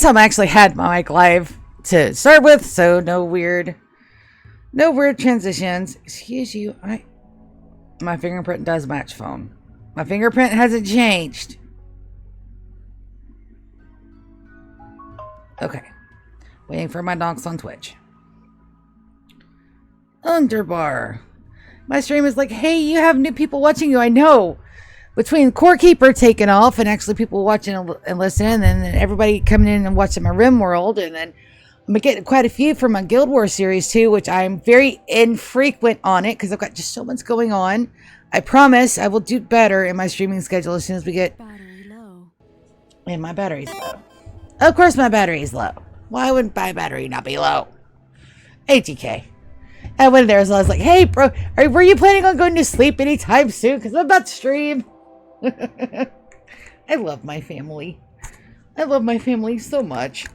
time I actually had my mic live to start with, so no weird transitions. Excuse you, my fingerprint does match phone. My fingerprint hasn't changed. Okay. Waiting for my donks on Twitch. Underbar. My stream is like, hey, you have new people watching you. I know. Between Core Keeper taking off and actually people watching and listening, and then everybody coming in and watching my Rimworld, and then I'm getting quite a few from my Guild Wars series too, which I'm very infrequent on it because I've got just so much going on. I promise I will do better in my streaming schedule as soon as we get... Battery low. And my battery's low. Of course my battery's low. Why wouldn't my battery not be low? ATK. I went there, so I was like, hey, bro, were you planning on going to sleep anytime soon? Because I'm about to stream. I love my family. I love my family so much.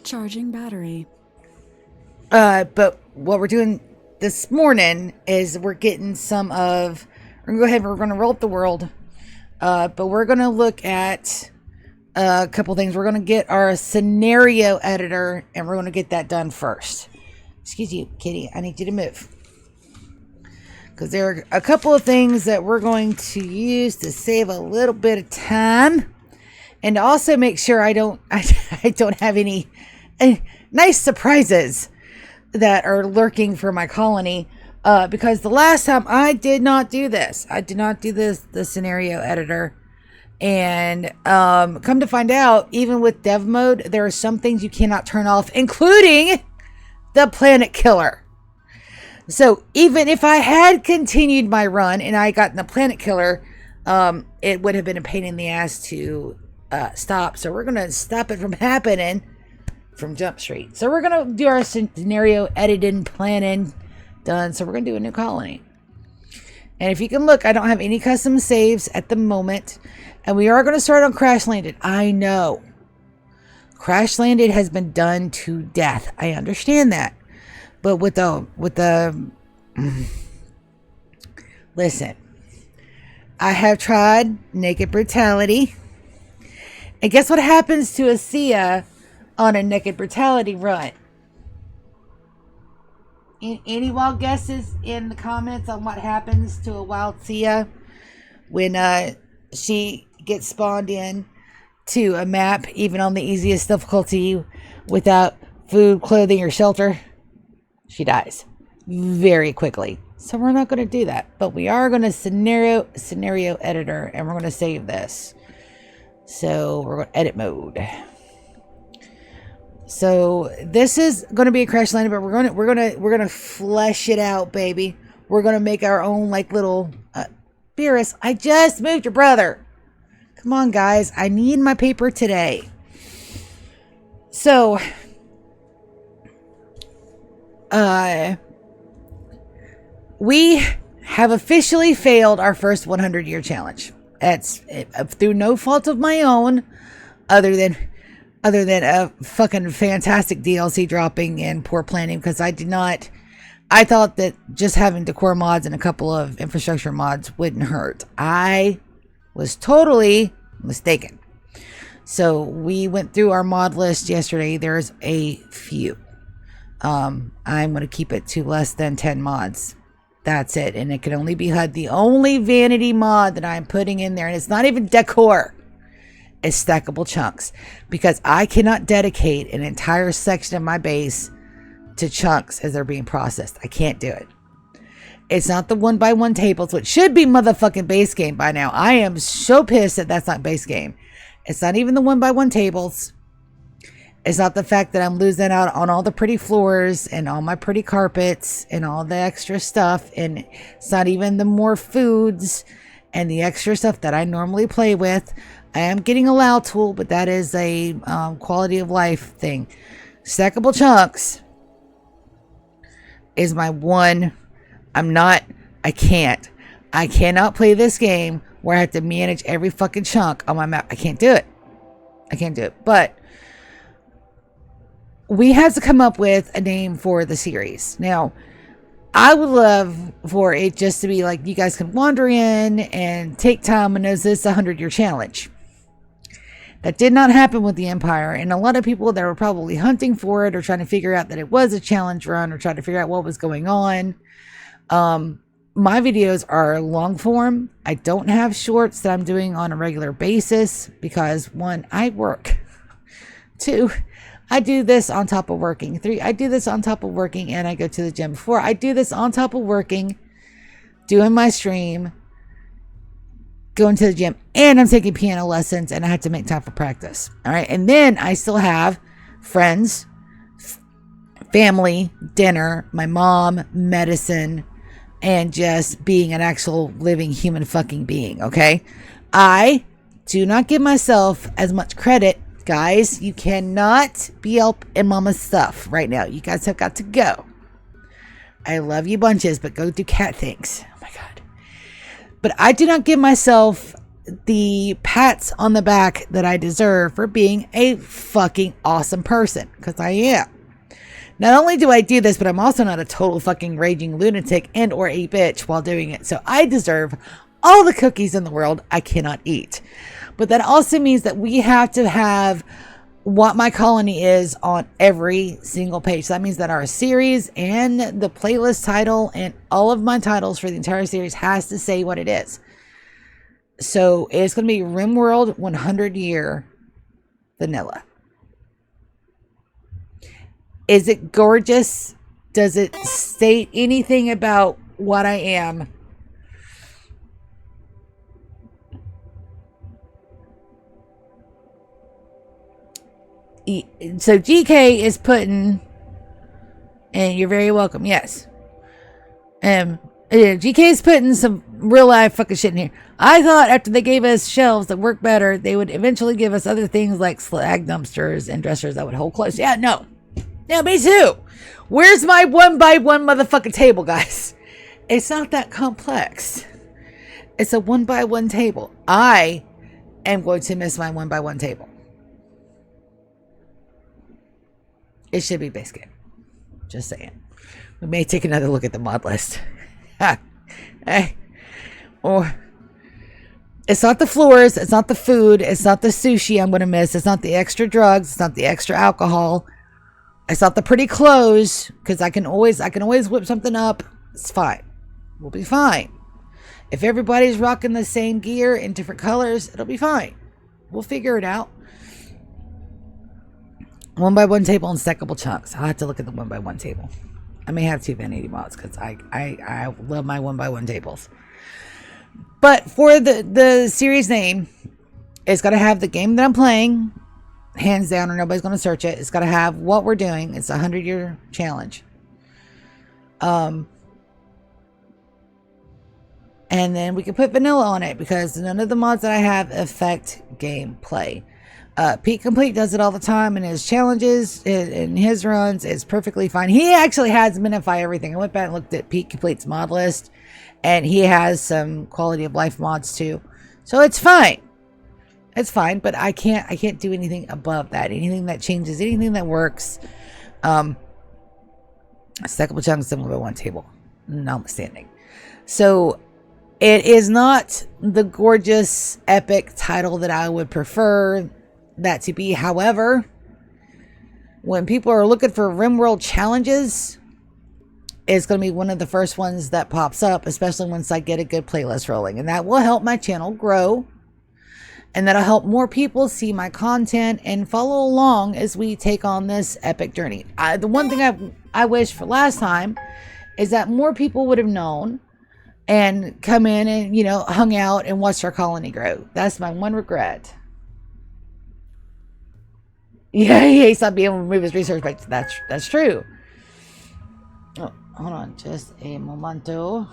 Charging battery. But what we're doing this morning is we're getting some of... We're going to go ahead and we're going to roll up the world. But we're going to look at a couple things. We're going to get our scenario editor, and we're going to get that done first. Excuse you, kitty. I need you to move. Because there are a couple of things that we're going to use to save a little bit of time. And to also make sure I don't have any nice surprises that are lurking for my colony. Because the last time I did not do this. I did not do the scenario editor. And come to find out, even with dev mode, there are some things you cannot turn off, including the planet killer. So even if I had continued my run and I got the planet killer, it would have been a pain in the ass to stop. So we're going to stop it from happening from Jump Street. So we're going to do our scenario editing, planning done. So we're going to do a new colony. And if you can look, I don't have any custom saves at the moment. And we are going to start on Crash Landed. I know. Crash Landed has been done to death. I understand that. But with the listen, I have tried Naked Brutality. And guess what happens to a Sia on a Naked Brutality run? Any wild guesses in the comments on what happens to a wild Sia when she gets spawned in to a map, even on the easiest difficulty, without food, clothing, or shelter? She dies very quickly. So we're not going to do that, but we are going to scenario editor, and we're going to save this. So we're going to edit mode. So this is going to be a Crash Landing, but we're going to flesh it out, baby. We're going to make our own like little Beerus, I just moved your brother. Come on, guys. I need my paper today. So we have officially failed our first 100-year challenge. It's through no fault of my own, other than a fucking fantastic DLC dropping and poor planning, because I thought that just having decor mods and a couple of infrastructure mods wouldn't hurt. I was totally mistaken. So we went through our mod list yesterday. There's a few. I'm going to keep it to less than 10 mods. That's it. And it can only be HUD. The only vanity mod that I'm putting in there, and it's not even decor, is stackable chunks. Because I cannot dedicate an entire section of my base to chunks as they're being processed. I can't do it. It's not the 1x1 tables, which should be motherfucking base game by now. I am so pissed that that's not base game. It's not even the 1x1 tables. It's not the fact that I'm losing out on all the pretty floors and all my pretty carpets and all the extra stuff. And it's not even the more foods and the extra stuff that I normally play with. I am getting a allow tool, but that is a quality of life thing. Stackable chunks is my one. I cannot play this game where I have to manage every fucking chunk on my map. I can't do it. But we have to come up with a name for the series. Now, I would love for it just to be like, you guys can wander in and take time and know this is a 100-year challenge. That did not happen with the Empire, and a lot of people that were probably hunting for it or trying to figure out that it was a challenge run or trying to figure out what was going on. My videos are long form. I don't have shorts that I'm doing on a regular basis because 1, I work. 2, I do this on top of working. 3, I do this on top of working and I go to the gym. 4, I do this on top of working, doing my stream, going to the gym, and I'm taking piano lessons, and I have to make time for practice. All right. And then I still have friends, family, dinner, my mom, medicine, and just being an actual living human fucking being. Okay. I do not give myself as much credit. Guys, you cannot be up in mama's stuff right now. You guys have got to go. I love you bunches, but go do cat things. Oh my God. But I do not give myself the pats on the back that I deserve for being a fucking awesome person. Because I am. Not only do I do this, but I'm also not a total fucking raging lunatic and or a bitch while doing it. So I deserve all the cookies in the world I cannot eat. But that also means that we have to have what my colony is on every single page. So that means that our series and the playlist title and all of my titles for the entire series has to say what it is. So it's going to be Rimworld 100 Year Vanilla. Is it gorgeous? Does it state anything about what I am? So GK is putting, and you're very welcome. Yes. GK is putting some real life fucking shit in here. I thought after they gave us shelves that work better, they would eventually give us other things like slag dumpsters and dressers that would hold clothes. Yeah, no. Yeah, me too. Where's my 1x1 motherfucking table, guys? It's not that complex. It's a 1x1 table. I am going to miss my 1x1 table. It should be base game. Just saying. We may take another look at the mod list. Or it's not the floors, it's not the food, it's not the sushi I'm going to miss, it's not the extra drugs, it's not the extra alcohol, it's not the pretty clothes, because I can always whip something up. It's fine. We'll be fine. If everybody's rocking the same gear in different colors, it'll be fine. We'll figure it out. 1x1 table and stackable chunks. I'll have to look at the 1x1 table. I may have 2 vanity mods because I love my 1x1 tables. But for the series name, it's got to have the game that I'm playing, hands down, or nobody's going to search it. It's got to have what we're doing. It's a 100-year challenge. And then we can put vanilla on it because none of the mods that I have affect gameplay. Pete Complete does it all the time in his challenges, in his runs. It's perfectly fine. He actually has Minify everything. I went back and looked at Pete Complete's mod list, and he has some quality of life mods too. So it's fine. It's fine, but I can't do anything above that. Anything that changes, anything that works. Stackable chunks, similar to 1 table, notwithstanding. So it is not the gorgeous, epic title that I would prefer that to be. However, when people are looking for Rimworld challenges, it's going to be one of the first ones that pops up, especially once I get a good playlist rolling. And that will help my channel grow. And that'll help more people see my content and follow along as we take on this epic journey. The one thing I wish for last time is that more people would have known and come in and, hung out and watched our colony grow. That's my one regret. Yeah, he stopped being able to remove his research, but that's true. Oh, hold on, just a momento.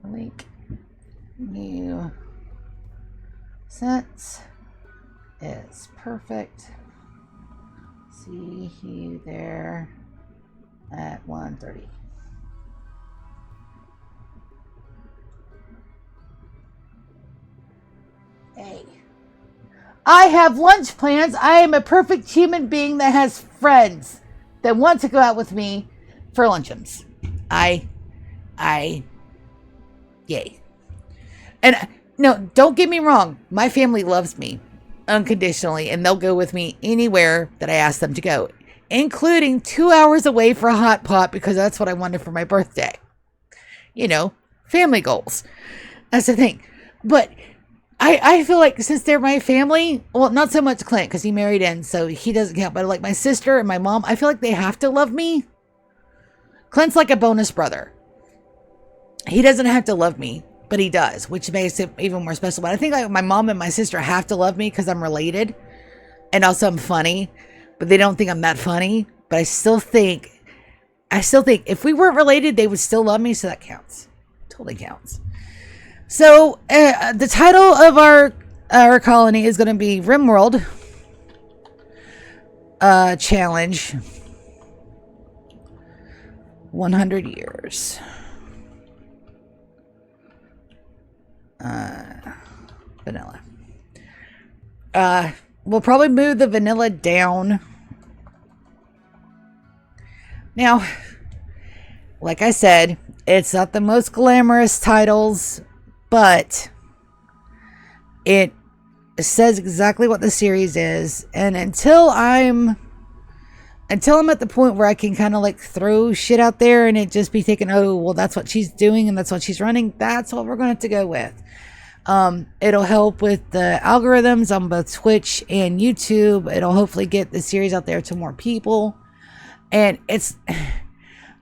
Link new sets is perfect. See you there at 1:30. Hey, I have lunch plans. I am a perfect human being that has friends. that want to go out with me for luncheons. Yay. And no, don't get me wrong. My family loves me unconditionally, and they'll go with me anywhere that I ask them to go, including 2 hours away for a hot pot because that's what I wanted for my birthday. You know, family goals. That's the thing. But I feel like since they're my family, well, not so much Clint because he married in, so he doesn't count, but like my sister and my mom, I feel like they have to love me. Clint's like a bonus brother. He doesn't have to love me, but he does, which makes it even more special. But I think like my mom and my sister have to love me because I'm related and also I'm funny, but they don't think I'm that funny. But I still think if we weren't related, they would still love me. So that counts. Totally counts. So the title of our colony is going to be Rimworld Challenge 100 years. Vanilla. We'll probably move the vanilla down. Now, like I said, it's not the most glamorous titles, but it says exactly what the series is. And until I'm at the point where I can kind of like throw shit out there and it just be taken, oh, well, that's what she's doing and that's what she's running. That's what we're going to have to go with. It'll help with the algorithms on both Twitch and YouTube. It'll hopefully get the series out there to more people. And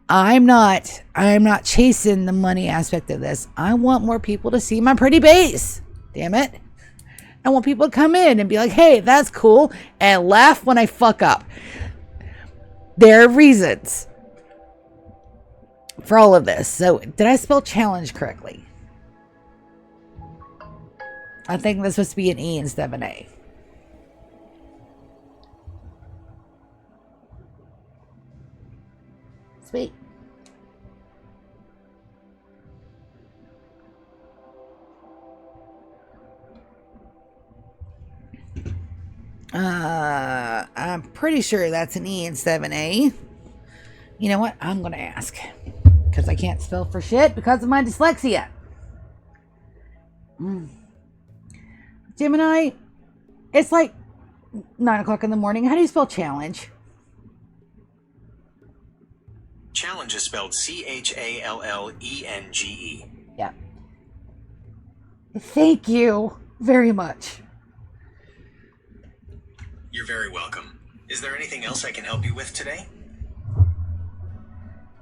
I'm not chasing the money aspect of this. I want more people to see my pretty base. Damn it. I want people to come in and be like, hey, that's cool. And laugh when I fuck up. There are reasons for all of this. So, did I spell challenge correctly? I think this was supposed to be an E instead of an A. Sweet. I'm pretty sure that's an E instead of an A. You know what? I'm going to ask. Because I can't spell for shit because of my dyslexia. Gemini, it's like 9 o'clock in the morning. How do you spell challenge? Challenge is spelled C-H-A-L-L-E-N-G-E. Yeah. Thank you very much. You're very welcome. Is there anything else I can help you with today?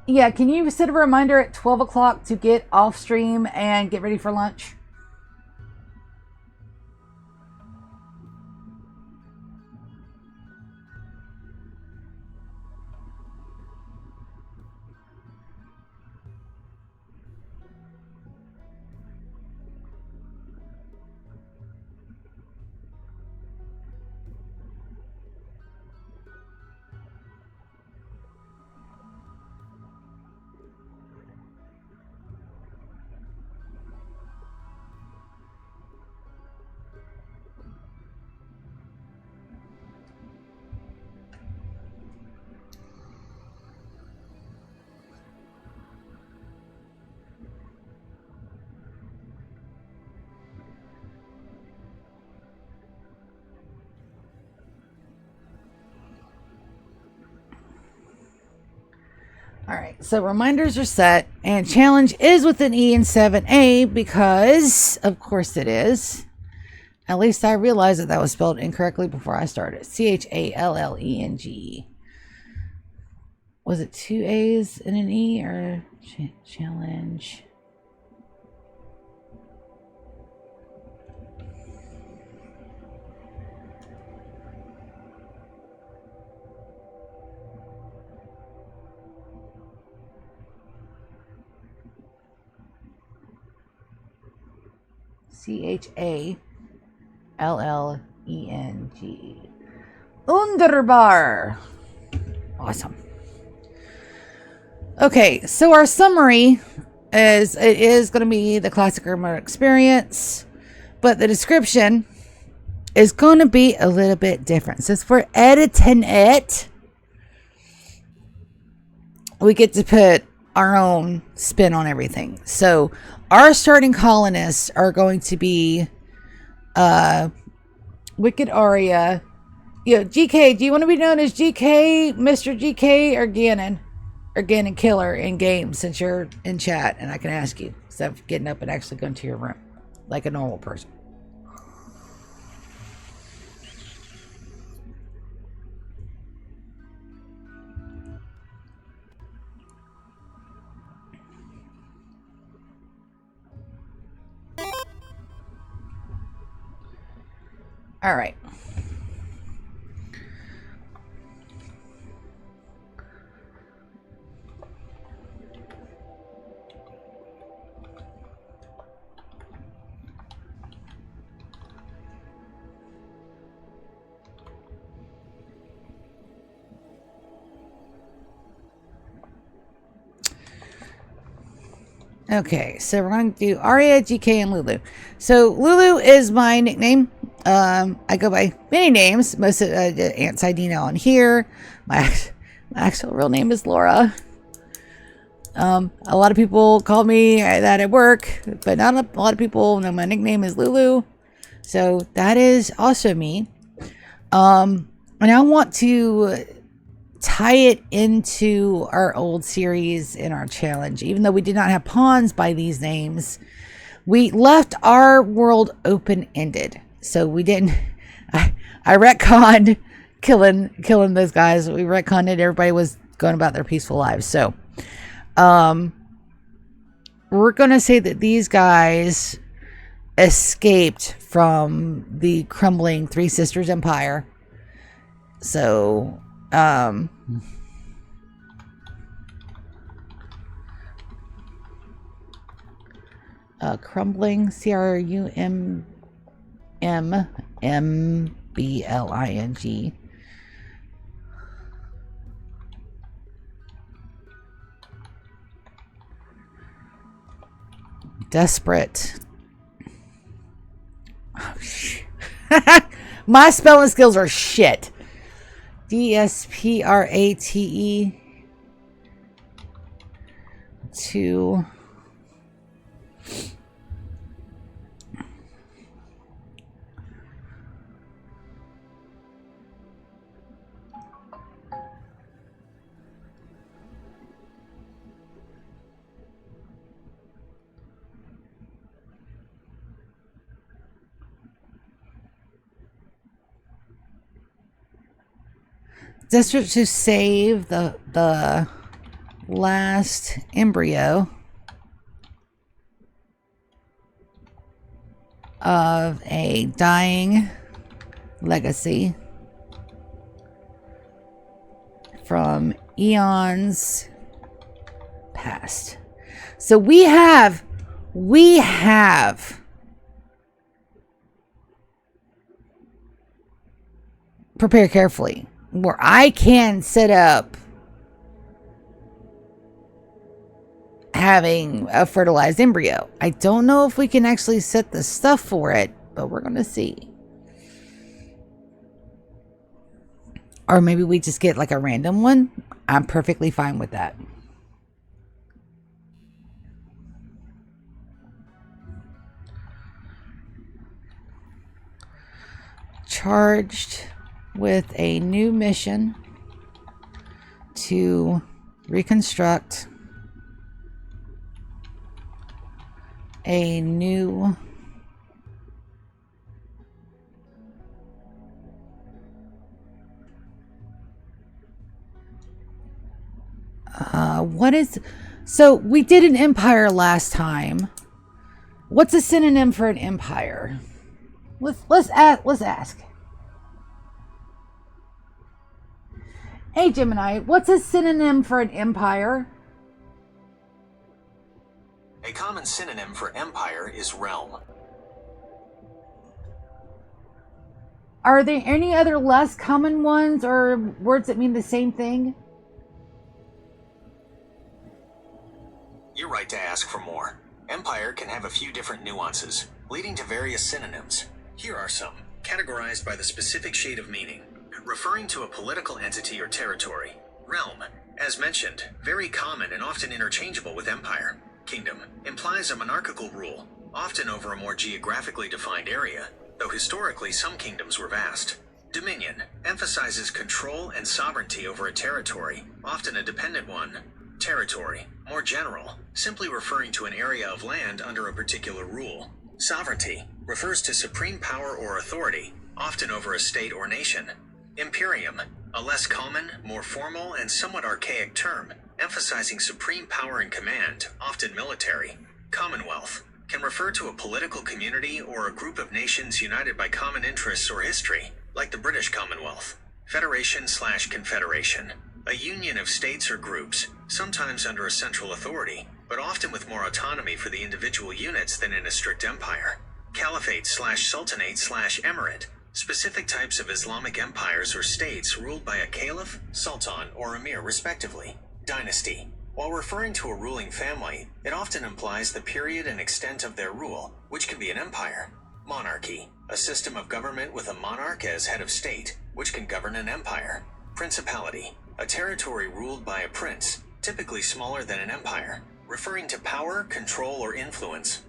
Yeah, can you set a reminder at 12 o'clock to get off stream and get ready for lunch? Alright, so reminders are set, and challenge is with an E and 7A because, of course it is. At least I realized that was spelled incorrectly before I started. C-H-A-L-L-E-N-G-E. Was it 2 A's and an E, or challenge? C-H-A-L-L-E-N-G. Underbar. Awesome. Okay, so our summary is going to be the classic Rimworld experience, but the description is going to be a little bit different. Since we're editing it, we get to put our own spin on everything. So our starting colonists are going to be Wicked Aria. GK, do you want to be known as GK, Mr. GK, or Ganon? Or Ganon Killer in game, since you're in chat and I can ask you instead of getting up and actually going to your room like a normal person. All right. Okay, so we're going to do Arya, GK, and Lulu. So Lulu is my nickname. I go by many names. Most of Aunt Sidina on here. My actual real name is Laura. A lot of people call me that at work, but not a lot of people know my nickname is Lulu. So that is also me. And I want to tie it into our old series in our challenge. Even though we did not have pawns by these names, we left our world open-ended. So we didn't. I retconned killing those guys. We retconned it. Everybody was going about their peaceful lives. So we're gonna say that these guys escaped from the crumbling Three Sisters Empire. So crumbling, CRUMMBLING. Desperate. Oh, shit. My spelling skills are shit. DSPRATE to desperate to save the last embryo of a dying legacy from eons past. So we have prepare carefully, where I can set up having a fertilized embryo. I don't know if we can actually set the stuff for it, but we're going to see. Or maybe we just get like a random one. I'm perfectly fine with that. Charged with a new mission to reconstruct a new so we did an empire last time. What's a synonym for an empire? Let's ask. Hey Gemini, what's a synonym for an empire? A common synonym for empire is realm. Are there any other less common ones or words that mean the same thing? You're right to ask for more. Empire can have a few different nuances, leading to various synonyms. Here are some, categorized by the specific shade of meaning. Referring to a political entity or territory. Realm, As mentioned, very common and often interchangeable with empire. Kingdom implies a monarchical rule, often over a more geographically defined area, though historically some kingdoms were vast. Dominion emphasizes control and sovereignty over a territory, often a dependent one. Territory, more general, simply referring to an area of land under a particular rule. Sovereignty refers to supreme power or authority, often over a state or nation. Imperium, a less common, more formal, and somewhat archaic term, emphasizing supreme power and command, often military. Commonwealth can refer to a political community or a group of nations united by common interests or history, like the British Commonwealth. Federation/confederation, a union of states or groups, sometimes under a central authority, but often with more autonomy for the individual units than in a strict empire. Caliphate/sultanate/emirate, specific types of Islamic empires or states ruled by a caliph, sultan, or emir respectively. Dynasty, while referring to a ruling family, it often implies the period and extent of their rule, which can be an empire. Monarchy, a system of government with a monarch as head of state, which can govern an empire. Principality, a territory ruled by a prince, typically smaller than an empire, referring to power, control, or influence.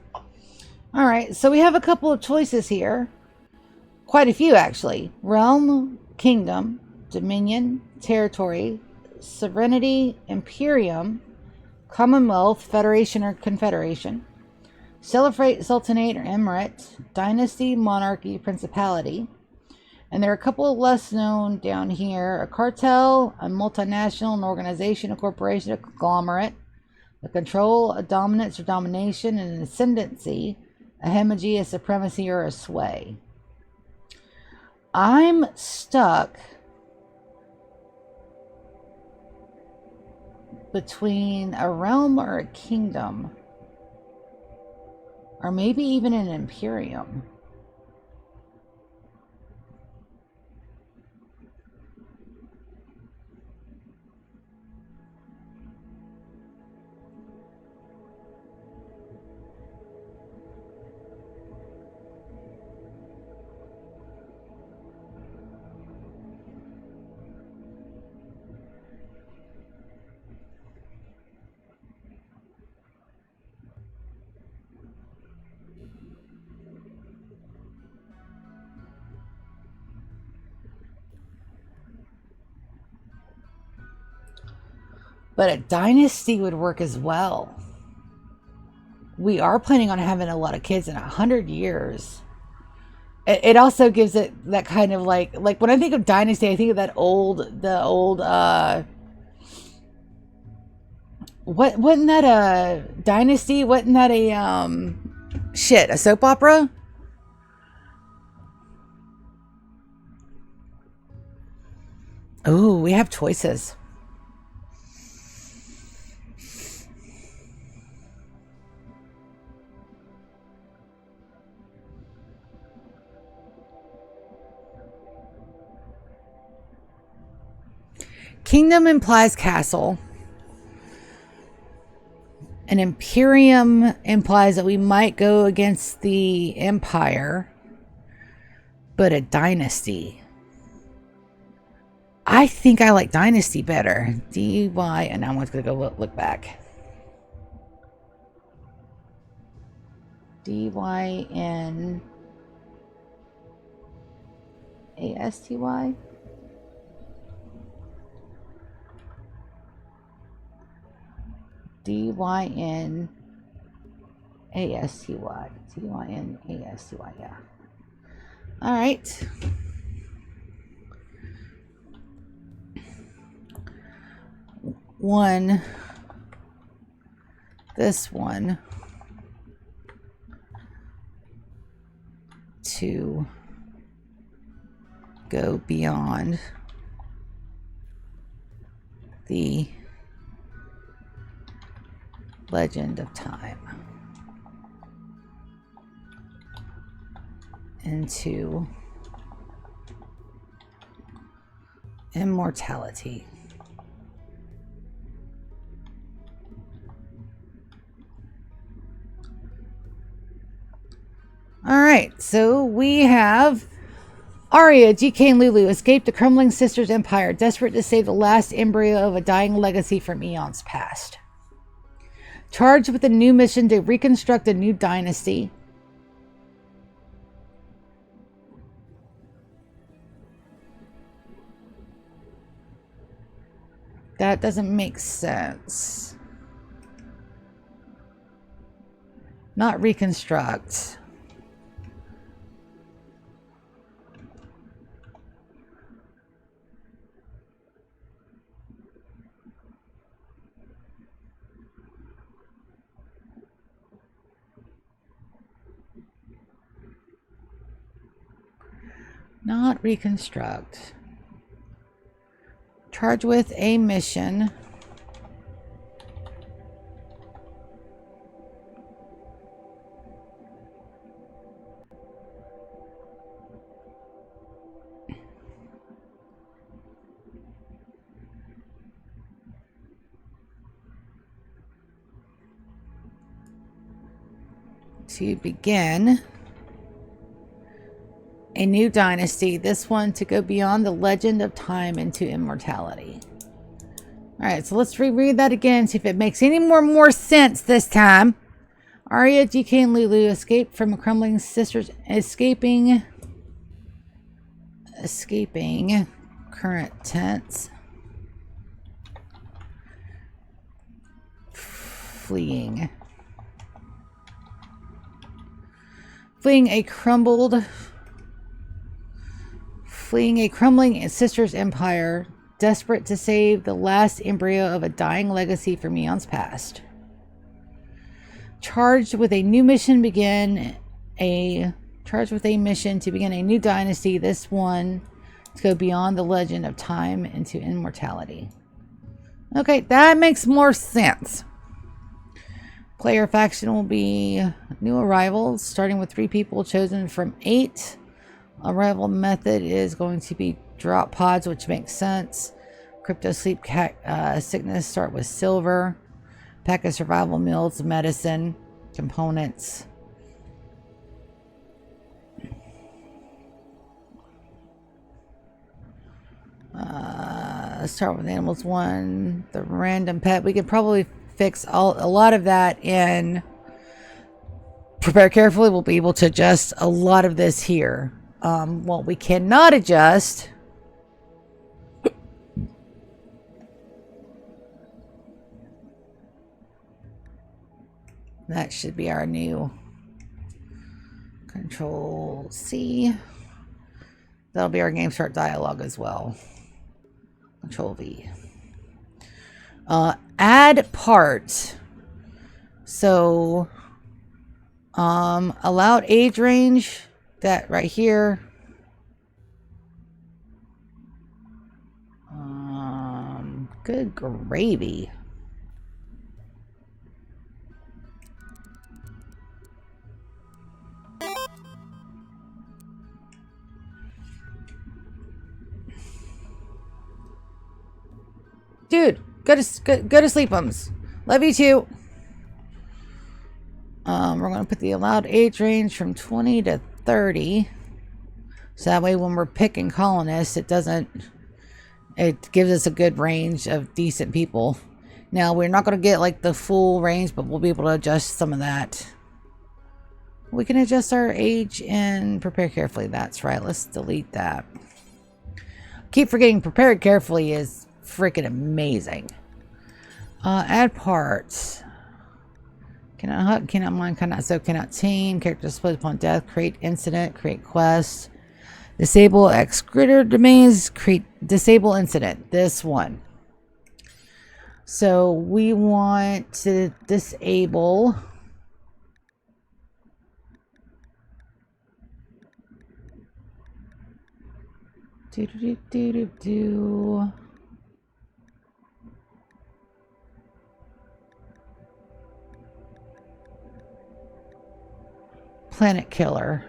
All right, so we have a couple of choices here. Quite a few, actually. Realm, kingdom, dominion, territory, sovereignty, imperium, commonwealth, federation or confederation, sultanate or emirate, dynasty, monarchy, principality. And there are a couple of less known down here. A cartel, a multinational, an organization, a corporation, a conglomerate, a control, a dominance or domination, and an ascendancy, a hegemony, a supremacy, or a sway. I'm stuck between a realm or a kingdom, or maybe even an imperium. But a dynasty would work as well. We are planning on having a lot of kids in 100 years. It also gives it that kind of like when I think of dynasty, I think of the old, wasn't that a dynasty? Wasn't that a soap opera? Oh, we have choices. Kingdom implies castle. An imperium implies that we might go against the empire. But a dynasty, I think I like dynasty better. D-Y, and I'm just going to go look back. D-Y-N-A-S-T-Y. D-Y-N-A-S-T-Y. D-Y-N-A-S-T-Y, yeah. All right. This one. 2. Go beyond the legend of time into immortality. All right, so we have Arya, GK, and Lulu escape the crumbling Sisters Empire, desperate to save the last embryo of a dying legacy from eons past. Charged with a new mission to reconstruct a new dynasty. That doesn't make sense. Not reconstruct. Not reconstruct. Charged with a mission. To begin a new dynasty, this one to go beyond the legend of time into immortality. Alright, so let's reread that again, see if it makes any more sense this time. Arya, GK, and Lulu escape from a crumbling sisters, escaping current tense, fleeing a crumbling sisters empire, desperate to save the last embryo of a dying legacy from eons past. Charged with a mission to begin a new dynasty, this one to go beyond the legend of time into immortality. Okay, that makes more sense. Player faction will be new arrivals, starting with 3 people chosen from 8. Arrival method is going to be drop pods, which makes sense. Crypto sleep sickness start with silver. Pack of survival meals, medicine, components. Start with animals 1. The random pet. We could probably fix a lot of that in prepare carefully. We'll be able to adjust a lot of this here. What we cannot adjust that should be our new Control C. That'll be our game start dialogue as well. Control V. Add part. So allowed age range, that right here. Good gravy. Dude, go to sleep, Love you too. We're going to put the allowed age range from 20 to 30. So that way when we're picking colonists, it gives us a good range of decent people. Now, we're not going to get like the full range, but we'll be able to adjust some of that. We can adjust our age and prepare carefully. That's right. Let's delete that. Keep forgetting prepared carefully is freaking amazing. Add parts. Cannot hug, cannot mine, cannot soak, cannot tame. Character split upon death. Create incident. Create quest. Disable excretor domains. Disable incident. This one. So we want to disable. Planet killer.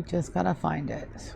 We just gotta find it.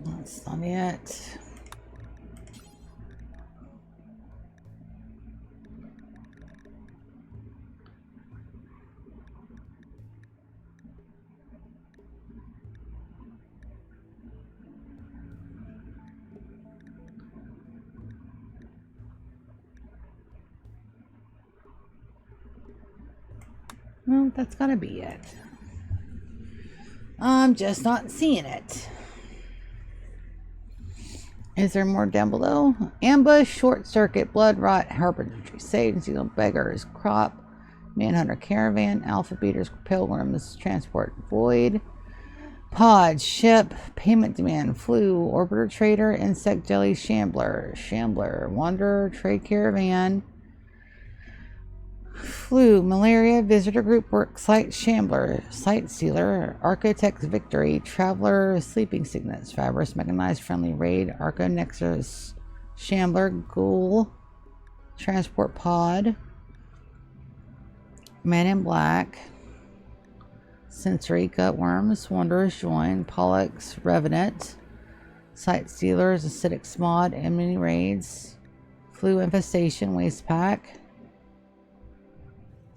That's not it. Well, that's gotta be it. I'm just not seeing it. Is there more down below? Ambush, short circuit, blood rot, harbinger, sage, seagull, beggars, crop, manhunter, caravan, alpha beaters, pilgrims, transport, void, pod, ship, payment demand, flu, orbiter, trader, insect, jelly, shambler, wanderer, trade caravan, flu, malaria, visitor group, work site, shambler, site sealer, architect's victory, traveler, sleeping sickness, fabris, mechanized, friendly raid, arco nexus, shambler, ghoul, transport pod, man in black, sensory, gutworms, wanderer's join, pollux, revenant, site stealers, acidic smod, enemy raids, flu infestation, waste pack,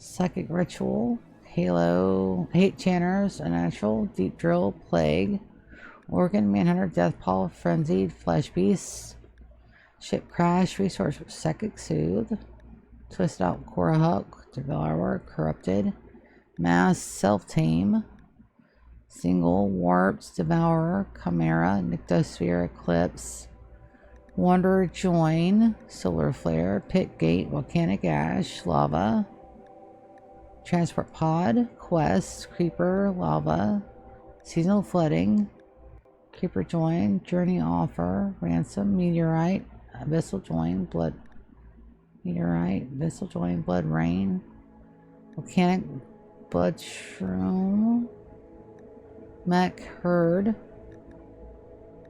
psychic ritual, halo, hate channers, unnatural, deep drill, plague, organ, manhunter, death paw, frenzied, flesh beasts, ship crash, resource, psychic soothe, twist out, Korahuk, devourer, corrupted, mass, self tame, single, warps, devourer, chimera, nyctosphere, eclipse, wanderer, join, solar flare, pit gate, volcanic ash, lava, transport pod, quest, creeper, lava, seasonal flooding, creeper join, journey offer, ransom, meteorite, abyssal join, blood, meteorite, abyssal join, blood rain, volcanic, blood shroom, mech herd,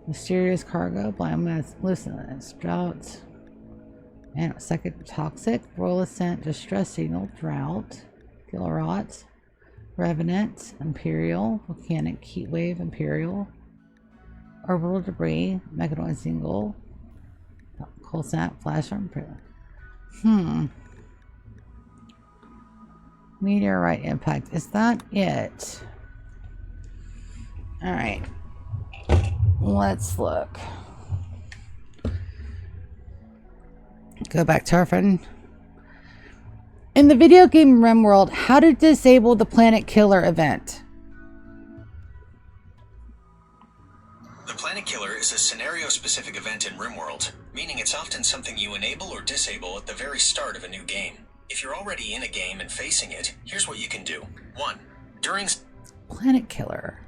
mysterious cargo, biomass, listen, drought, and second toxic, royal ascent, distress signal, drought, Gilrot, Revenant, Imperial, Volcanic Heatwave, Imperial, Orbital Debris, Megadon Single, Cold Snap, Flash Arm, Meteorite Impact. Is that it? Alright. Let's look. Go back to our friend. In the video game Rimworld, how to disable the Planet Killer event. The Planet Killer is a scenario-specific event in Rimworld, meaning it's often something you enable or disable at the very start of a new game. If you're already in a game and facing it, here's what you can do. 1. During... Planet Killer.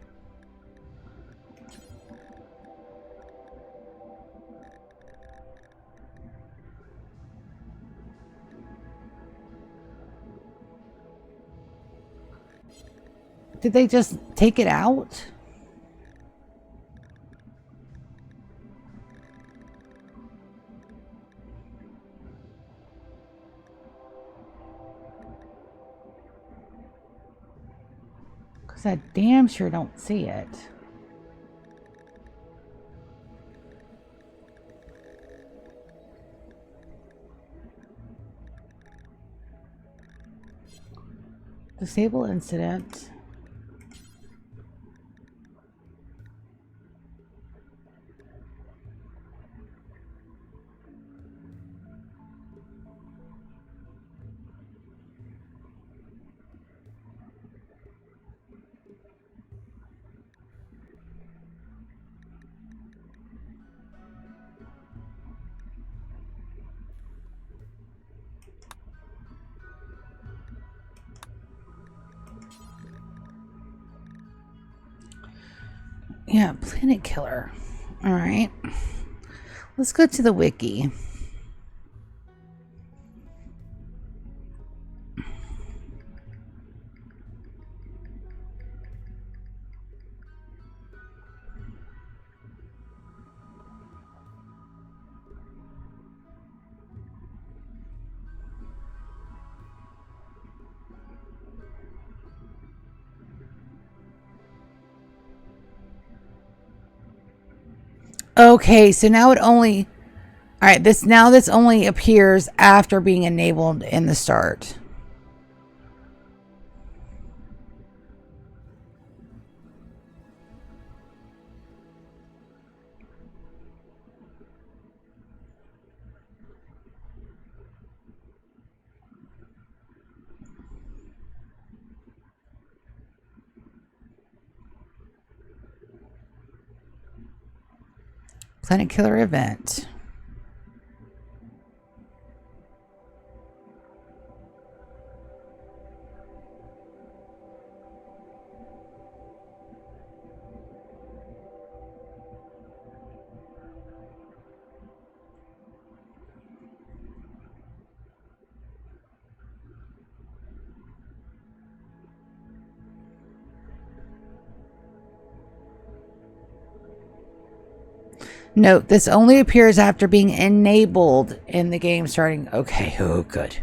Did they just take it out? Because I damn sure don't see it. Disable incident. Yeah, planet killer. All right. Let's go to the wiki. Okay, so now it only... All right, this only appears after being enabled in the start. Planet killer event. Note, this only appears after being enabled in the game starting. Okay, oh, good.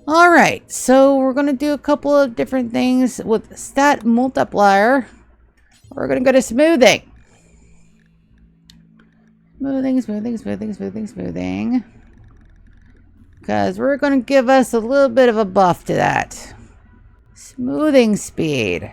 All right, so we're going to do a couple of different things with stat multiplier. We're going to go to smoothing. Smoothing. Because we're going to give us a little bit of a buff to that. Smoothing speed.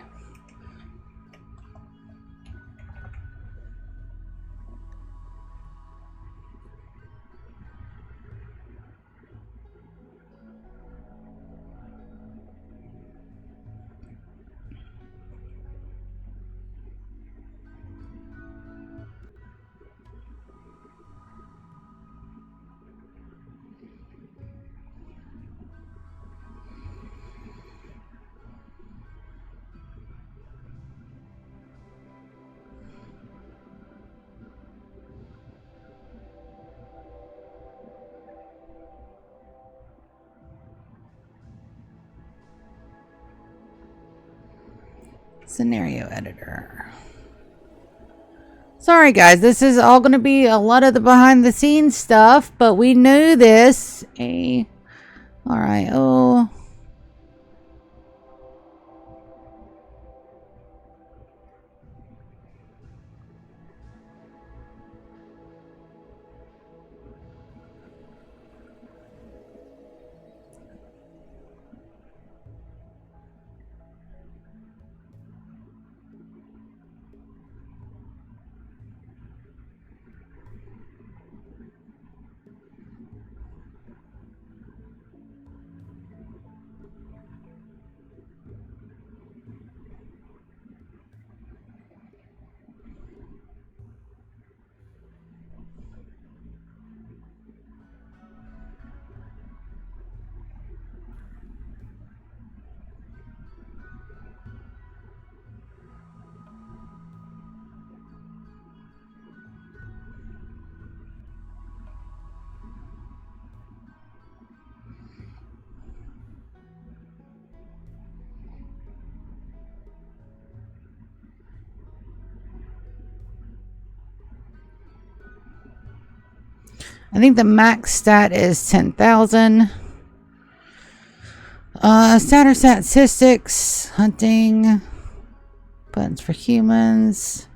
Scenario editor. Sorry guys, this is all going to be a lot of the behind the scenes stuff, but we knew this. All right. Oh. I think the max stat is 10,000. Stat or statistics, hunting. Buttons for humans.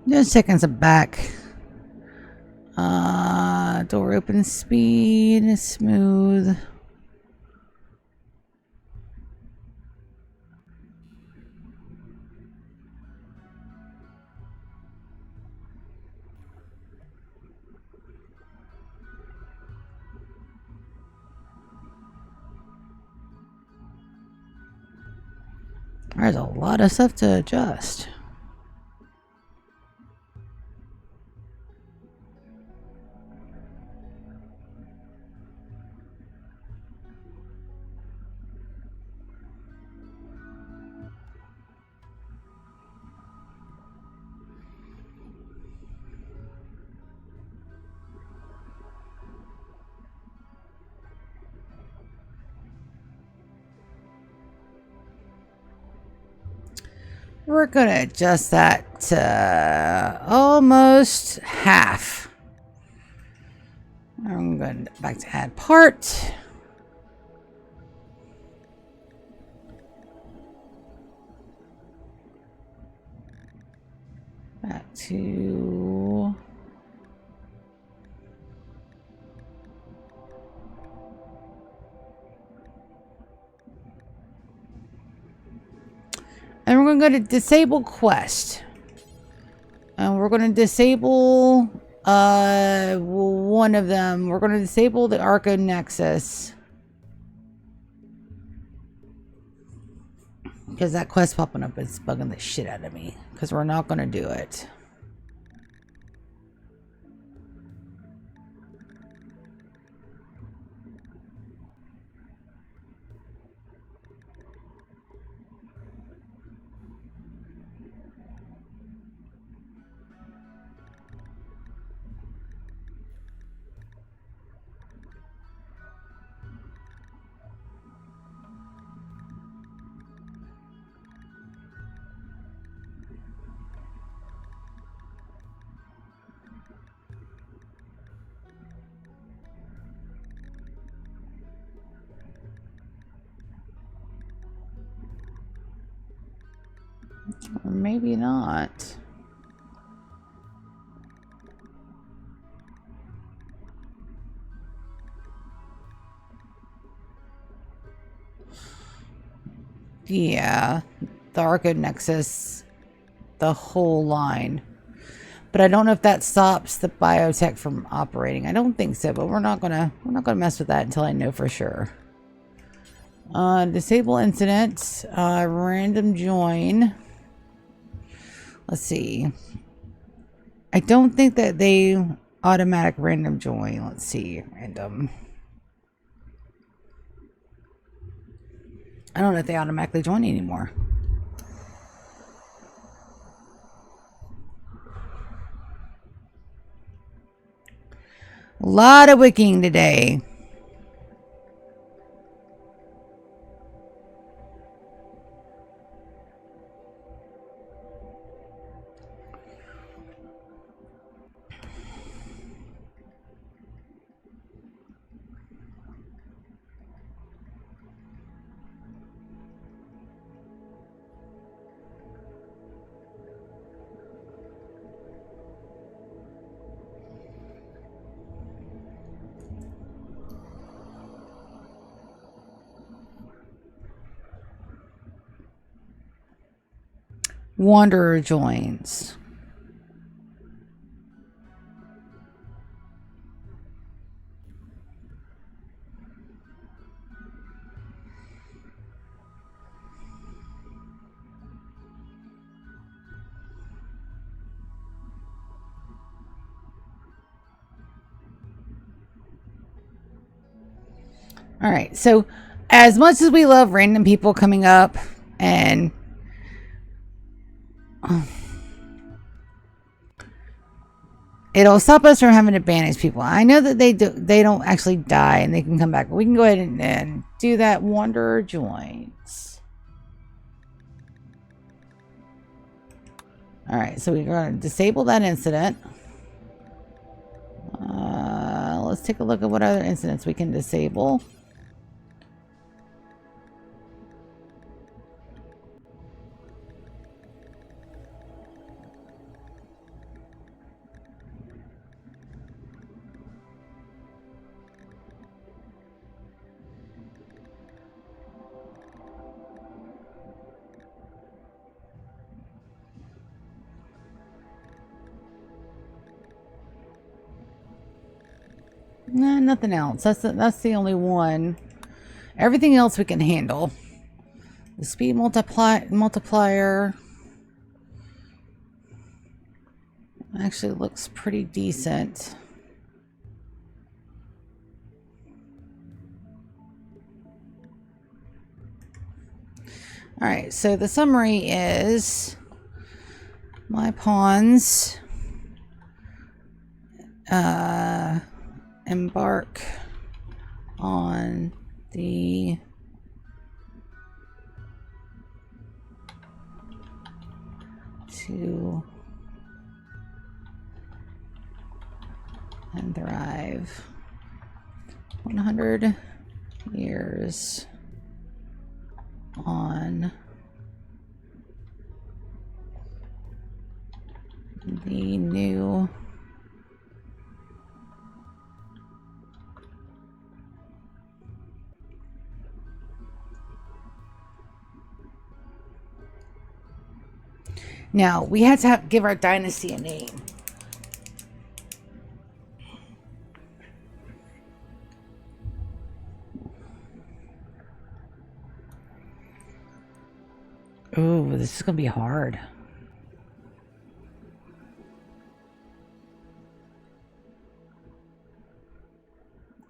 Just checking some back. Door open speed, smooth. There's a lot of stuff to adjust. We're gonna adjust that to almost half. I'm going back to add part. Back to and we're going to go to disable quest. And we're going to disable one of them. We're going to disable the Arco Nexus. Because that quest popping up is bugging the shit out of me. Because we're not going to do it. Or maybe not. Yeah, the Arco Nexus, the whole line. But I don't know if that stops the biotech from operating. I don't think so, but we're not gonna mess with that until I know for sure. Disable incident, random join. Let's see. I don't think that they automatic random join. Let's see, random. I don't know if they automatically join anymore. A lot of wicking today. Wanderer joins. All right, so as much as we love random people coming up and it'll stop us from having to banish people. I know that they don't actually die and they can come back, but we can go ahead and do that. Wanderer joins. All right, so we're going to disable that incident. Let's take a look at what other incidents we can disable. Nah, nothing else. That's the only one. Everything else we can handle. The speed multiplier actually looks pretty decent. All right, so the summary is my pawns embark on the to and thrive 100 years on the new now we had to give our dynasty a name. Ooh, this is gonna be hard.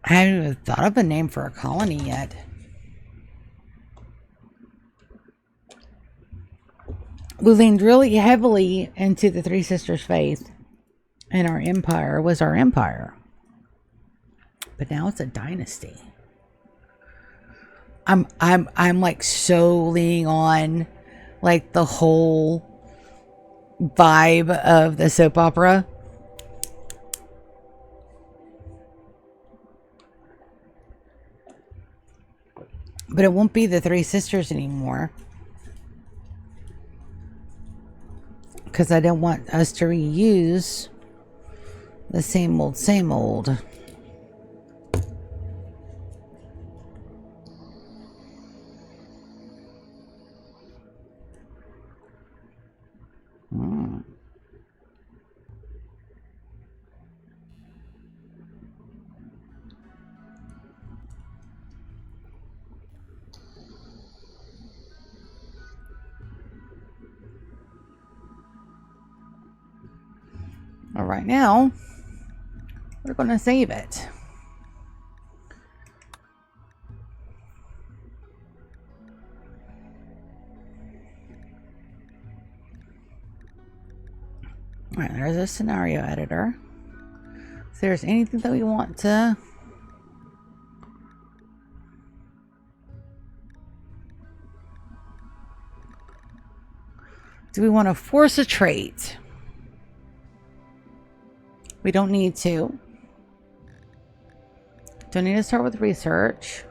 I haven't even thought of a name for a colony yet. We leaned really heavily into the Three Sisters faith, and our empire was our empire. But now it's a dynasty. I'm like so leaning on like the whole vibe of the soap opera. But it won't be the Three Sisters anymore. Because I don't want us to reuse the same old, same old. All right, now we're going to save it. All right, there's a scenario editor. If there's anything that we want to do, we want to force a trait? We don't need to. Don't need to start with research.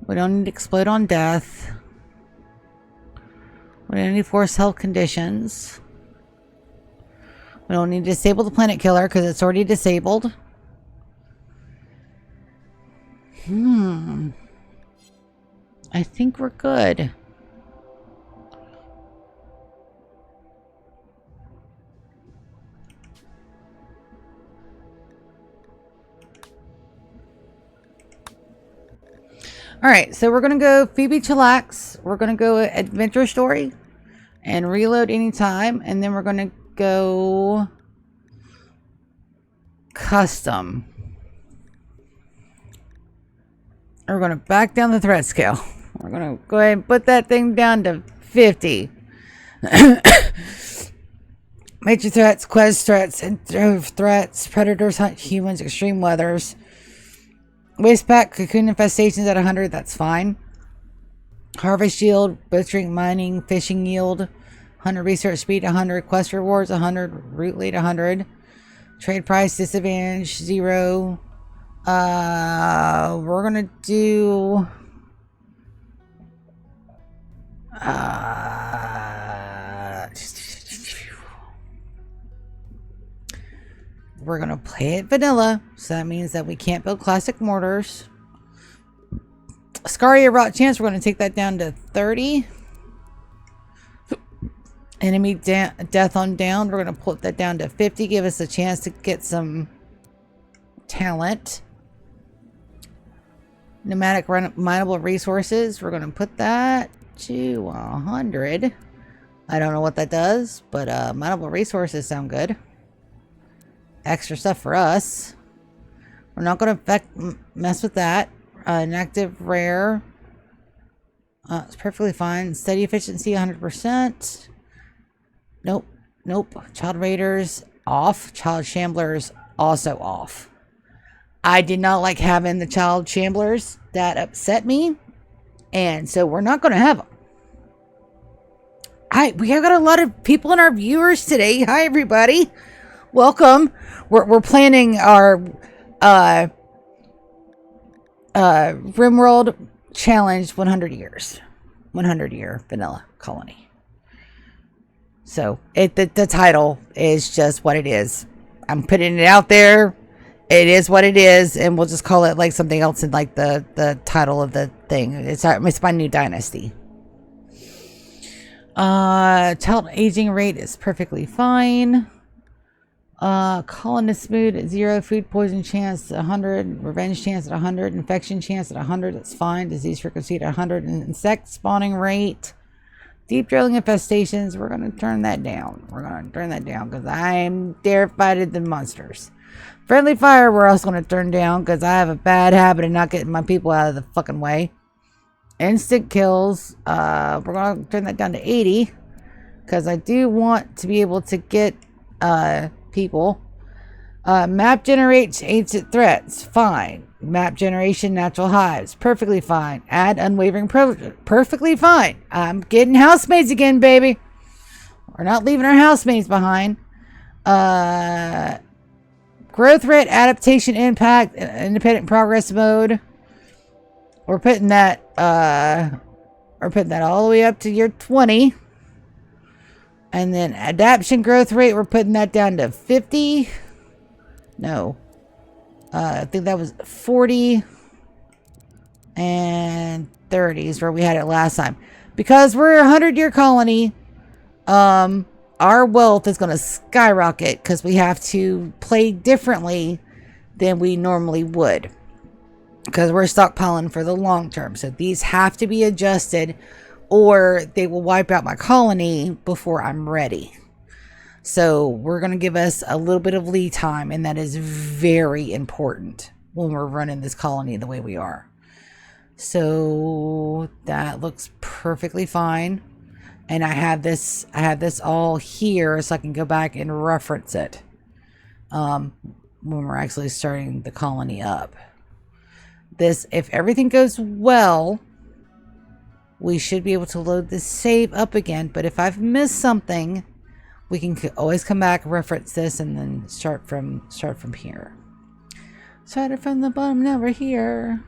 We don't need to explode on death. We don't need to force health conditions. We don't need to disable the planet killer because it's already disabled. I think we're good. Alright, so we're going to go Phoebe Chillax. We're going to go Adventure Story. And reload anytime. And then we're going to go Custom. We're going to back down the threat scale. We're going to go ahead and put that thing down to 50. Major threats, quest threats, intro threats, predators hunt humans, extreme weathers. Waste pack, cocoon infestations at 100, that's fine. Harvest yield, butchering, mining, fishing yield. 100 research speed, 100. Quest rewards, 100. Route lead, 100. Trade price, disadvantage, 0. We're gonna do... we're gonna play it vanilla, so that means that we can't build classic mortars. Scaria rot chance, we're gonna take that down to 30. Enemy death on down, we're gonna put that down to 50. Give us a chance to get some talent. Nomadic mineable resources, we're gonna put that to 100. I don't know what that does, but mineable resources sound good. Extra stuff for us. We're not going to mess with that. Inactive rare. It's perfectly fine. Steady efficiency 100%. Nope. Nope. Child raiders off. Child shamblers also off. I did not like having the child shamblers. That upset me. And so we're not going to have them. We have got a lot of people in our viewers today. Hi, everybody. Welcome. We're planning our Rimworld challenge 100 years. 100 year vanilla colony. So the title is just what it is. I'm putting it out there. It is what it is, and we'll just call it like something else in like the title of the thing. It's my new dynasty. Child aging rate is perfectly fine. Colonist mood at 0, food poison chance at 100, revenge chance at 100, infection chance at 100, that's fine. Disease frequency at 100, and insect spawning rate. Deep drilling infestations, we're going to turn that down. We're going to turn that down because I'm terrified of the monsters. Friendly fire, we're also going to turn down because I have a bad habit of not getting my people out of the fucking way. Instant kills, we're going to turn that down to 80 because I do want to be able to get people. Map generates ancient threats, fine. Map generation, natural hives, perfectly fine. Add unwavering perfectly fine. I'm getting housemates again, baby. We're not leaving our housemates behind. Growth rate, adaptation, impact, independent progress mode. We're putting that all the way up to year 20. And then adaptation growth rate, we're putting that down to 50. No. I think that was 40 and 30 is where we had it last time. Because we're a 100-year colony, our wealth is going to skyrocket because we have to play differently than we normally would. Because we're stockpiling for the long term. So these have to be adjusted or they will wipe out my colony before I'm ready. So we're going to give us a little bit of lead time, and that is very important when we're running this colony the way we are. So that looks perfectly fine. And I have this all here so I can go back and reference it when we're actually starting the colony up. This, if everything goes well, we should be able to load this save up again. But if I've missed something, we can always come back, reference this, and then start from here. Start it from the bottom. Now we're here.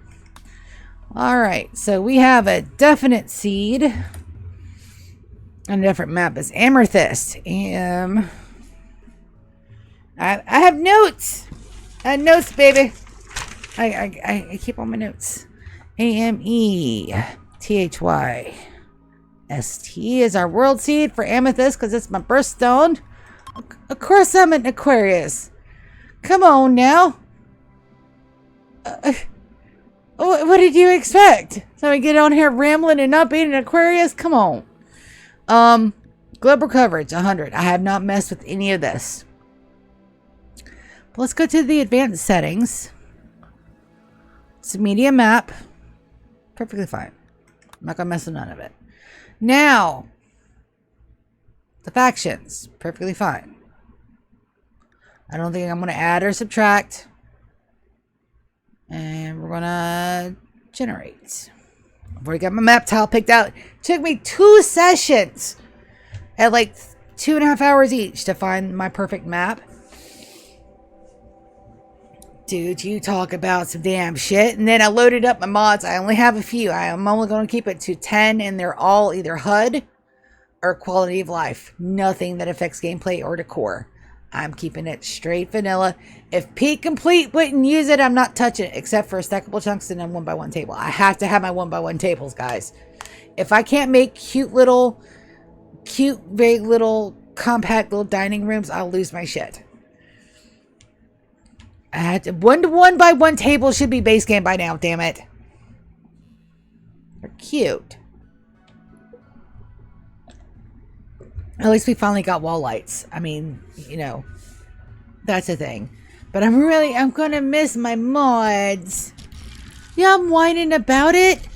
All right, so we have a definite seed. And a different map is amethyst. I have notes. I have notes, baby. I keep all my notes. AMETHYST is our world seed for amethyst because it's my birthstone. Of course I'm an Aquarius. Come on now. What did you expect? So we get on here rambling and not being an Aquarius? Come on. Global coverage, 100. I have not messed with any of this. But let's go to the advanced settings. It's a media map. Perfectly fine. I'm not going to mess with none of it. Now, the factions. Perfectly fine. I don't think I'm going to add or subtract. And we're going to generate. I've already got my map tile picked out. It took me 2 sessions at like 2.5 hours each to find my perfect map. Dude, you talk about some damn shit. And then I loaded up my mods. I only have a few. I am only going to keep it to 10, and they're all either HUD or quality of life. Nothing that affects gameplay or decor. I'm keeping it straight vanilla. If Pete Complete wouldn't use it, I'm not touching it, except for stackable chunks and a 1x1 table. I have to have my 1x1 tables, guys. If I can't make cute, very little, compact little dining rooms, I'll lose my shit. I had to 1-to-1 table should be base game by now, damn it. They're cute. At least we finally got wall lights. I mean, you know, that's a thing. But I'm gonna miss my mods. Yeah, I'm whining about it.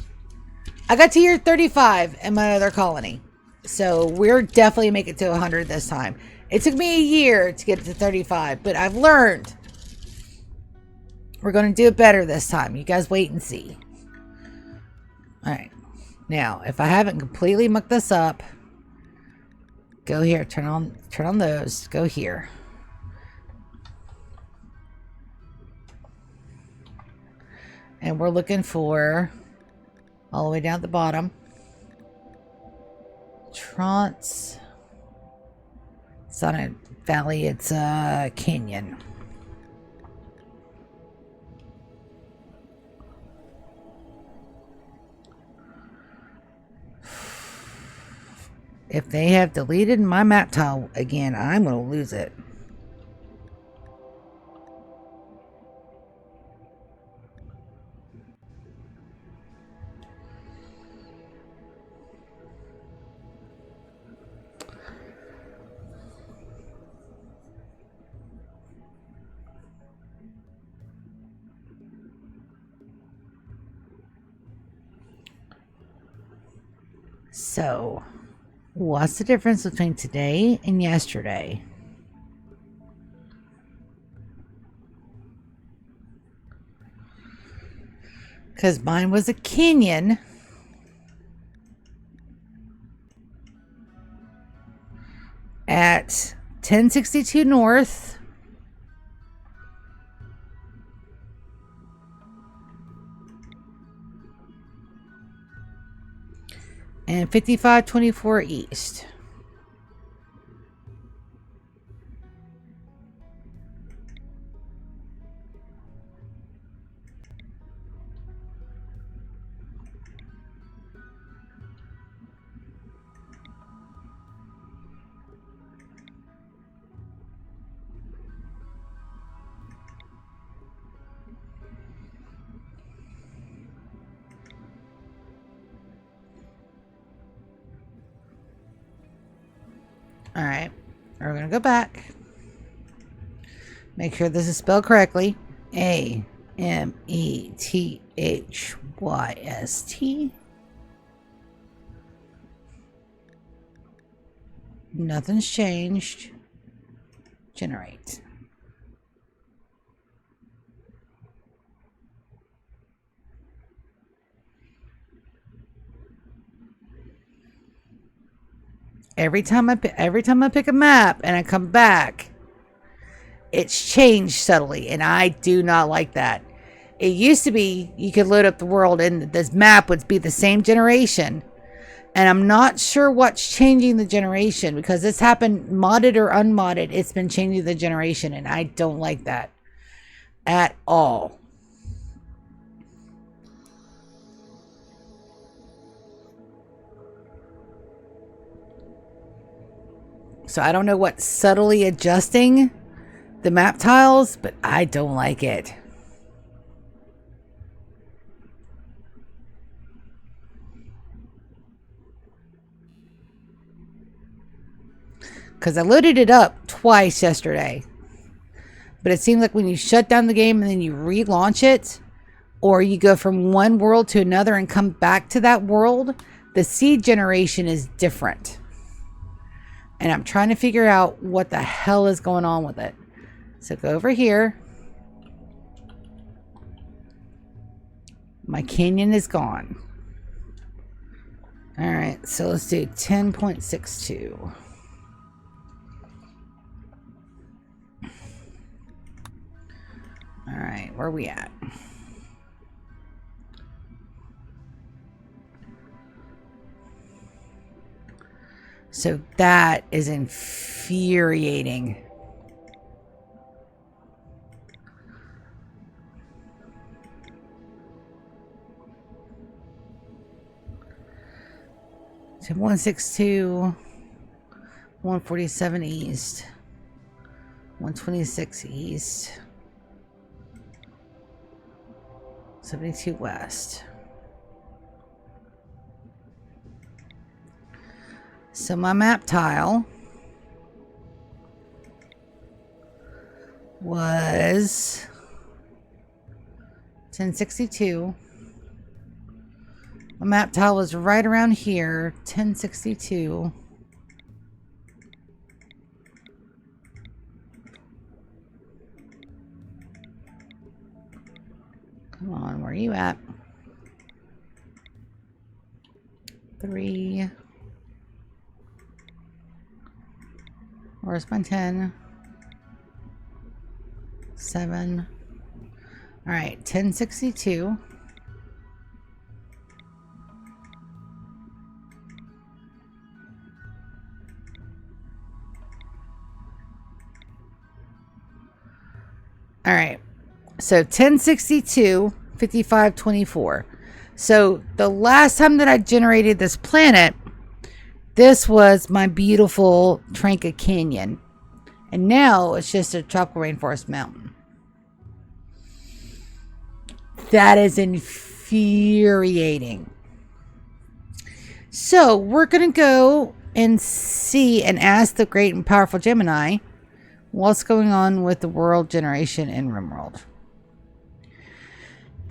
I got to year 35 in my other colony. So we're definitely making it to 100 this time. It took me a year to get to 35, but I've learned. We're going to do it better this time. You guys wait and see. Alright. Now, if I haven't completely mucked this up, go here. Turn on those. Go here. And we're looking for all the way down at the bottom. Trance. It's not a valley, it's a canyon. If they have deleted my map tile again, I'm going to lose it. So, what's the difference between today and yesterday? Because mine was a canyon. At 1062 North. And 5524 East. Alright, we're going to go back. Make sure this is spelled correctly. A-M-E-T-H-Y-S-T. Nothing's changed. Generate. Every time I pick a map and I come back, it's changed subtly, and I do not like that. It used to be you could load up the world and this map would be the same generation, and I'm not sure what's changing the generation, because this happened modded or unmodded. It's been changing the generation, and I don't like that at all. So I don't know what's subtly adjusting the map tiles, but I don't like it. because I loaded it up twice yesterday. But it seems like when you shut down the game and then you relaunch it, or you go from one world to another and come back to that world, the seed generation is different. And I'm trying to figure out what the hell is going on with it. So go over here. My canyon is gone. All right, so let's do 10.62. All right, where are we at? So that is infuriating. So 162, 147 east, 126 east, 72 west. So my map tile was 1062. My map tile was right around here, 1062. Come on, where are you at? 3. Where's my 10? 7. All right, 1062. All right, so 1062, 5524. So the last time that I generated this planet, this was my beautiful Tranca Canyon. And now it's just a tropical rainforest mountain. That is infuriating. So we're going to go and see and ask the great and powerful Gemini what's going on with the world generation in Rimworld.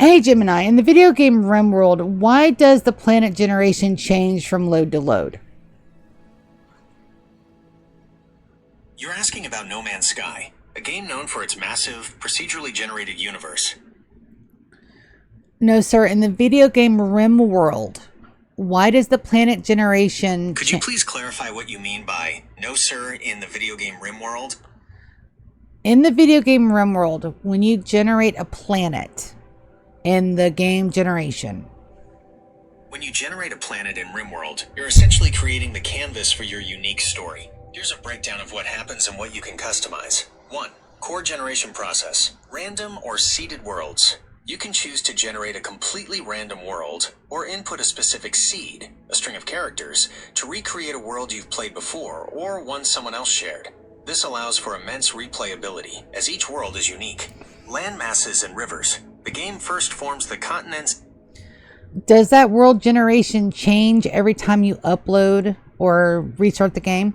Hey Gemini, in the video game Rimworld, why does the planet generation change from load to load? You're asking about No Man's Sky, a game known for its massive, procedurally generated universe. No, sir. In the video game Rimworld, why does the planet generation... Could you please clarify what you mean by no, sir, in the video game Rimworld? In the video game Rimworld, when you generate a planet in the game generation... When you generate a planet in Rimworld, you're essentially creating the canvas for your unique story. Here's a breakdown of what happens and what you can customize. 1. Core generation process. Random or seeded worlds. You can choose to generate a completely random world, or input a specific seed, a string of characters, to recreate a world you've played before, or one someone else shared. This allows for immense replayability, as each world is unique. Land masses and rivers. The game first forms the continents. Does that world generation change every time you upload or restart the game?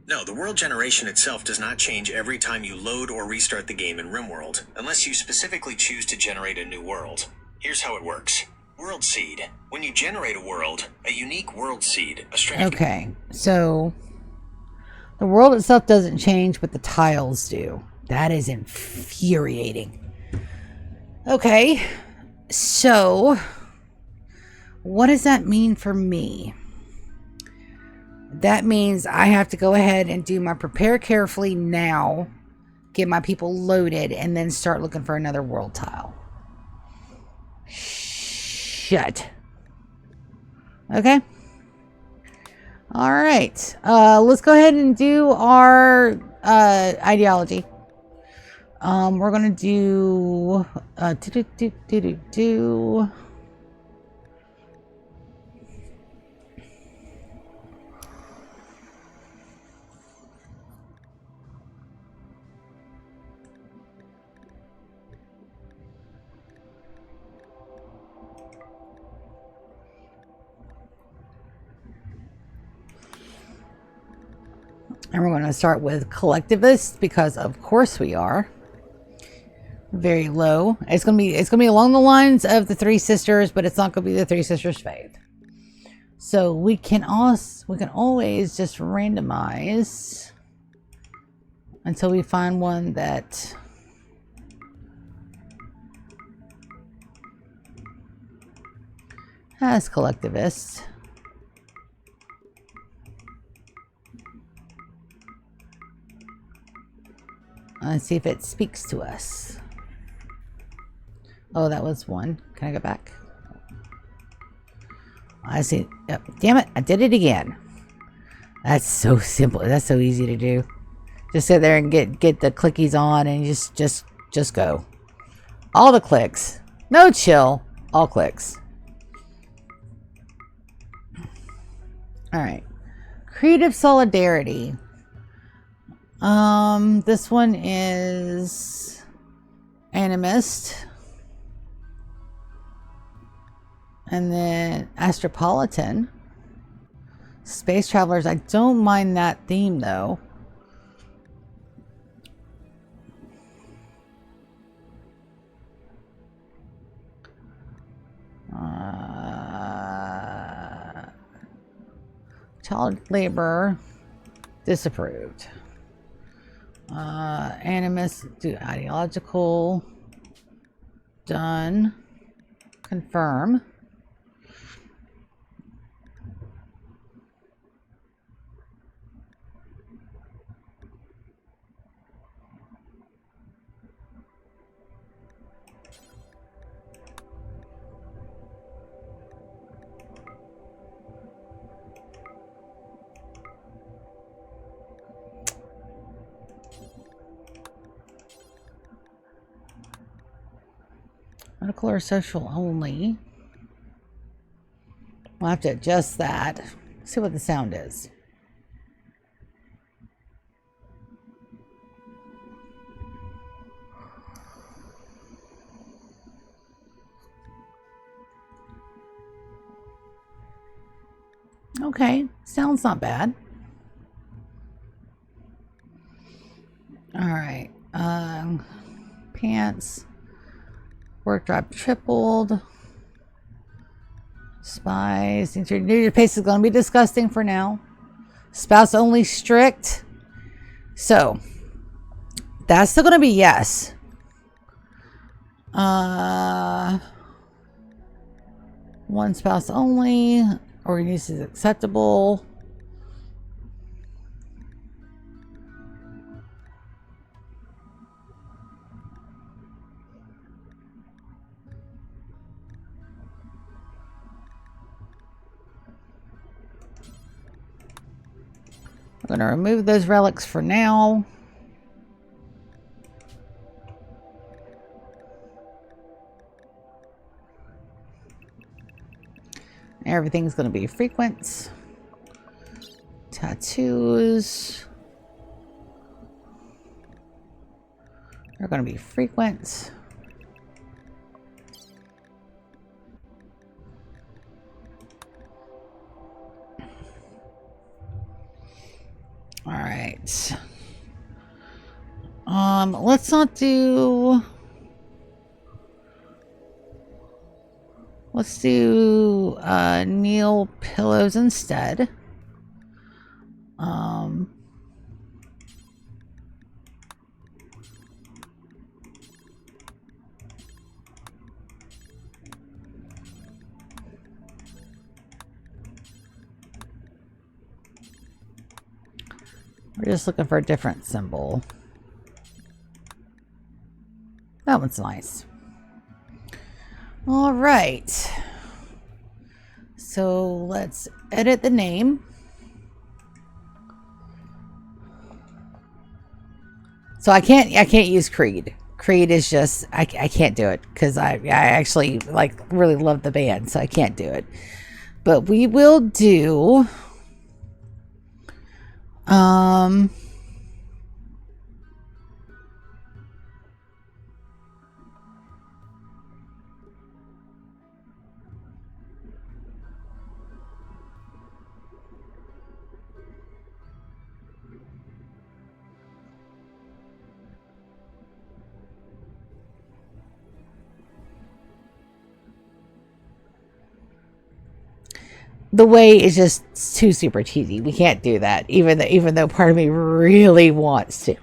No, the world generation itself does not change every time you load or restart the game in Rimworld, unless you specifically choose to generate a new world. Here's how it works. World seed. When you generate a world, a unique world seed, a string of... Okay, so the world itself doesn't change, but the tiles do. That is infuriating. Okay, so what does that mean for me? That means I have to go ahead and do my prepare carefully now, get my people loaded, and then start looking for another world tile. Shit. Okay. All right. Let's go ahead and do our ideology. We're gonna do And we're going to start with collectivists because of course we are. Very low. It's gonna be along the lines of the Three Sisters, but it's not gonna be the Three Sisters faith. So we can always just randomize until we find one that has collectivists. Let's see if it speaks to us. Oh, that was one. Can I go back? I see. Oh, damn it. I did it again. That's so simple. That's so easy to do. Just sit there and get the clickies on and just go. All the clicks. No chill. All clicks. Alright. Creative solidarity. This one is animist. And then Astropolitan. Space Travelers. I don't mind that theme though. Child labor. Disapproved. Animist. Do ideological. Done. Confirm. Medical or social only. We'll have to adjust that. See what the sound is. Okay, sounds not bad. All right, pants. Work drive tripled. Spies. Your pace is going to be disgusting for now. Spouse only strict. So, that's still going to be yes. One spouse only. Organize is acceptable. I'm going to remove those relics for now. Everything's going to be frequent. Tattoos are going to be frequent. All right. Let's not do. Let's do Neil pillows instead. We're just looking for a different symbol. That one's nice. All right. So let's edit the name. So I can't use Creed. Creed is just I can't do it because I actually like really love the band, so I can't do it. But we will do the way is just too super cheesy. We can't do that, even though part of me really wants to.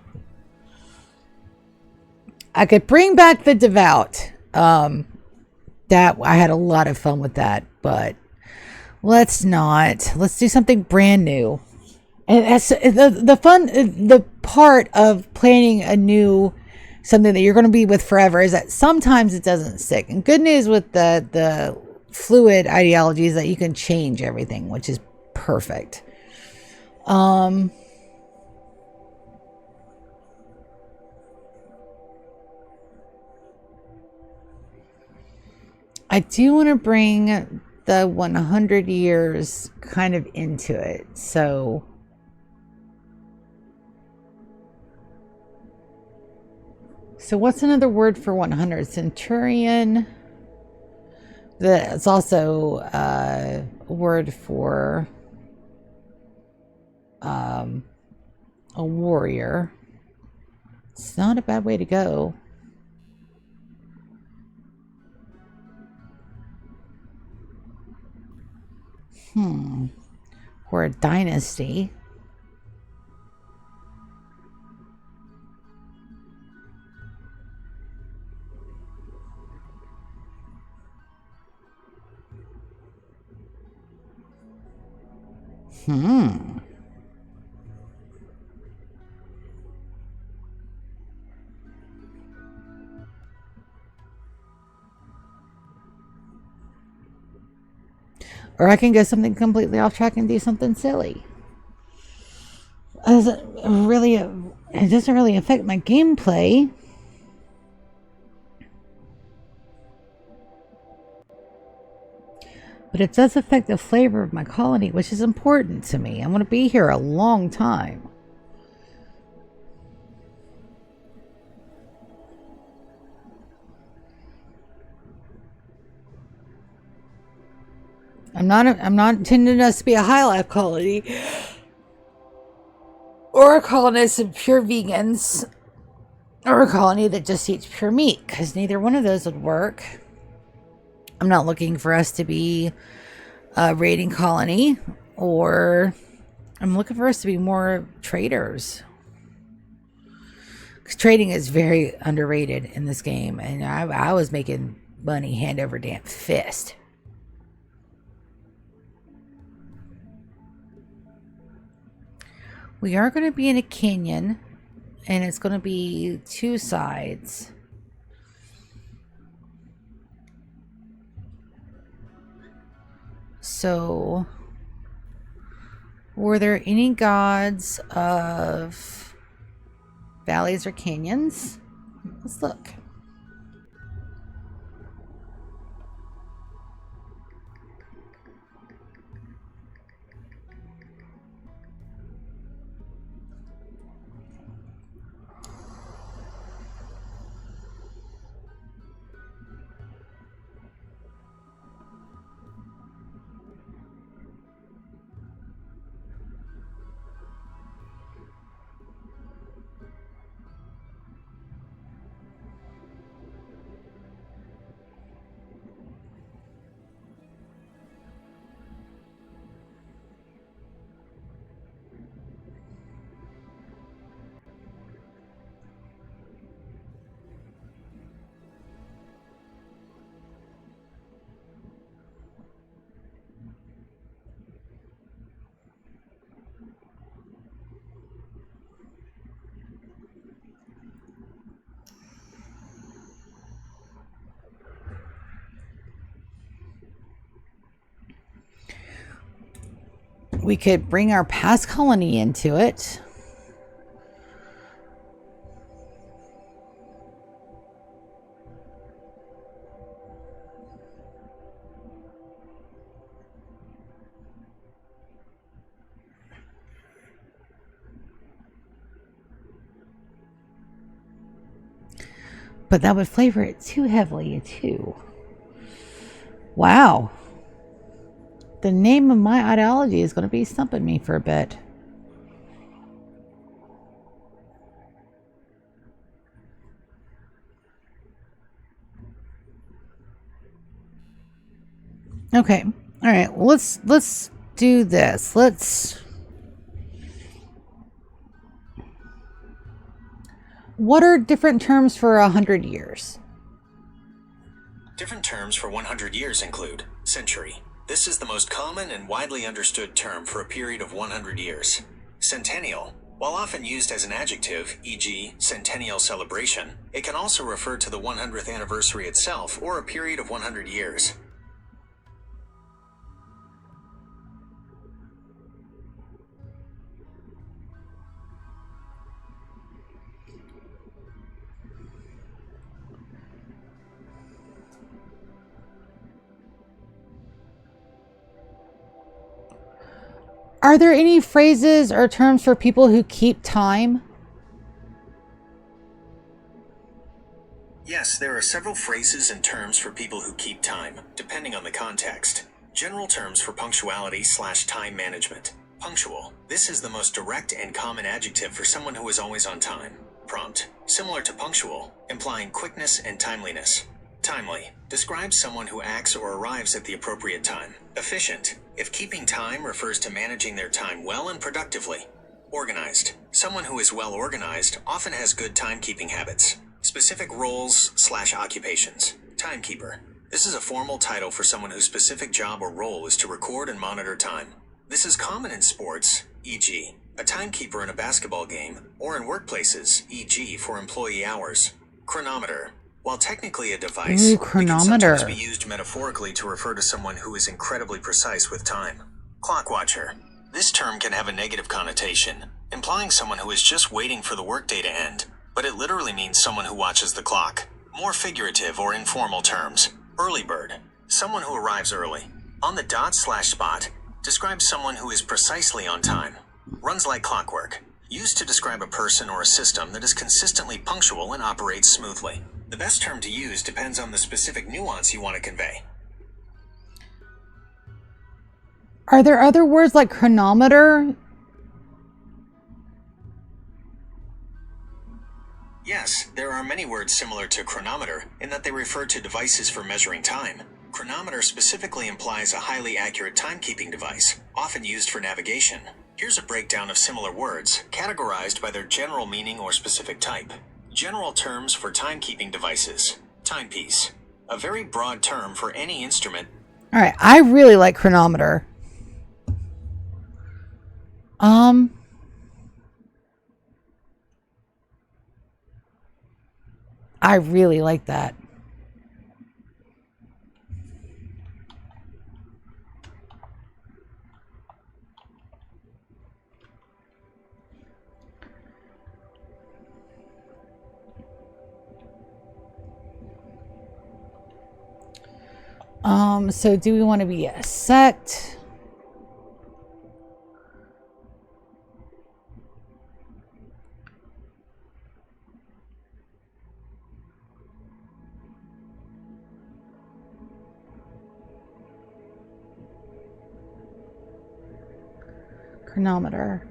I could bring back the devout. That I had a lot of fun with that, but let's not. Let's do something brand new. And that's the part of planning a new something that you're going to be with forever is that sometimes it doesn't stick. And good news with the fluid ideology is that you can change everything, which is perfect. I do want to bring the 100 years kind of into it. So what's another word for 100? Centurion. That's also a word for a warrior. It's not a bad way to go. Or a dynasty. Or I can go something completely off track and do something silly. It doesn't really affect my gameplay. But it does affect the flavor of my colony, which is important to me. I want to be here a long time. I'm not intending us to be a high life colony or a colonist of pure vegans or a colony that just eats pure meat, because neither one of those would work. I'm not looking for us to be a raiding colony, or I'm looking for us to be more traders. Because trading is very underrated in this game, and I was making money hand over damn fist. We are going to be in a canyon, and it's going to be two sides. So, were there any gods of valleys or canyons? Let's look. We could bring our past colony into it. But that would flavor it too heavily, too. Wow. The name of my ideology is going to be stumping me for a bit. Okay. All right, well, let's do this. What are different terms for 100 years? Different terms for 100 years include century. This is the most common and widely understood term for a period of 100 years. Centennial. While often used as an adjective, e.g., centennial celebration, it can also refer to the 100th anniversary itself or a period of 100 years. Are there any phrases or terms for people who keep time? Yes, there are several phrases and terms for people who keep time, depending on the context. General terms for punctuality/time management. Punctual. This is the most direct and common adjective for someone who is always on time. Prompt. Similar to punctual, implying quickness and timeliness. Timely. Describes someone who acts or arrives at the appropriate time. Efficient. If keeping time refers to managing their time well and productively. Organized. Someone who is well organized often has good timekeeping habits. Specific roles/occupations. Timekeeper. This is a formal title for someone whose specific job or role is to record and monitor time. This is common in sports, e.g., a timekeeper in a basketball game, or in workplaces, e.g., for employee hours. Chronometer. While technically a device, Ooh, it can chronometer. sometimes be used metaphorically to refer to someone who is incredibly precise with time. Clock watcher. This term can have a negative connotation, implying someone who is just waiting for the workday to end, but it literally means someone who watches the clock. More figurative or informal terms. Early bird. Someone who arrives early. On the dot/spot. Describes someone who is precisely on time. Runs like clockwork. Used to describe a person or a system that is consistently punctual and operates smoothly. The best term to use depends on the specific nuance you want to convey. Are there other words like chronometer? Yes, there are many words similar to chronometer in that they refer to devices for measuring time. Chronometer specifically implies a highly accurate timekeeping device, often used for navigation. Here's a breakdown of similar words, categorized by their general meaning or specific type. General terms for timekeeping devices. Timepiece. A very broad term for any instrument. All right, I really like chronometer. I really like that. So do we want to be a sect? Chronometer.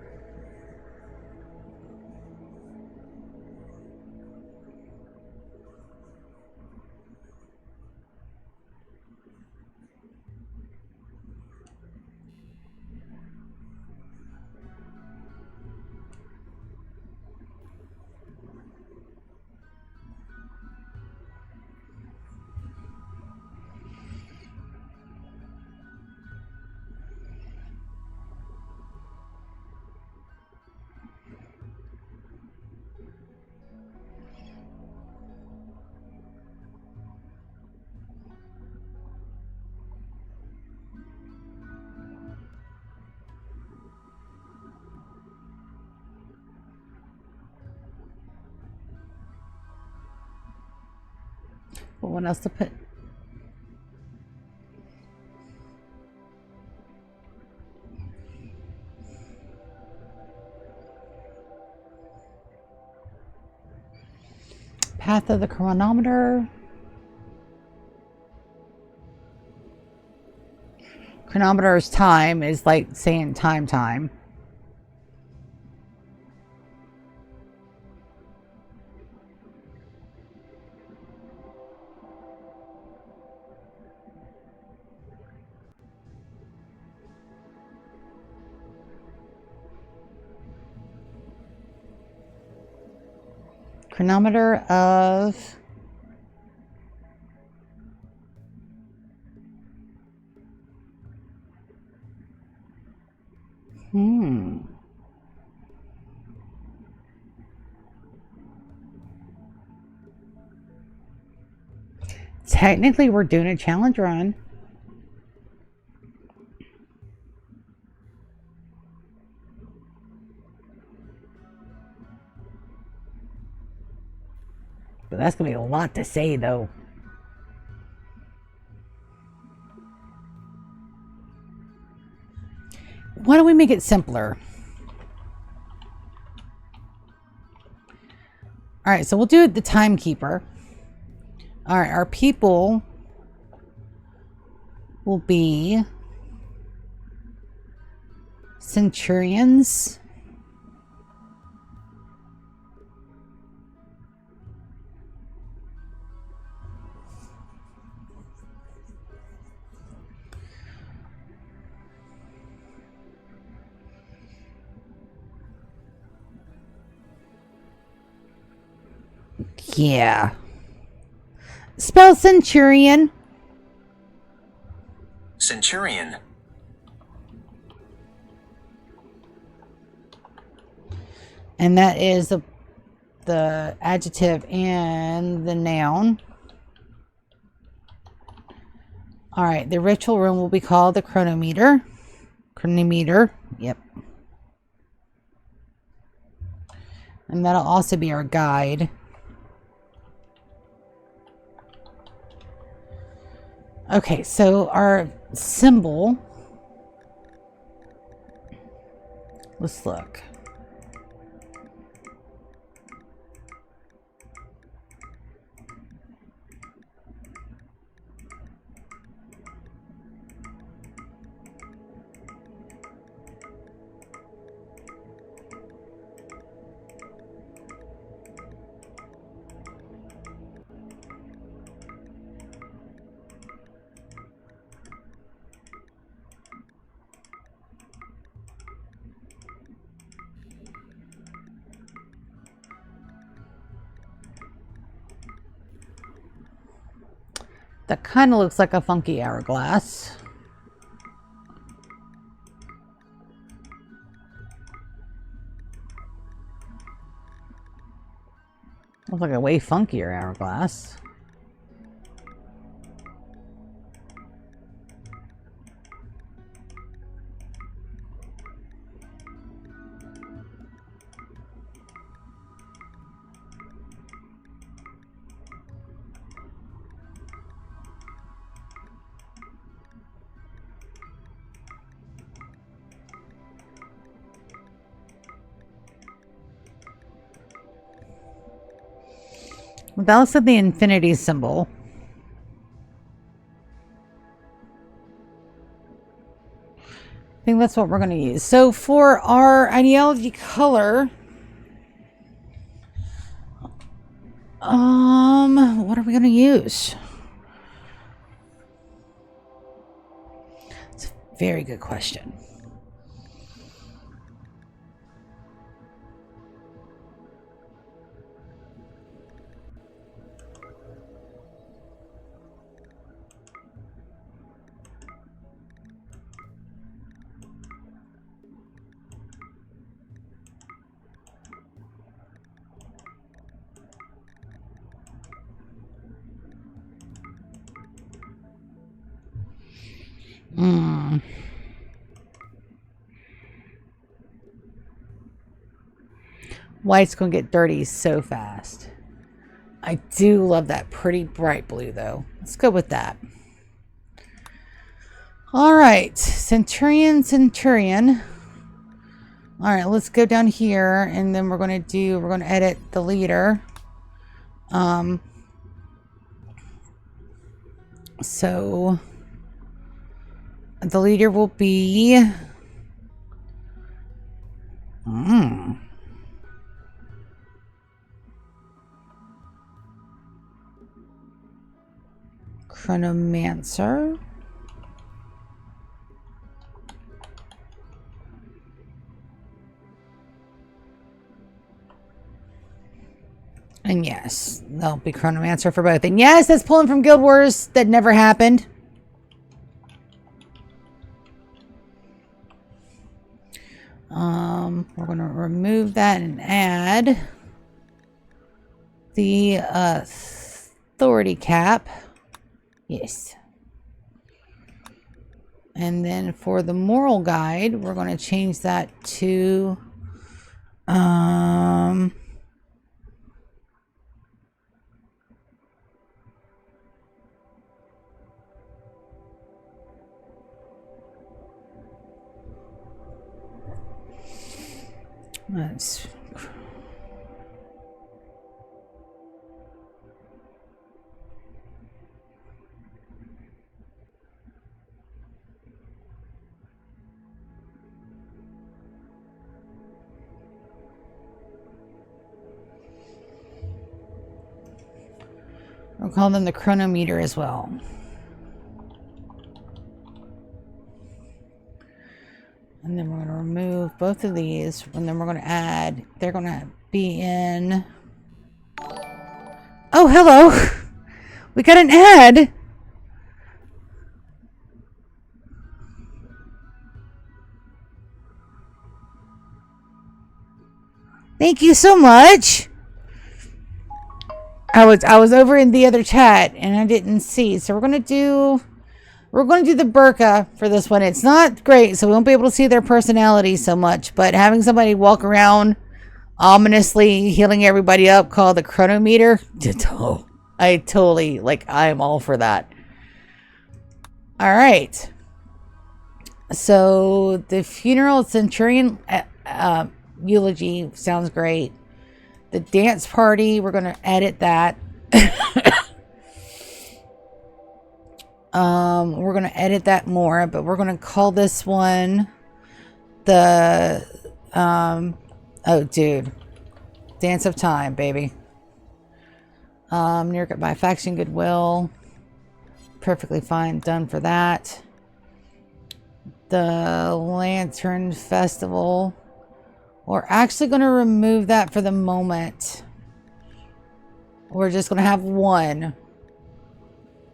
What else to put? Path of the chronometer. Chronometer's time is like saying time. Chronometer of... Technically, we're doing a challenge run. But that's going to be a lot to say, though. Why don't we make it simpler? Alright, so we'll do the timekeeper. Alright, our people will be centurions. Yeah. Spell centurion. Centurion. And that is the adjective and the noun. Alright, the ritual room will be called the chronometer. Chronometer, yep. And that'll also be our guide. Okay, so our symbol. Let's look. That kind of looks like a funky hourglass. Looks like a way funkier hourglass. That looks like the infinity symbol. I think that's what we're going to use. So for our ideology color, what are we going to use? It's a very good question. White's gonna get dirty so fast. I do love that pretty bright blue though. Let's go with that. All right, centurion. All right, let's go down here and then we're going to edit the leader. So the leader will be Chronomancer. And yes, there'll be Chronomancer for both. And yes, that's pulling from Guild Wars that never happened. We're going to remove that and add the authority cap. Yes. And then for the moral guide, we're going to change that to let's we'll call them the chronometer as well. And then we're going to remove both of these. And then we're going to add, they're going to be in. Oh, hello. We got an ad. Thank you so much. I was over in the other chat and I didn't see. So we're going to do the burqa for this one. It's not great, so we won't be able to see their personality so much, but having somebody walk around ominously healing everybody up called the chronometer, I totally, like, I'm all for that. All right. So the funeral centurion eulogy sounds great. The dance party, we're going to edit that. We're going to edit that more, but we're going to call this one the, oh, dude. Dance of Time, baby. Near by faction goodwill. Perfectly fine. Done for that. The Lantern Festival. We're actually going to remove that for the moment. We're just going to have one.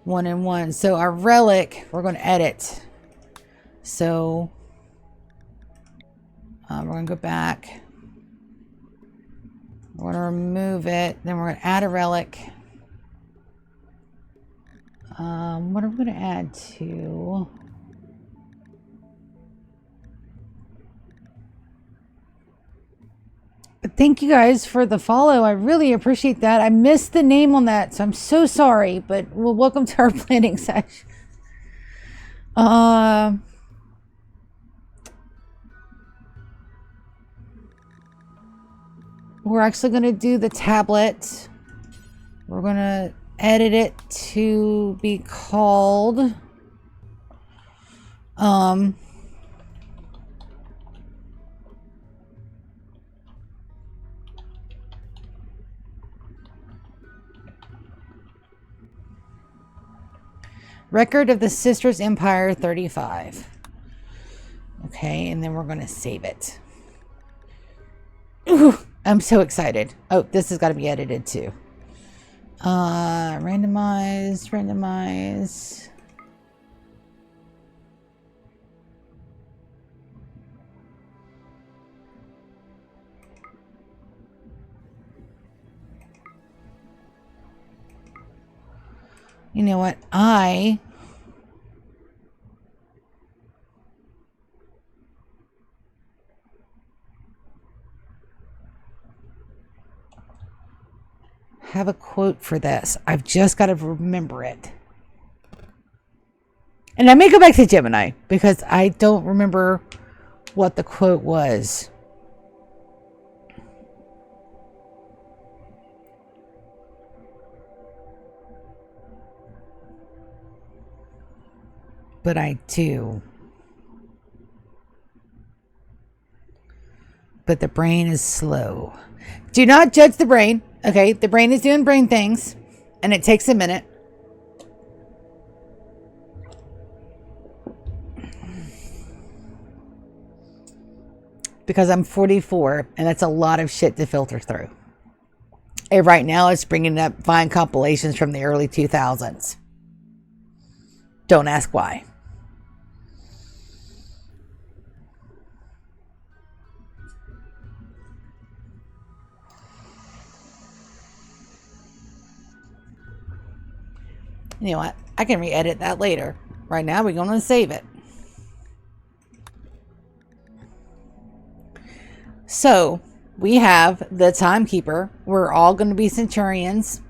One and one. So our relic, we're going to edit. So we're going to go back. We're going to remove it. Then we're going to add a relic. What are we going to add to? But thank you guys for the follow. I really appreciate that. I missed the name on that, so I'm so sorry. But well, welcome to our planning session. We're actually going to do the tablet. We're going to edit it to be called Record of the Sisters Empire 35. Okay, and then we're going to save it. Ooh, I'm so excited. Oh, this has got to be edited too. Randomize. You know what? I have a quote for this. I've just got to remember it. And I may go back to Gemini because I don't remember what the quote was. But I do. But the brain is slow. Do not judge the brain. Okay, the brain is doing brain things, and it takes a minute. Because I'm 44, and that's a lot of shit to filter through. And right now it's bringing up Vine compilations from the early 2000s. Don't ask why. You know what? I can re-edit that later. Right now we're going to save it. So we have the Timekeeper. We're all going to be Centurions.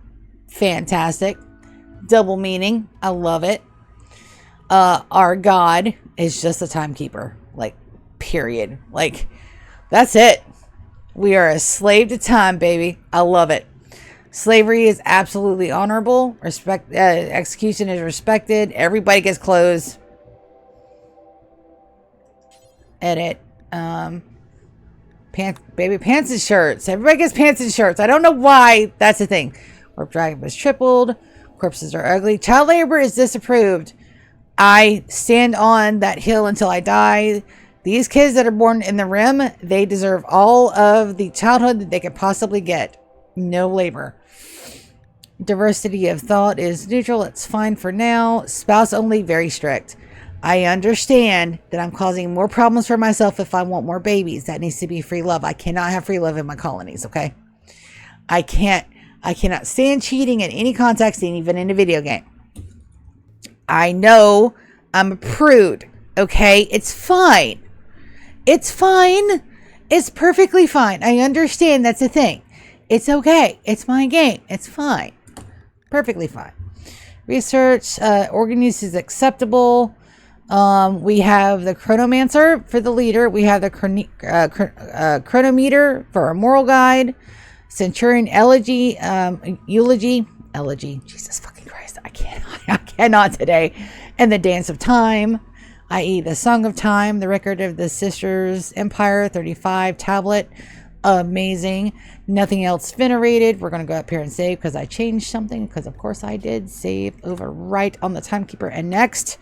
Fantastic. Double meaning. I love it. Our God is just a Timekeeper. Like, period. Like, that's it. We are a slave to time, baby. I love it. Slavery is absolutely honorable. Execution is respected. Everybody gets clothes. Edit. Baby pants and shirts. Everybody gets pants and shirts. I don't know why. That's the thing. Warp drive was tripled. Corpses are ugly. Child labor is disapproved. I stand on that hill until I die. These kids that are born in the Rim, they deserve all of the childhood that they could possibly get. No labor. Diversity of thought is neutral. It's fine for now. Spouse only, very strict. I understand that I'm causing more problems for myself if I want more babies. That needs to be free love. I cannot have free love in my colonies, okay? I cannot stand cheating in any context, even in a video game. I know I'm a prude, okay? It's fine. It's fine. It's perfectly fine. I understand that's a thing. It's okay. It's my game. It's fine. Perfectly fine. Research, organ use is acceptable. We have the chronomancer for the leader. We have the chronometer for our moral guide. Centurion elegy, elegy. Jesus fucking Christ. I cannot today. And the dance of time, i.e. the song of time, the record of the sisters empire, 35 tablet. Amazing. Nothing else venerated. We're going to go up here and save because I changed something, because of course I did. Save over right on the Timekeeper. And next.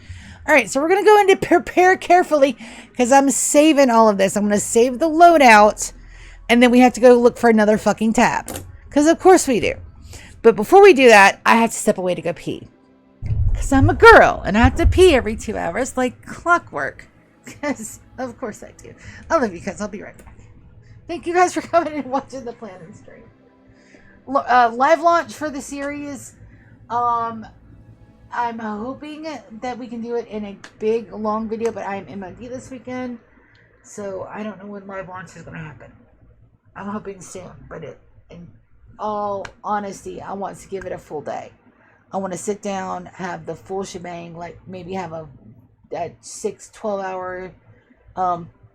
All right, so we're going to go into prepare carefully because I'm saving all of this. I'm going to save the loadout, and then we have to go look for another fucking tab, because of course we do. But before we do that, I have to step away to go pee, because I'm a girl and I have to pee every 2 hours like clockwork, because of course I do. I love you guys. I'll be right back. Thank you guys for coming and watching the plan and stream. Live launch for the series. I'm hoping that we can do it in a big, long video, but I'm MOD this weekend, so I don't know when live launch is going to happen. I'm hoping soon, but in all honesty, I want to give it a full day. I want to sit down, have the full shebang, like maybe have a 12 hour,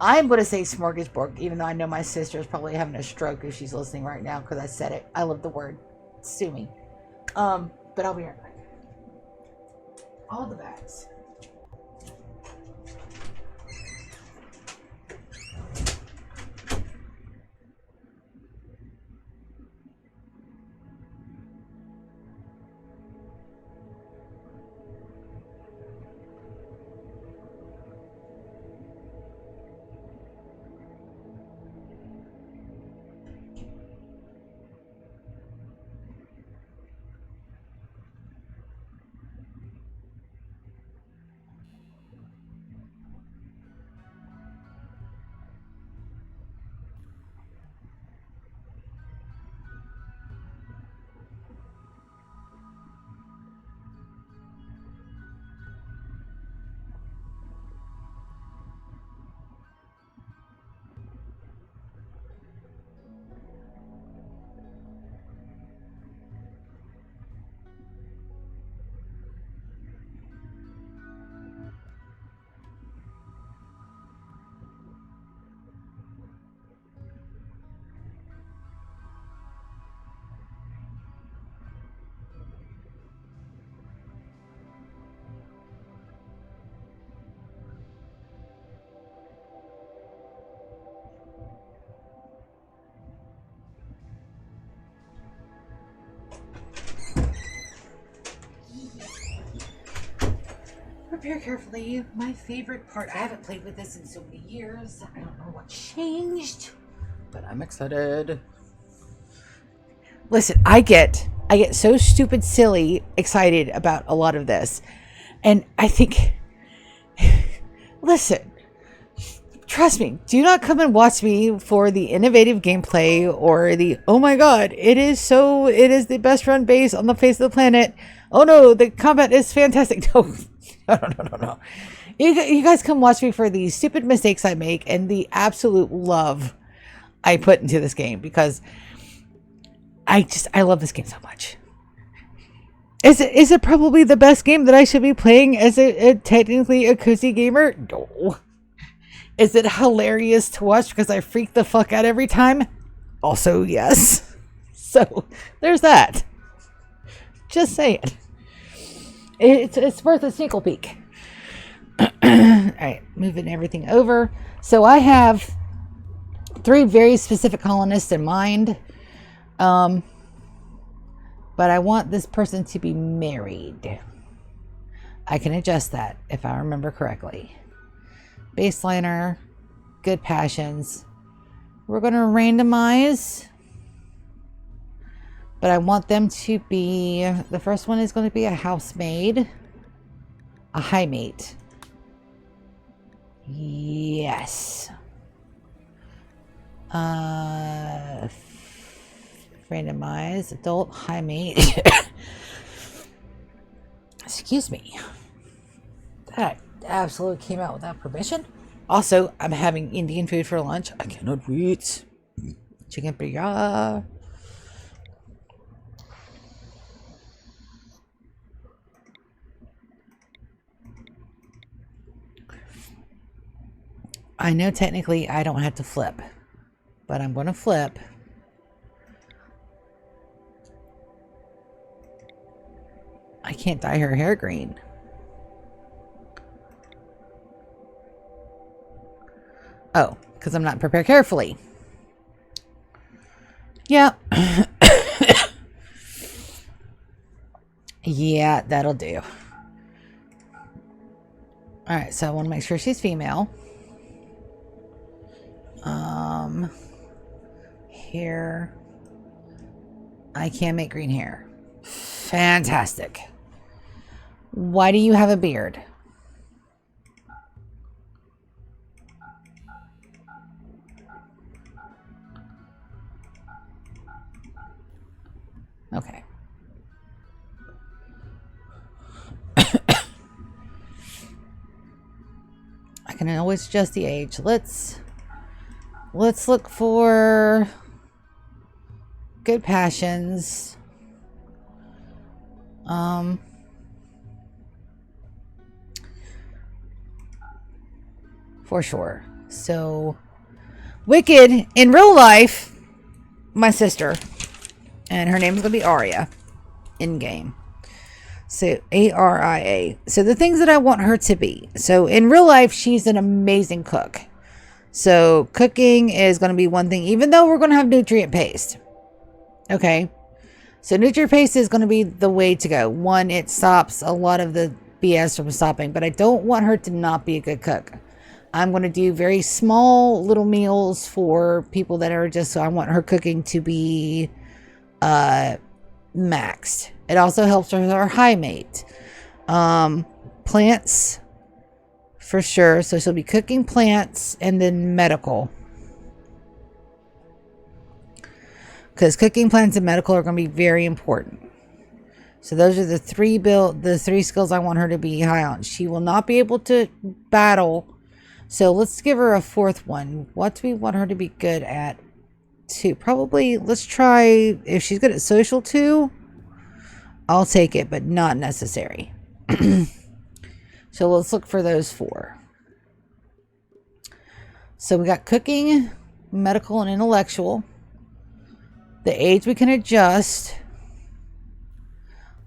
I'm going to say smorgasbord, even though I know my sister is probably having a stroke if she's listening right now, because I said it. I love the word. Sue me. But I'll be right back. All the bags. Prepare carefully. My favorite part. I haven't played with this in so many years. I don't know what changed, but I'm excited. listen, I get so stupid, silly, excited about a lot of this. And I think, listen, trust me, do not come and watch me for the innovative gameplay or the, oh my god, it is the best run base on the face of the planet. Oh no, the combat is fantastic. No, no. You guys come watch me for the stupid mistakes I make and the absolute love I put into this game, because I love this game so much. Is it probably the best game that I should be playing as technically a cozy gamer? No. Is it hilarious to watch because I freak the fuck out every time? Also, yes. So, there's that. Just saying. It's worth a sneakle peek. Alright, moving everything over. So I have 3 very specific colonists in mind. But I want this person to be married. I can adjust that if I remember correctly. Baseliner, good passions. We're going to randomize. But I want them to be... The first one is going to be a housemaid. A high mate. Yes. Randomize. Adult high mate. Excuse me. That absolutely came out without permission. Also, I'm having Indian food for lunch. I cannot wait. Chicken birria. I know technically I don't have to flip, but I'm going to flip. I can't dye her hair green. Oh, because I'm not prepared carefully. Yeah. Yeah, that'll do. Alright, so I want to make sure she's female. Hair. I can make green hair. Fantastic. Why do you have a beard? Okay. I can always adjust the age. Let's look for good passions. For sure. So, Wicked in real life, my sister, and her name is gonna be Aria in game. So Aria. So the things that I want her to be. So in real life, she's an amazing cook. So cooking is going to be one thing, even though we're going to have nutrient paste. Okay. So nutrient paste is going to be the way to go. One, it stops a lot of the BS from stopping, but I don't want her to not be a good cook. I'm going to do very small little meals for people that are just, so I want her cooking to be maxed. It also helps with our high mate. Plants, for sure. So she'll be cooking plants and then medical. Because cooking, plants, and medical are going to be very important. So those are the three skills I want her to be high on. She will not be able to battle. So let's give her a fourth one. What do we want her to be good at? Two. Probably, let's try, if she's good at social too, I'll take it, but not necessary. So let's look for those 4. So we got cooking, medical, and intellectual. The age we can adjust.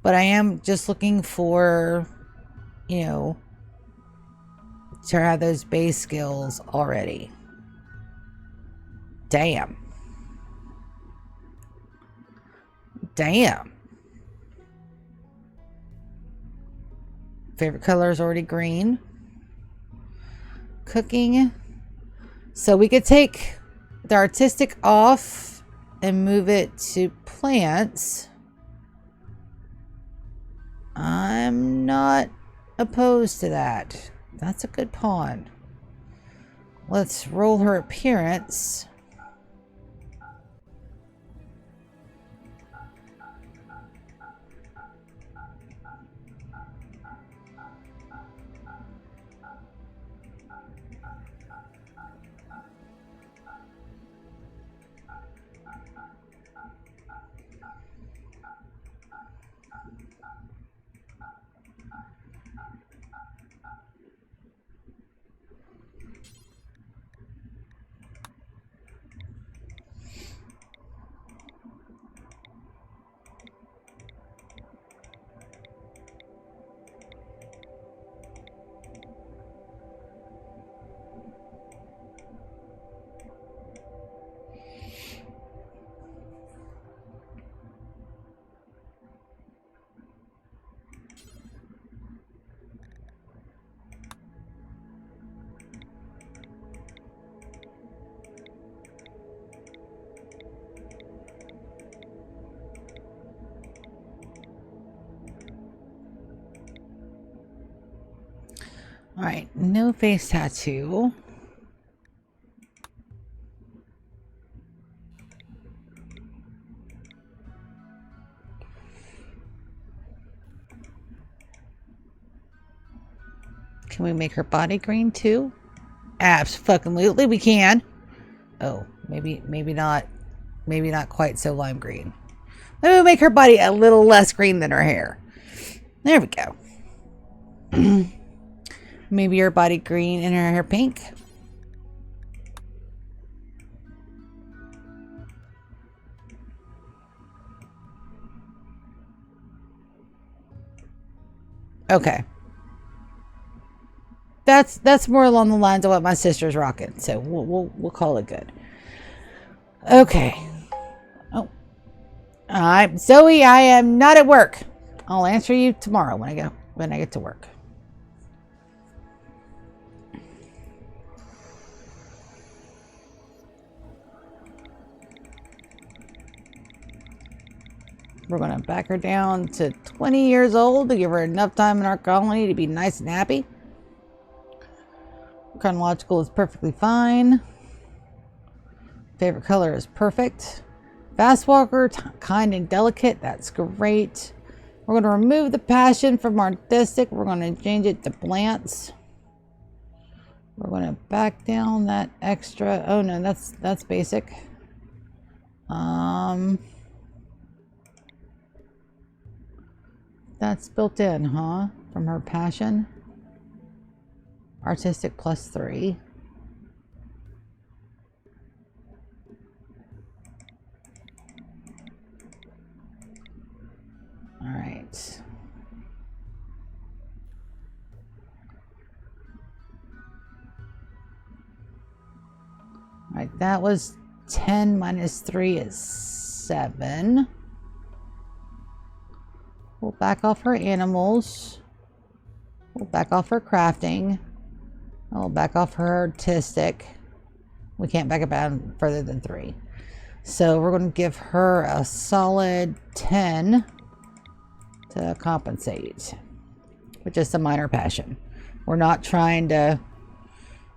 But I am just looking for, you know, to have those base skills already. Damn. Favorite color is already green. Cooking. So we could take the artistic off and move it to plants, I'm not opposed to that. That's a good pawn. Let's roll her appearance. All right, no face tattoo. Can we make her body green too? Abso-fucking-lutely we can. Oh, maybe not. Maybe not quite so lime green. Let me make her body a little less green than her hair. There we go. Maybe her body green and her hair pink. Okay. That's more along the lines of what my sister's rocking. So we'll call it good. Okay. Oh. Zoe, I am not at work. I'll answer you tomorrow when I get to work. We're going to back her down to 20 years old to give her enough time in our colony to be nice and happy. Chronological is perfectly fine. Favorite color is perfect. Fast walker, kind and delicate. That's great. We're going to remove the passion from artistic. We're going to change it to plants. We're going to back down that extra. Oh no, that's basic. That's built in, huh? From her passion. Artistic +3. All right. All right, that was 10 minus 3 is 7. We'll back off her animals. We'll back off her crafting. We'll back off her artistic. We can't back it down further than 3. So we're going to give her a solid 10 to compensate, with just a minor passion. We're not trying to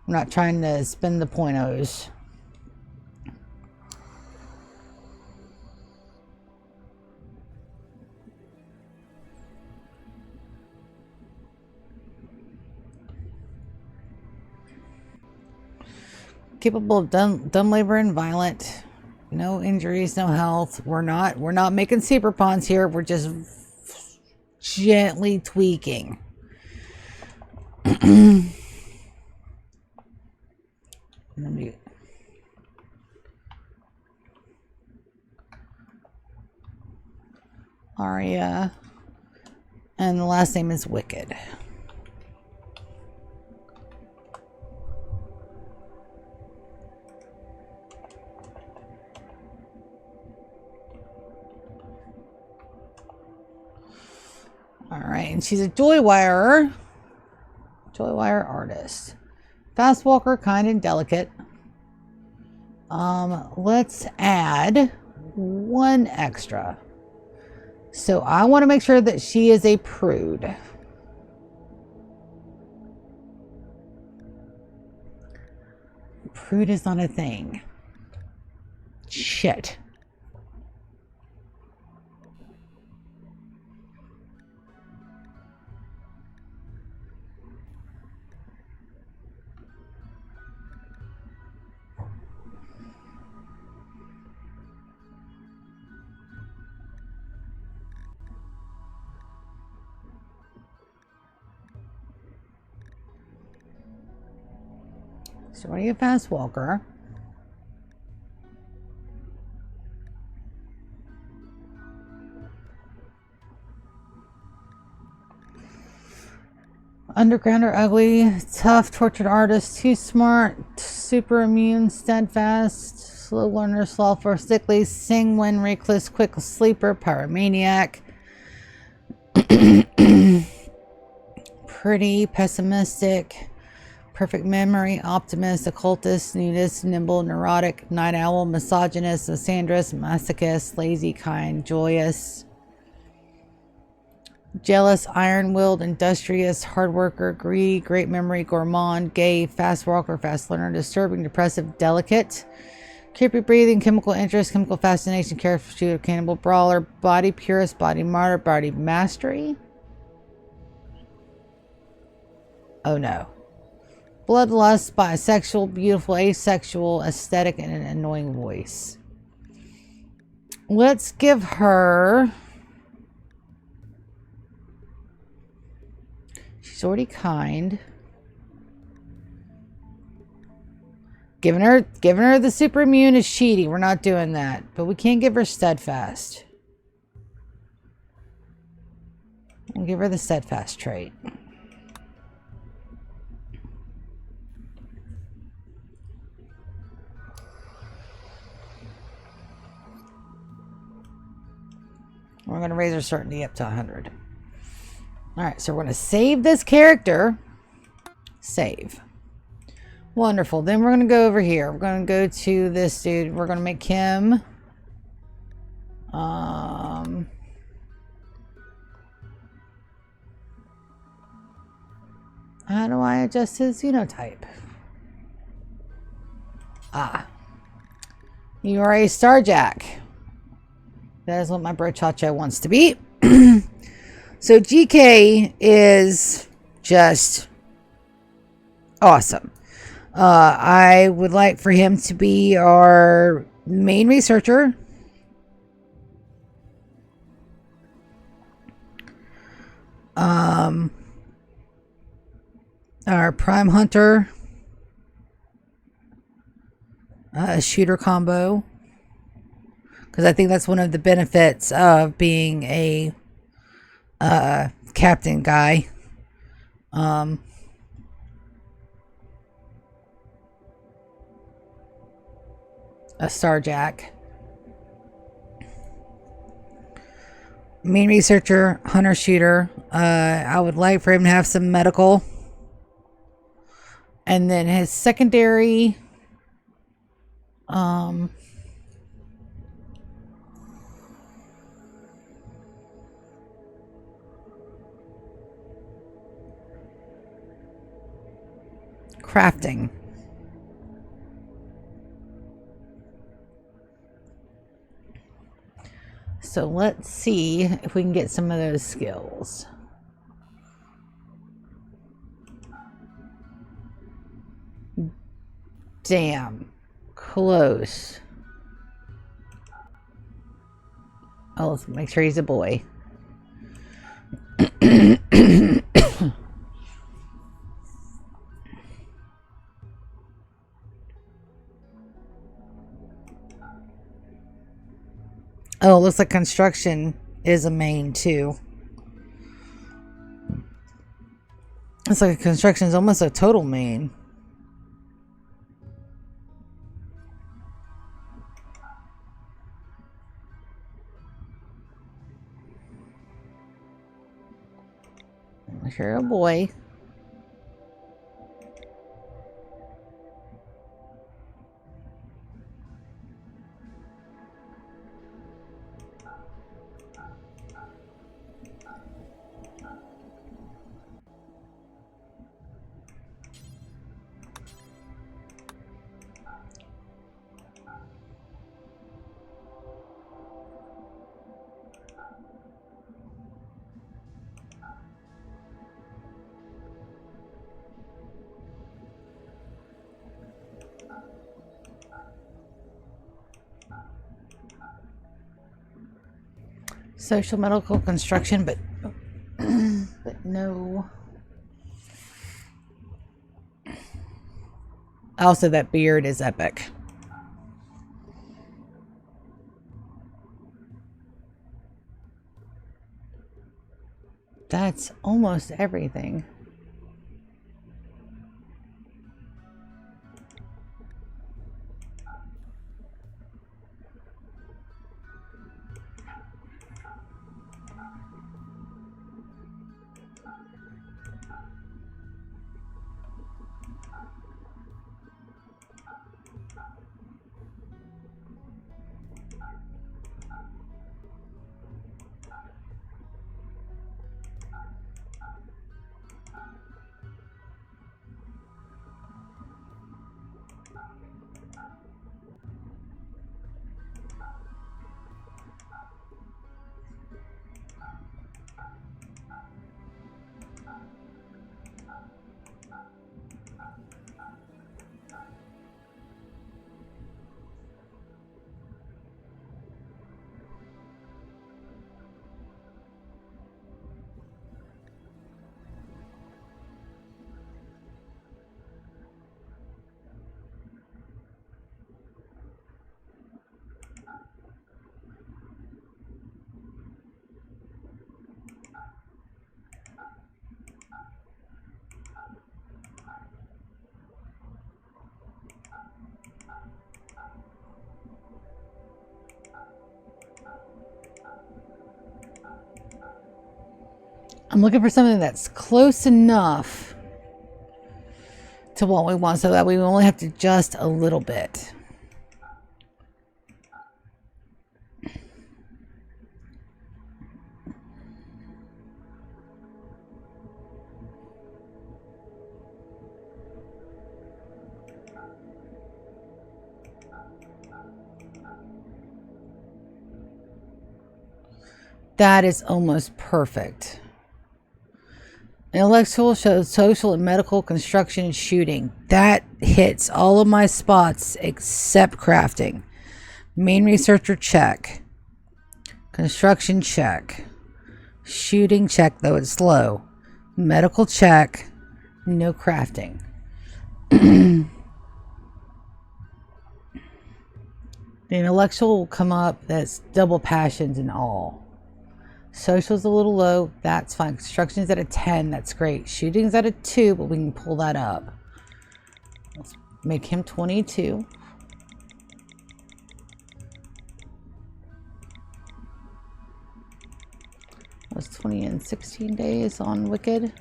spend the pointos. Capable of dumb labor and violent. No injuries, no health. We're not making super pawns here. We're just gently tweaking. Aria. And the last name is Wicked. Alright, and she's a joy wirer artist. Fast walker, kind and delicate. Let's add one extra. So I want to make sure that she is a prude. Prude is not a thing. Shit. So already a fast walker. Underground or ugly, tough, tortured artist, too smart, super immune, steadfast, slow learner, slothful, sickly, sanguine, reckless, quick sleeper, pyromaniac, pretty, pessimistic, perfect memory, optimist, occultist, nudist, nimble, neurotic, night owl, misogynist, misandrist, masochist, lazy, kind, joyous, jealous, iron-willed, industrious, hard worker, greedy, great memory, gourmand, gay, fast walker, fast learner, disturbing, depressive, delicate, creepy breathing, chemical interest, chemical fascination, character shooter, cannibal, brawler, body purist, body martyr, body mastery. Oh no. Bloodlust, bisexual, beautiful, asexual, aesthetic, and an annoying voice. Let's give her... She's already kind. Giving her the super immune is cheating. We're not doing that. But we can't give her steadfast. We'll give her the steadfast trait. We're going to raise her certainty up to 100. Alright, so we're going to save this character. Save. Wonderful. Then we're going to go over here. We're going to go to this dude. We're going to make him... How do I adjust his phenotype? Ah. You are a Starjack. That is what my brochacho wants to be. So GK is just awesome. I would like for him to be our main researcher. Our prime hunter. Shooter combo. Because I think that's one of the benefits of being a captain guy. A Starjack. Main researcher, hunter shooter. I would like for him to have some medical. And then his secondary... crafting. So let's see if we can get some of those skills. Damn. Close. Oh, let's make sure he's a boy. Oh, looks like construction is a main too. It's like construction is almost a total main. Sure, a boy. Social medical construction, but no. Also, that beard is epic. That's almost everything. I'm looking for something that's close enough to what we want so that we only have to adjust a little bit. That is almost perfect. Intellectual shows social and medical construction and shooting. That hits all of my spots except crafting. Main researcher, check. Construction, check. Shooting, check, though it's low. Medical, check. No crafting. The intellectual will come up. That's double passions and all. Social's a little low. That's fine. Construction's at a 10. That's great. Shooting's at a 2, but we can pull that up. Let's make him 22. That was 20 and 16 days on Wicked.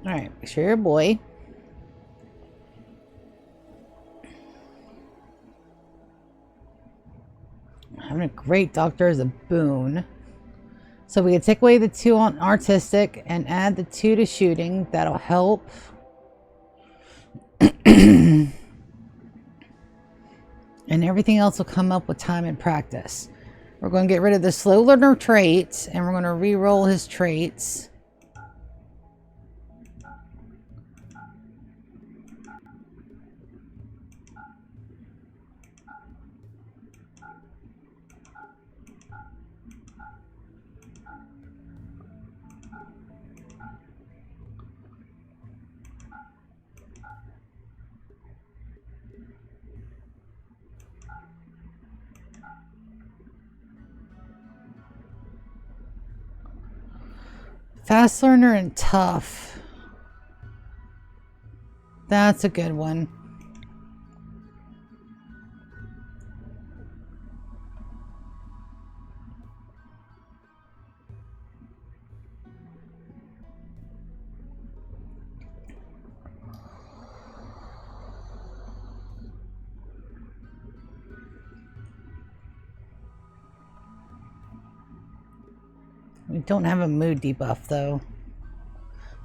All right, make sure you're a boy. Having a great doctor is a boon. So we can take away the 2 on artistic and add the 2 to shooting. That'll help. And everything else will come up with time and practice. We're going to get rid of the slow learner traits, and we're going to re-roll his traits. Fast learner and tough. That's a good one. We don't have a mood debuff, though.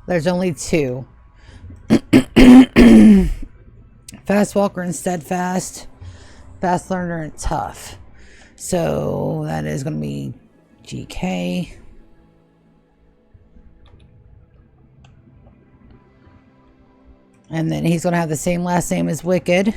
There's only 2. Fast walker and steadfast. Fast learner and tough. So that is going to be GK. And then he's going to have the same last name as Wicked.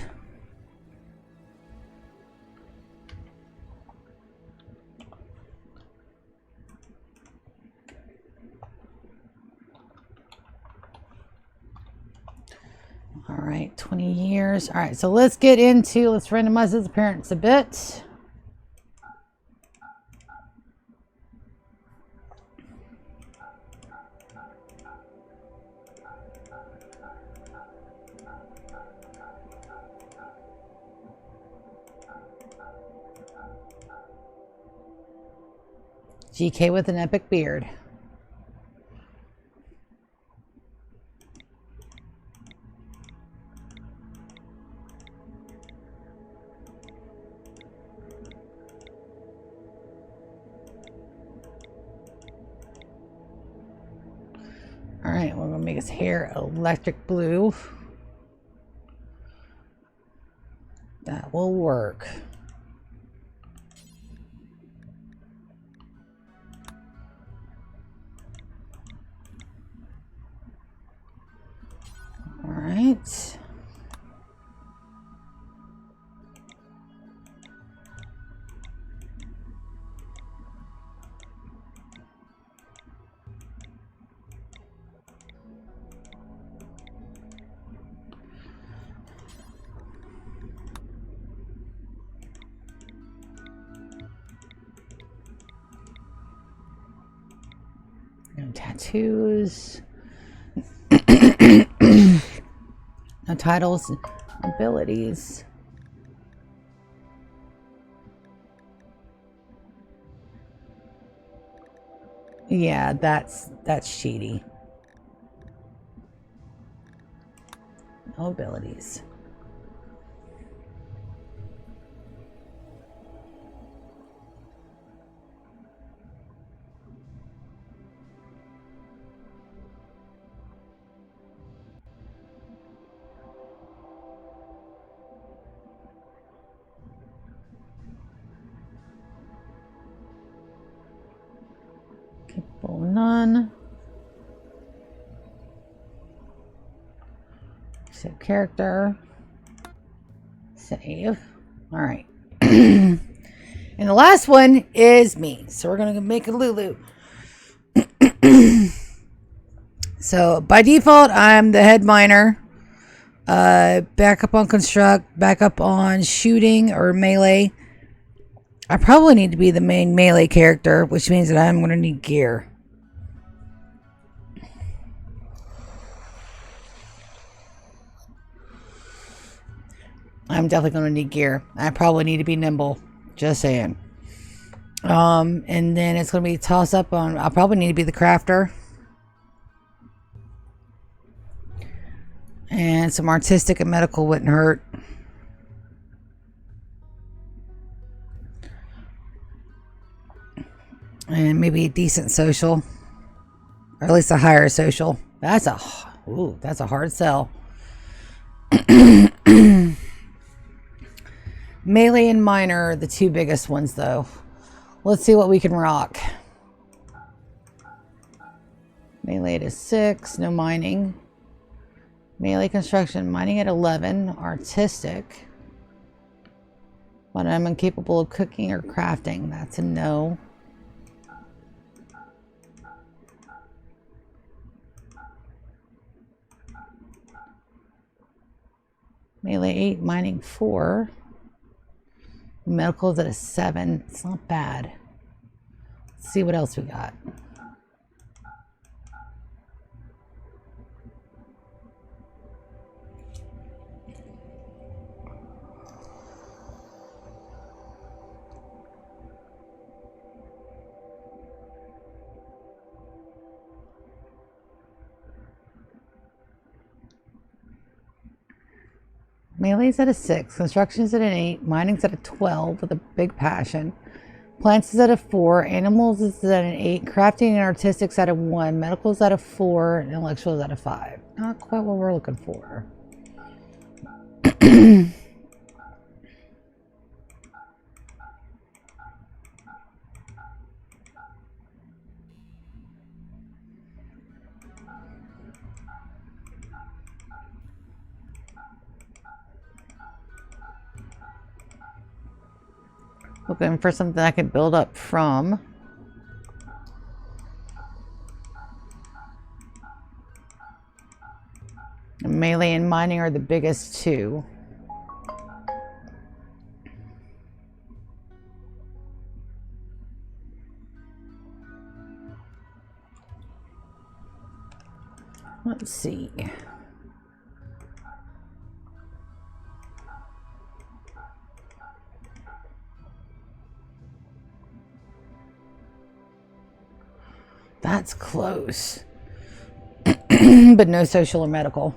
All right, 20 years. All right, so let's randomize his appearance a bit. GK with an epic beard. All right, we're gonna make his hair electric blue. That will work. All right. No tattoos. No titles, abilities. Yeah, that's cheaty. No abilities. Capable none. Save character. Save. All right. And the last one is me. So we're going to make a Lulu. So by default, I'm the head miner. Backup on construct, backup on shooting or melee. I probably need to be the main melee character, which means that I'm going to need gear. I'm definitely going to need gear. I probably need to be nimble. Just saying. And then it's going to be toss up on, I'll probably need to be the crafter. And some artistic and medical wouldn't hurt. And maybe a decent social. Or at least a higher social. That's a hard sell. Melee and miner are the two biggest ones, though. Let's see what we can rock. Melee at 6, no mining. Melee construction, mining at 11, artistic. But I'm incapable of cooking or crafting. That's a no. Melee 8, mining 4. Medical is at a 7. It's not bad. Let's see what else we got. Melee's at a 6, construction's at an 8, mining's at a 12 with a big passion. Plants is at a 4, animals is at an 8, crafting and artistic's at a 1, medical's at a 4, and intellectual is at a 5. Not quite what we're looking for. Looking for something I can build up from. Melee and mining are the biggest two. Let's see. That's close. But no social or medical.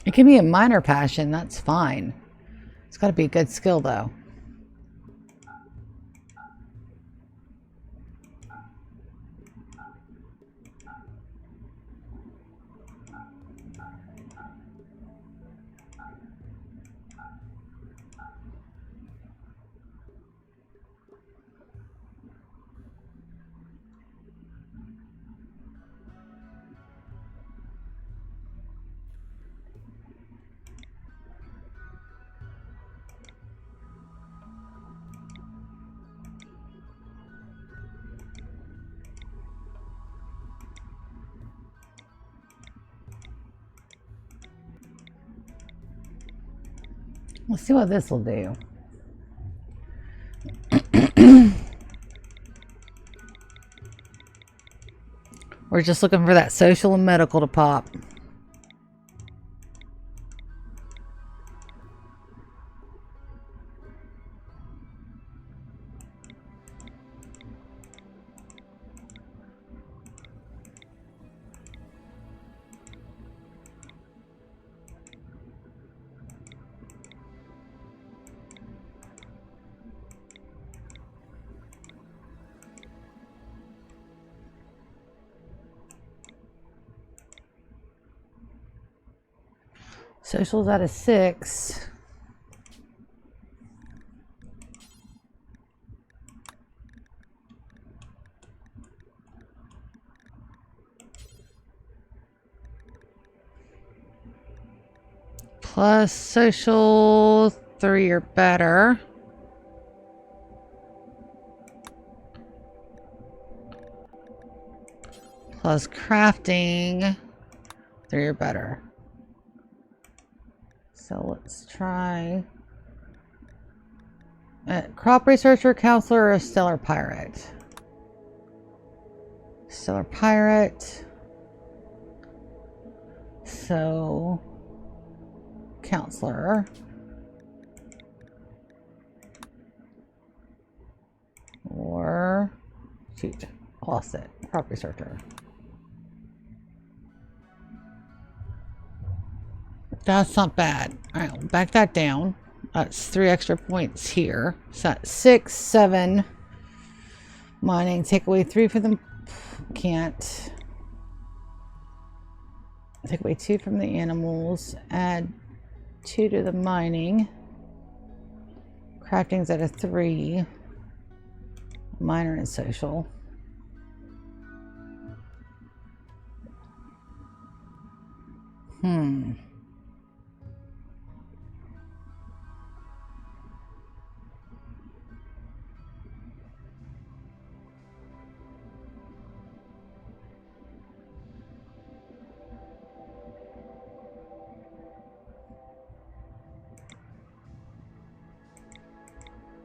It can be a minor passion, that's fine. It's got to be a good skill, though. Let's see what this will do. We're just looking for that social and medical to pop. Social's at a 6. Plus social 3 or better. Plus crafting 3 or better. So let's try crop researcher, counselor, or a stellar pirate. Stellar pirate. So counselor. Or shoot, lost it. Crop researcher. That's not bad. All right, we'll back that down. That's 3 extra points here. So that's 6, 7. Mining, take away 3 for them. Can't. Take away 2 from the animals. Add 2 to the mining. Crafting's at a 3. Minor and social.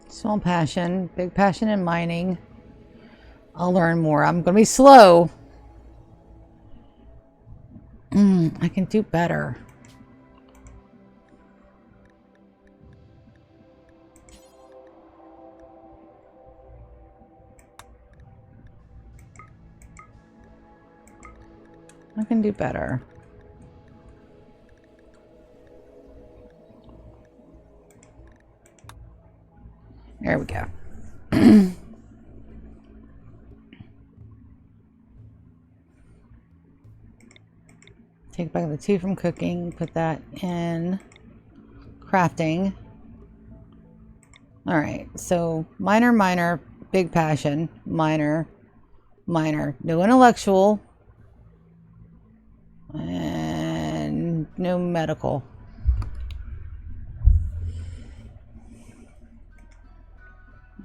Small passion, big passion in mining. I'll learn more. I'm going to be slow. I can do better. I can do better. There we go. Take back the 2 from cooking, put that in crafting. Alright, so minor, big passion, minor, no intellectual, and no medical.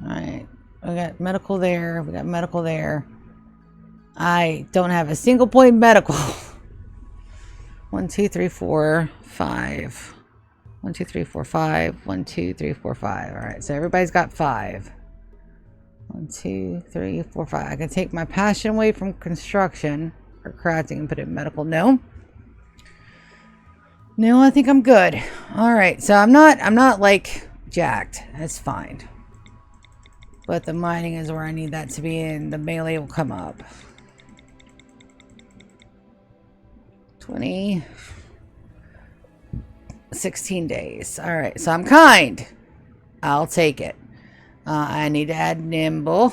Alright, we got medical there, we got medical there. I don't have a single point medical. 1, 2, 3, 4, 5. 1, 2, 3, 4, 5. 1, 2, 3, 4, 5. Alright, so everybody's got 5. 1, 2, 3, 4, 5. I can take my passion away from construction or crafting and put it in medical. No. No, I think I'm good. Alright, so I'm not like jacked. That's fine. But the mining is where I need that to be, and the melee will come up. 20. 16 days. Alright, so I'm kind. I'll take it. I need to add nimble.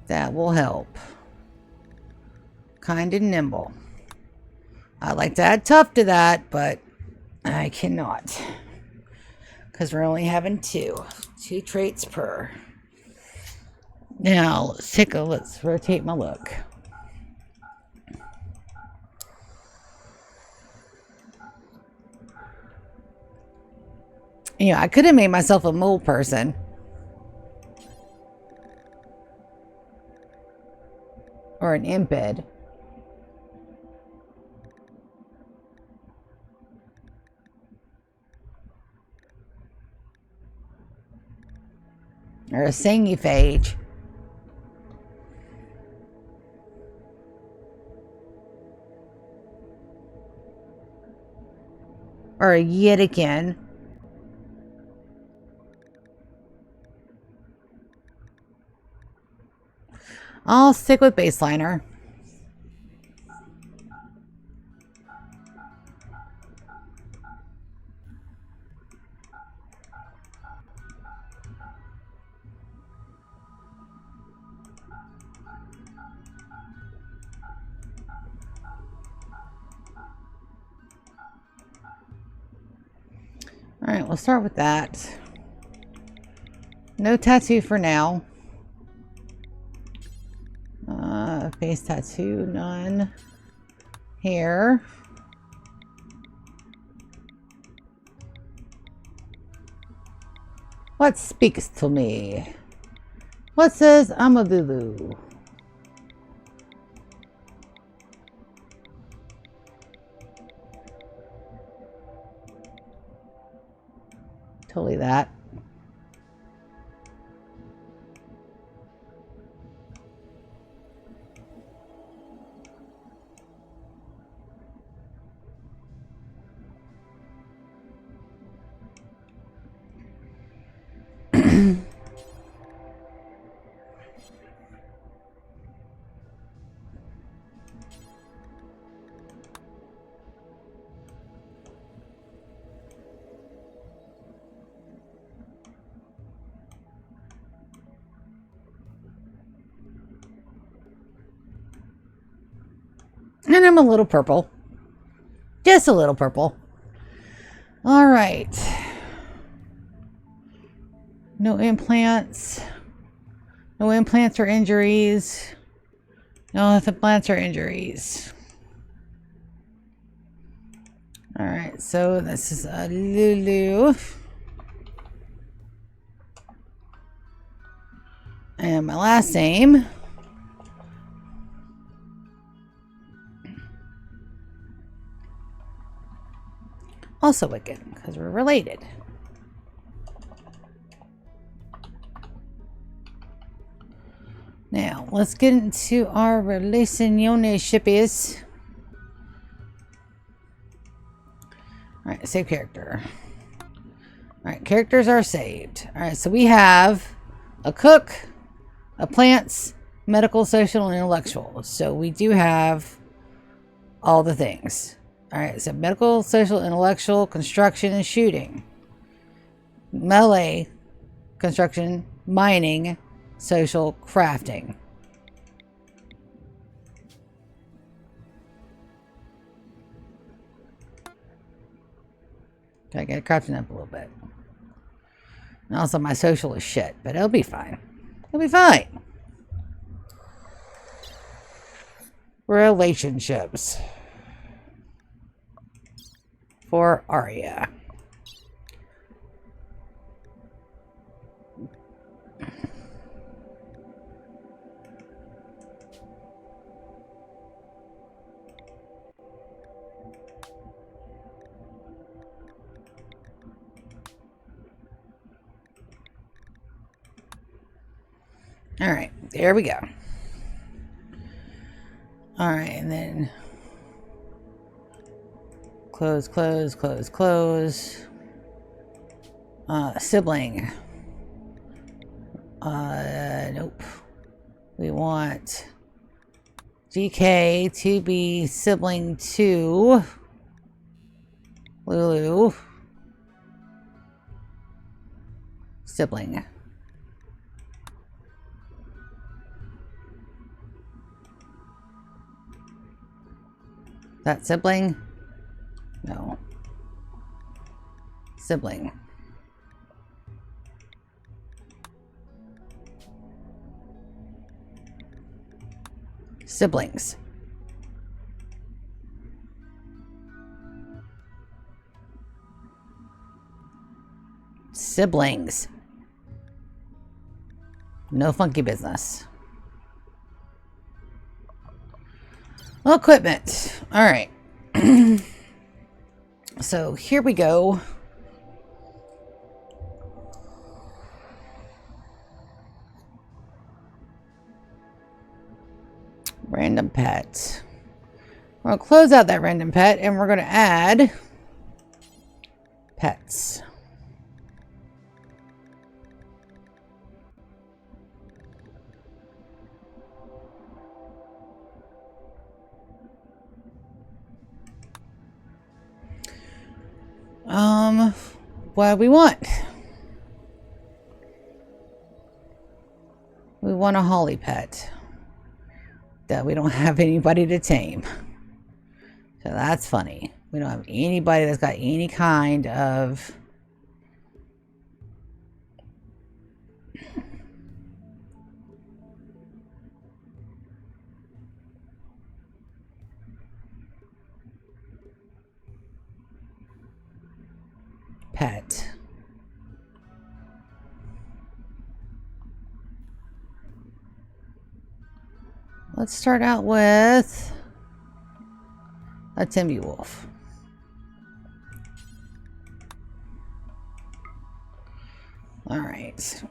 That will help. Kind and nimble. I'd like to add tough to that, but I cannot. Because we're only having 2 traits per. Now, let's rotate my look. You know, I could have made myself a mole person. Or an imped. Or a sanguiphage. Or a yetican. I'll stick with baseliner. Alright, we'll start with that. No tattoo for now. Face tattoo, none. Hair. What speaks to me? What says I'm a boo-boo? Totally that. And I'm a little purple. Just a little purple. All right. No implants. No implants or injuries. No implants or injuries. All right. So this is a Lulu. And my last name. Also Wicked, because we're related. Now, let's get into our relationships. Alright, save character. Alright, characters are saved. Alright, so we have a cook, a plants, medical, social, and intellectual. So we do have all the things. Alright, so medical, social, intellectual, construction, and shooting. melee, construction, mining, social, crafting. Gotta get crafting up a little bit. And also my social is shit, but it'll be fine. It'll be fine. Relationships. For Arya. All right, there we go. All right, and then close, close, close, close. Sibling. Nope. We want GK to be sibling to Lulu. Sibling. That sibling? No. Sibling. Siblings. Siblings. No funky business. Equipment. All right. So here we go. Random pet. We're going to close out that random pet and we're going to add pets. What do we want? We want a holly pet that we don't have anybody to tame. So that's funny. We don't have anybody that's got any kind of pet. Let's start out with a Timby Wolf. All right.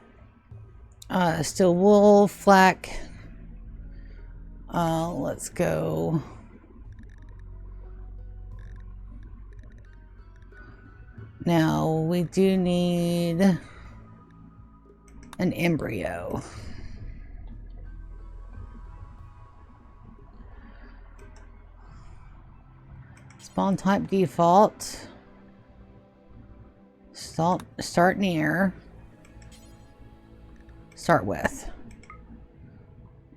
Still wolf, flak. Let's go. Now we do need an embryo. Spawn type default. Start near. Start with.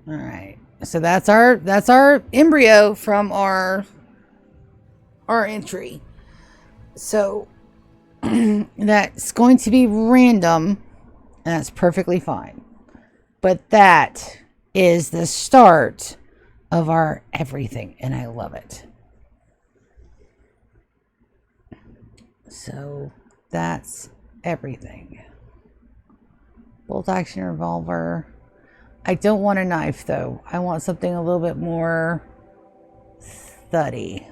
All right. So that's our embryo from our entry. So that's going to be random, and that's perfectly fine. But that is the start of our everything, and I love it. So that's everything. Bolt action revolver. I don't want a knife though. I want something a little bit more thuddy.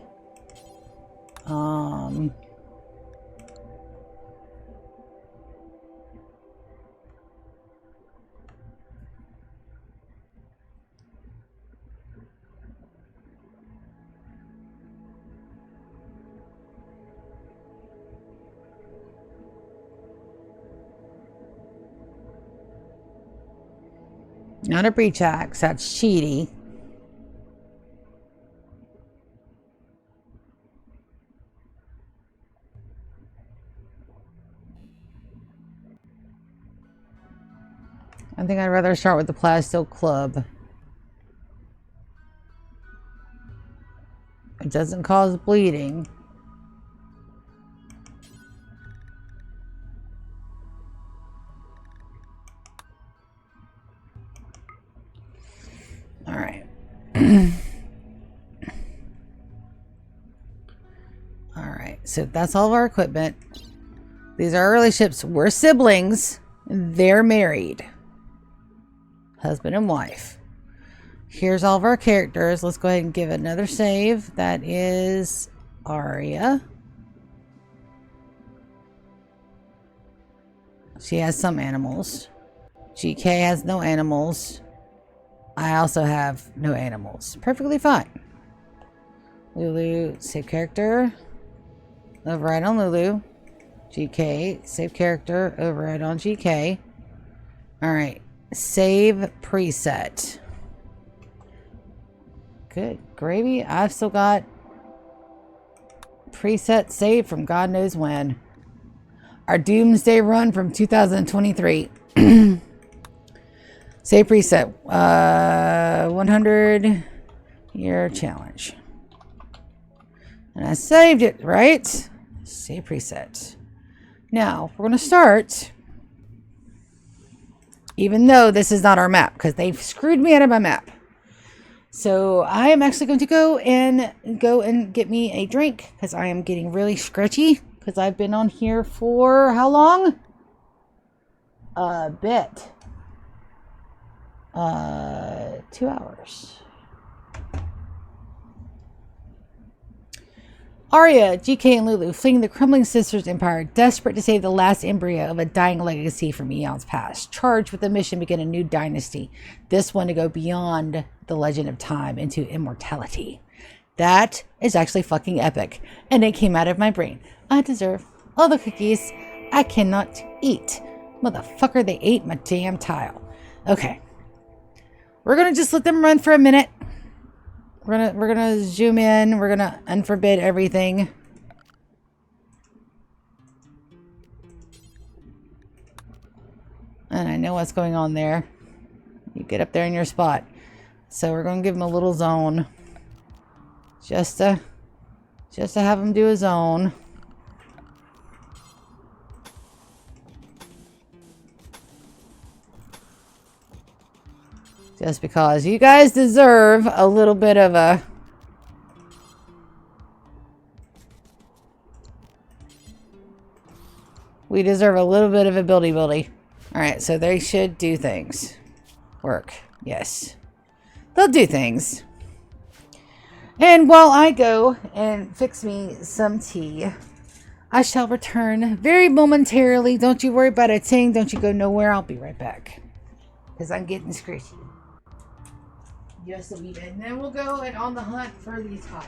Not a breach axe, that's cheaty. I think I'd rather start with the Plasto Club. It doesn't cause bleeding. All right. All right. So that's all of our equipment. These are our relationships. We're siblings. They're married. Husband and wife. Here's all of our characters. Let's go ahead and give it another save. That is Arya. She has some animals. GK has no animals. I also have no animals. Perfectly fine. Lulu, save character. Override on Lulu. GK, save character. Override on GK. Alright. Save preset. Good gravy. I've still got preset saved from God knows when. Our Doomsday run from 2023. Save preset. 100 year challenge. And I saved it, right? Save preset. Now, we're going to start, even though this is not our map, because they've screwed me out of my map. So I am actually going to go and get me a drink, because I am getting really scratchy, because I've been on here for how long? A bit. 2 hours. Arya, GK, and Lulu fleeing the crumbling Sisters Empire, desperate to save the last embryo of a dying legacy from eons past, charged with a mission to begin a new dynasty, this one to go beyond the legend of time into immortality. That is actually fucking epic, and it came out of my brain. I deserve all the cookies I cannot eat. Motherfucker, they ate my damn tile. Okay. We're gonna just let them run for a minute. We're gonna zoom in. We're gonna unforbid everything. And I know what's going on there. You get up there in your spot. So we're gonna give him a little zone. Just to have him do his own. Just because you guys deserve a little bit of a... We deserve a little bit of a buildy. Alright, so they should do things. Work. Yes. They'll do things. And while I go and fix me some tea, I shall return very momentarily. Don't you worry about a thing. Don't you go nowhere. I'll be right back. Because I'm getting scratchy. Just a wee bit. And then we'll go and on the hunt for these tiles.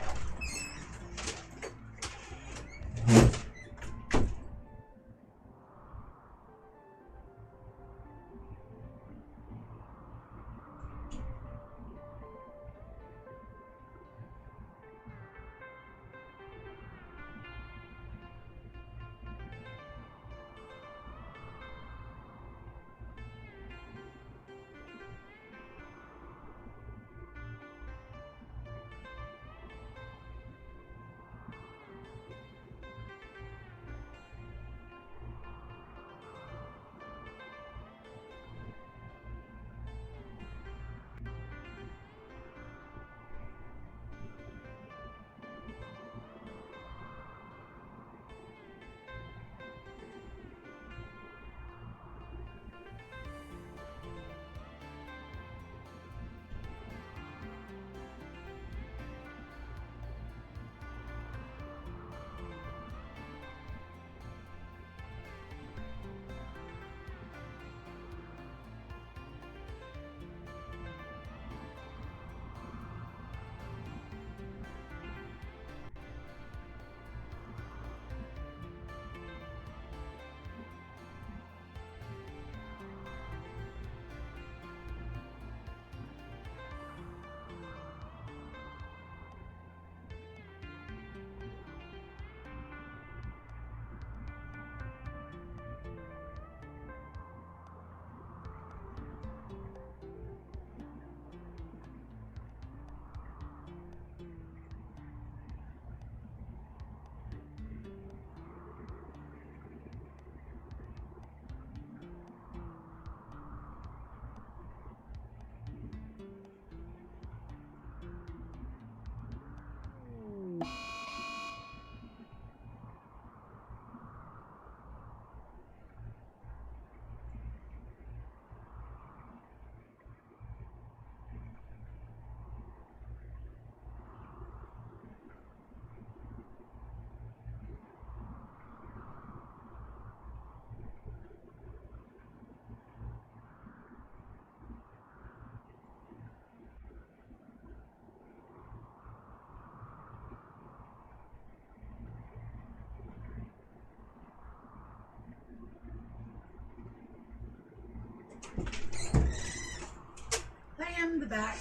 trim the back.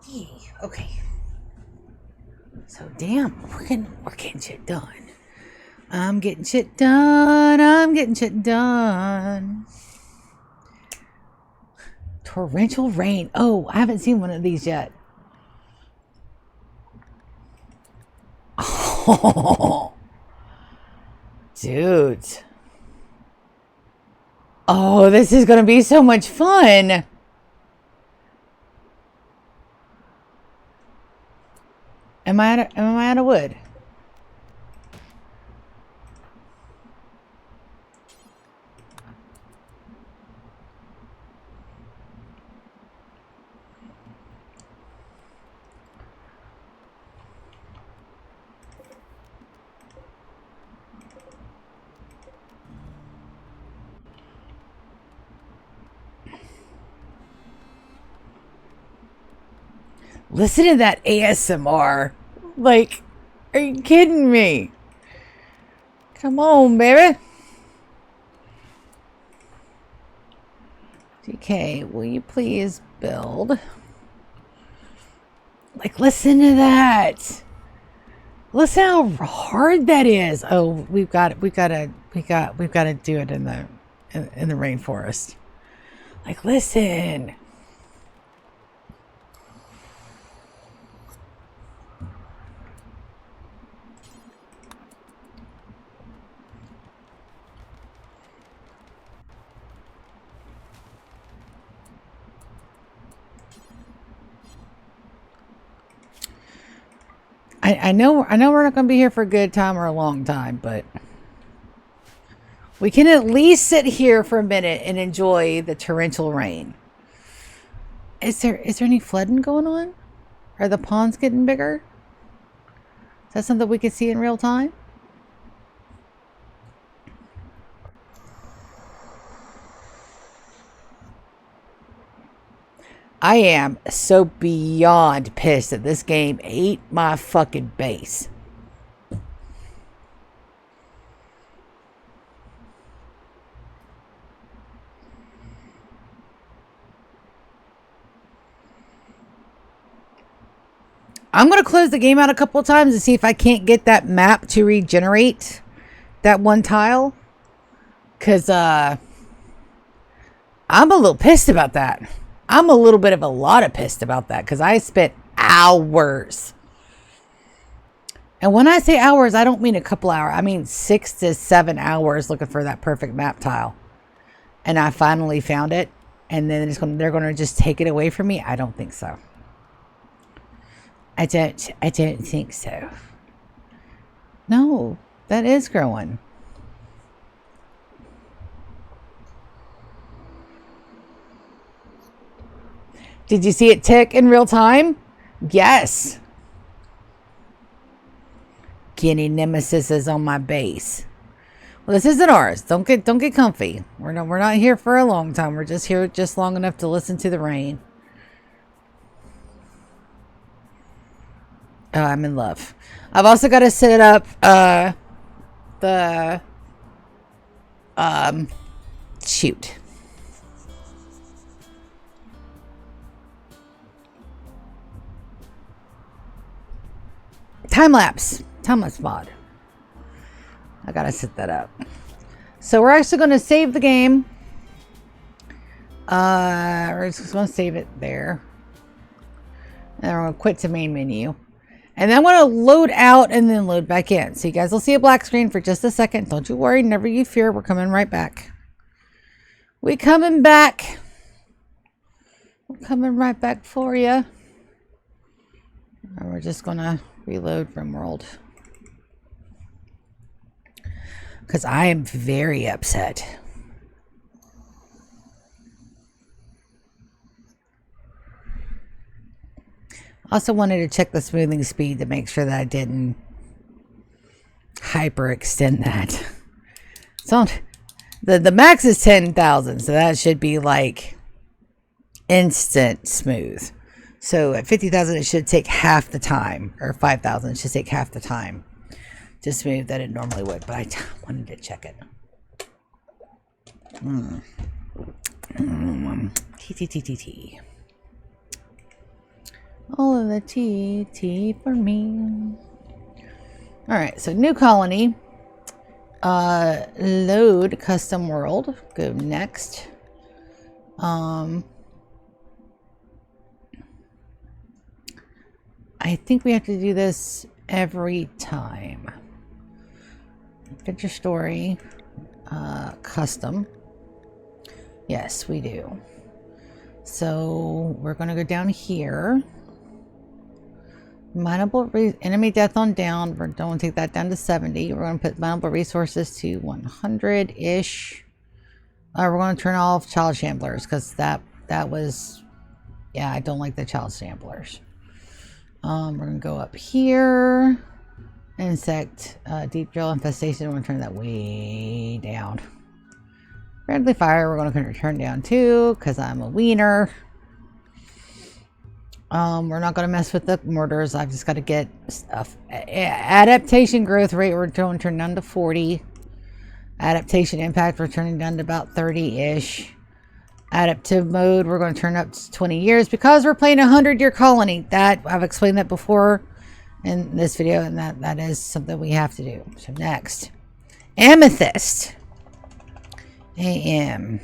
Yeah, okay. So damn, we're getting shit done. I'm getting shit done. Torrential rain. Oh, I haven't seen one of these yet. Oh, dude. Oh, this is gonna be so much fun. Am I out of wood? Listen to that ASMR. Like, are you kidding me? Come on, baby. DK, will you please build? Like, listen to that. Listen how hard that is. Oh, we've got to do it in the rainforest. Like, listen. I know we're not going to be here for a good time or a long time, but we can at least sit here for a minute and enjoy the torrential rain. Is there any flooding going on? Are the ponds getting bigger? Is that something we can see in real time? I am so beyond pissed that this game ate my fucking base. I'm going to close the game out a couple of times and see if I can't get that map to regenerate that one tile. Because I'm a little pissed about that. I'm a little bit of a lot of pissed about that because I spent hours. And when I say hours, I don't mean a couple hours. I mean 6 to 7 hours looking for that perfect map tile. And I finally found it. And then they're going to just take it away from me? I don't think so. I don't think so. No, that is growing. Did you see it tick in real time? Yes. Guinea Nemesis is on my base. Well, this isn't ours. Don't get comfy. We're not here for a long time. We're just here just long enough to listen to the rain. Oh, I'm in love. I've also got to set up the shoot. Time lapse mod. I gotta set that up. So we're actually going to save the game. We're just going to save it there. And we're going to quit to main menu. And then I'm going to load out and then load back in. So you guys will see a black screen for just a second. Don't you worry. Never you fear. We're coming right back. We coming back. We're coming right back for you. And we're just going to reload Rimworld. Because I am very upset. Also wanted to check the smoothing speed to make sure that I didn't hyperextend that. So the max is 10,000, so that should be like instant smooth. So at 50,000 it should take half the time, or 5,000 it should take half the time to smooth that it normally would, but I wanted to check it. T. All of the T for me. Alright, so new colony. Load custom world. Go next. I think we have to do this every time. Adventure story. Custom. Yes, we do. So we're going to go down here. Mineable enemy death on down. We're going to take that down to 70. We're going to put mineable resources to 100-ish. We're going to turn off child shamblers because that was, yeah, I don't like the child shamblers. We're going to go up here. Insect, deep drill infestation. We're going to turn that way down. Friendly fire, we're going to turn down too because I'm a wiener. We're not going to mess with the mortars. I've just got to get stuff. Adaptation growth rate, we're going to turn down to 40. Adaptation impact, we're turning down to about 30-ish. Adaptive mode, we're going to turn up to 20 years because we're playing a 100-year colony. That I've explained that before in this video, and that is something we have to do. So next, amethyst. AM.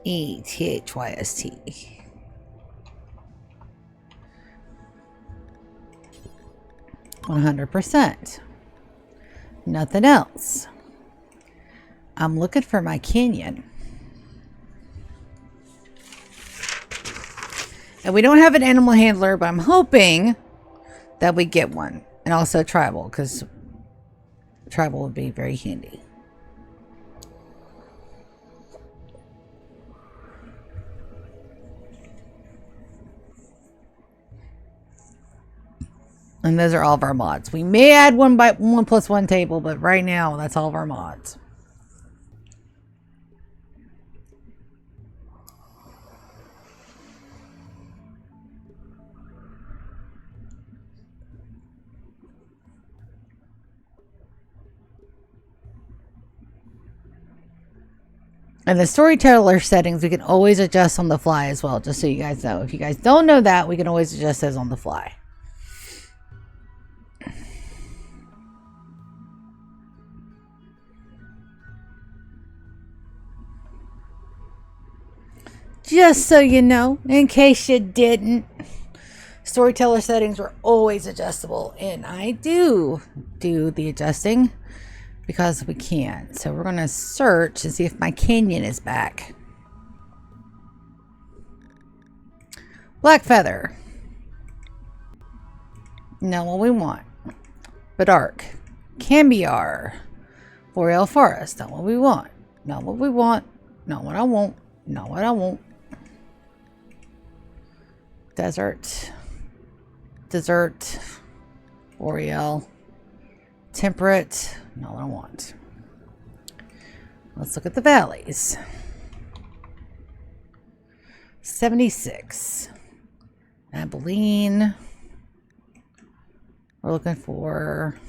ETHYST. $100%. Nothing else. I'm looking for my canyon. And we don't have an animal handler, but I'm hoping that we get one. And also tribal, because tribal would be very handy. And those are all of our mods. We may add 1+1 table, but right now that's all of our mods. And the storyteller settings we can always adjust on the fly as well, just so you guys know. If you guys don't know that, we can always adjust those on the fly. Just so you know, in case you didn't, storyteller settings are always adjustable, and I do the adjusting because we can. So we're going to search and see if my canyon is back. Black feather. Not what we want. Badark. Cambiar. Boreal forest. Not what we want. Not what we want. Not what I want. Not what I want. Desert. Boreal. Temperate. Not what I want. Let's look at the valleys. 76. Abilene. We're looking for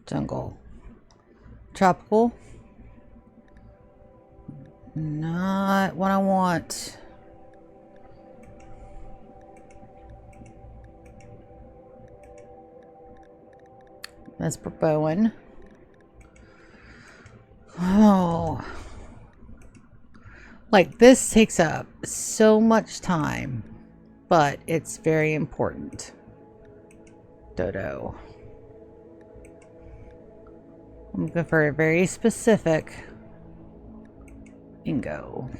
jungle. Tropical. Not what I want. That's for Bowen. Oh. Like, this takes up so much time, but it's very important. Dodo. I'm looking for a very specific Ingo.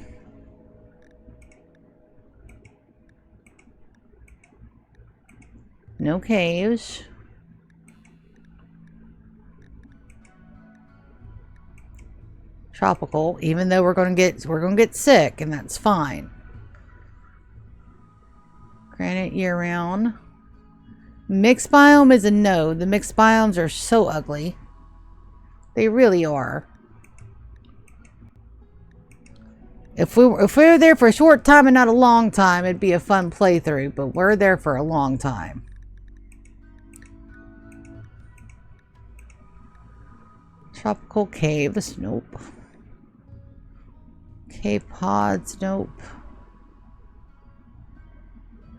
No caves. Tropical, even though we're gonna get sick, and that's fine. Granite year round. Mixed biome is a no. The mixed biomes are so ugly. They really are. If we were there for a short time and not a long time, it'd be a fun playthrough, but we're there for a long time. Tropical caves, nope. Cave pods, nope.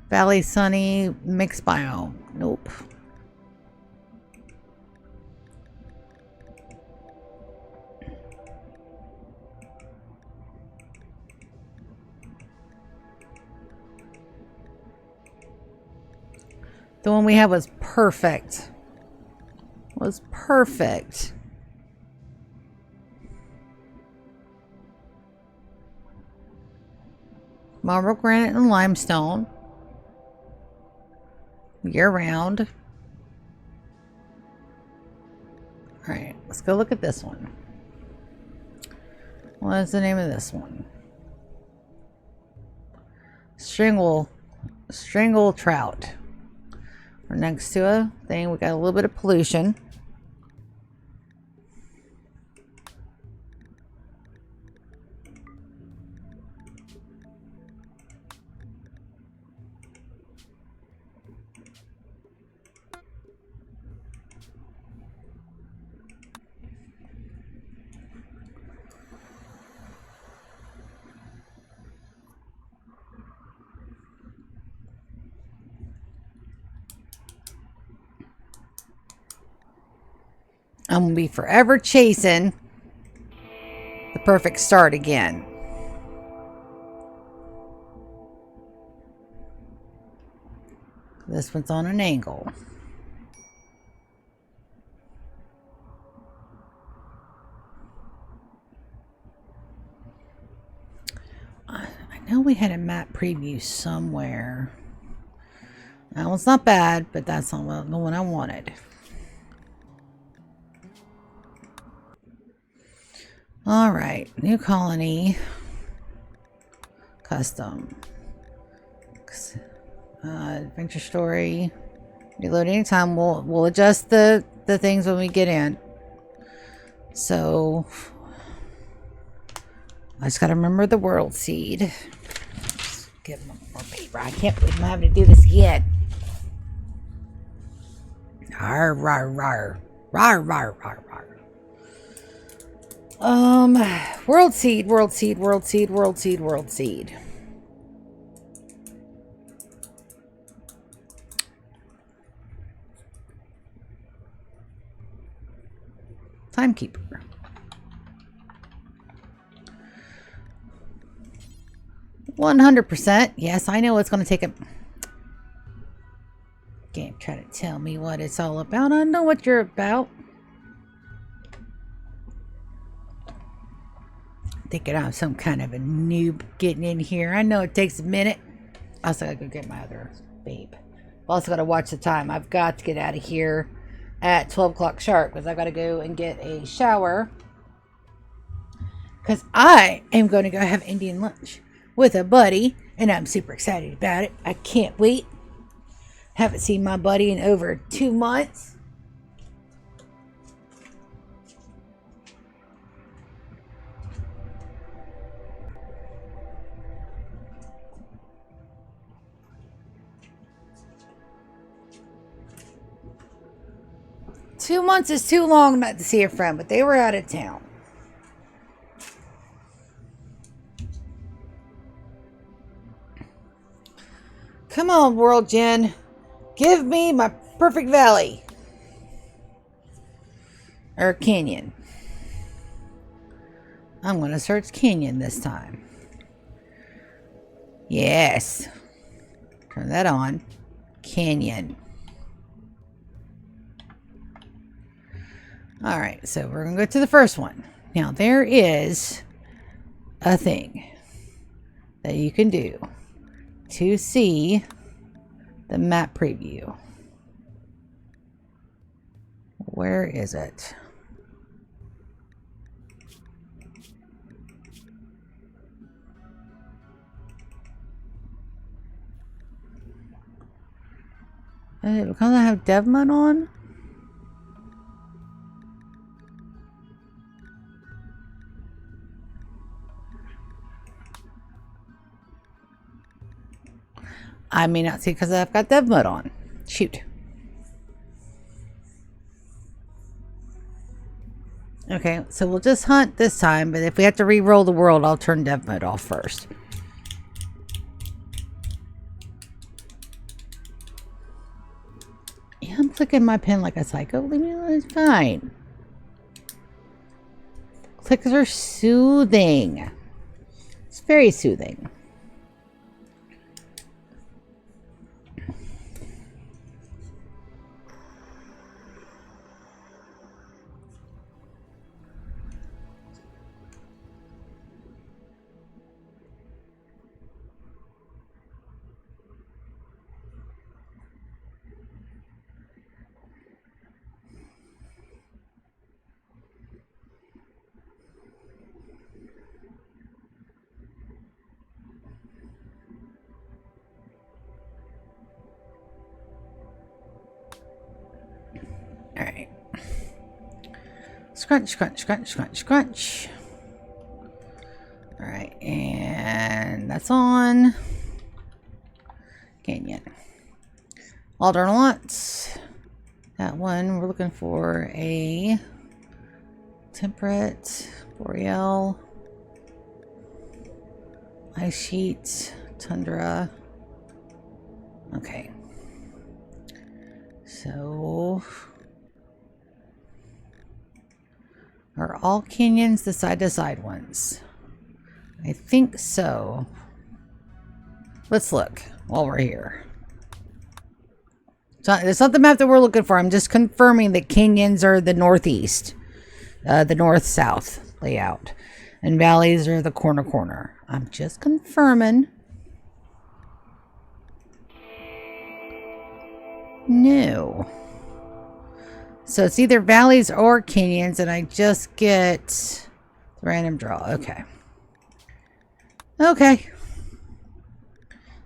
Valley sunny, mixed biome, nope. The one we had was perfect. Was perfect. Marble, granite, and limestone. Year round. Alright, let's go look at this one. What is the name of this one? Strangle trout. We're next to a thing. We got a little bit of pollution. I'm going to be forever chasing the perfect start again. This one's on an angle. I know we had a map preview somewhere. That one's not bad, but that's not the one I wanted. All right, new colony, custom, adventure story, reload anytime. We'll adjust the things when we get in. So I just gotta remember the world seed. Just give them more paper. I can't believe I'm having to do this again. Rar rar rar rar rar rar rar. World seed, world seed, world seed, world seed, world seed. Timekeeper. 100%. Yes, I know it's going to take a game. Try to tell me what it's all about. I know what you're about. Thinking I'm some kind of a noob getting in here. I know it takes a minute. I also gotta go get my other babe. Also gotta watch the time. I've got to get out of here at 12 o'clock sharp because I gotta go and get a shower. Because I am going to go have Indian lunch with a buddy, and I'm super excited about it. I can't wait. Haven't seen my buddy in over 2 months. Two months is too long not to see a friend, but they were out of town. Come on, World Gen. Give me my perfect valley. Or canyon. I'm going to search canyon this time. Yes. Turn that on. Canyon. Alright, so we're going to go to the first one. Now, there is a thing that you can do to see the map preview. Where is it? Because I have dev mode on? I may not see because I've got dev mode on. Shoot. Okay, so we'll just hunt this time, but if we have to re-roll the world, I'll turn dev mode off first. Yeah, I'm clicking my pen like a psycho. Leave me alone, it's fine. Clicks are soothing. It's very soothing. All right. Scrunch, scrunch, scrunch, scrunch, scrunch. All right, and that's on. Canyon. Aldern lots. That one, we're looking for a temperate, boreal, ice sheet, tundra. Okay. So, are all canyons the side-to-side ones? I think so. Let's look while we're here. So it's not the map that we're looking for. I'm just confirming that canyons are the northeast, the north-south layout, and valleys are the corner. I'm just confirming. No. So it's either valleys or canyons, and I just get random draw. Okay. Okay.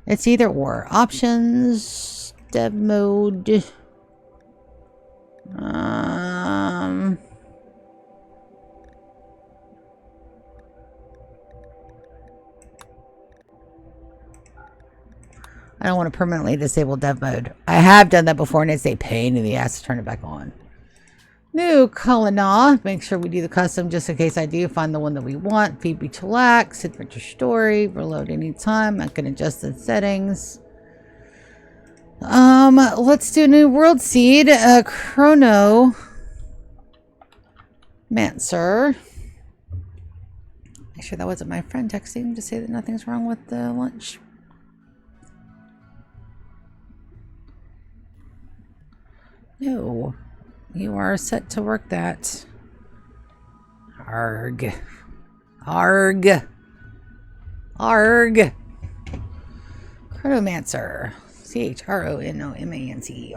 It's either or. Options, dev mode. I don't want to permanently disable dev mode. I have done that before, and it's a pain in the ass to turn it back on. New Colonna. Make sure we do the custom just in case I do find the one that we want. Phoebe chillax, adventure story, reload anytime. I can adjust the settings. Let's do new world seed. Chrono Mancer. Make sure that wasn't my friend texting to say that nothing's wrong with the lunch. No. You are set to work that. Arg. Arg. Arg. Chronomancer. CHRONOMANCER.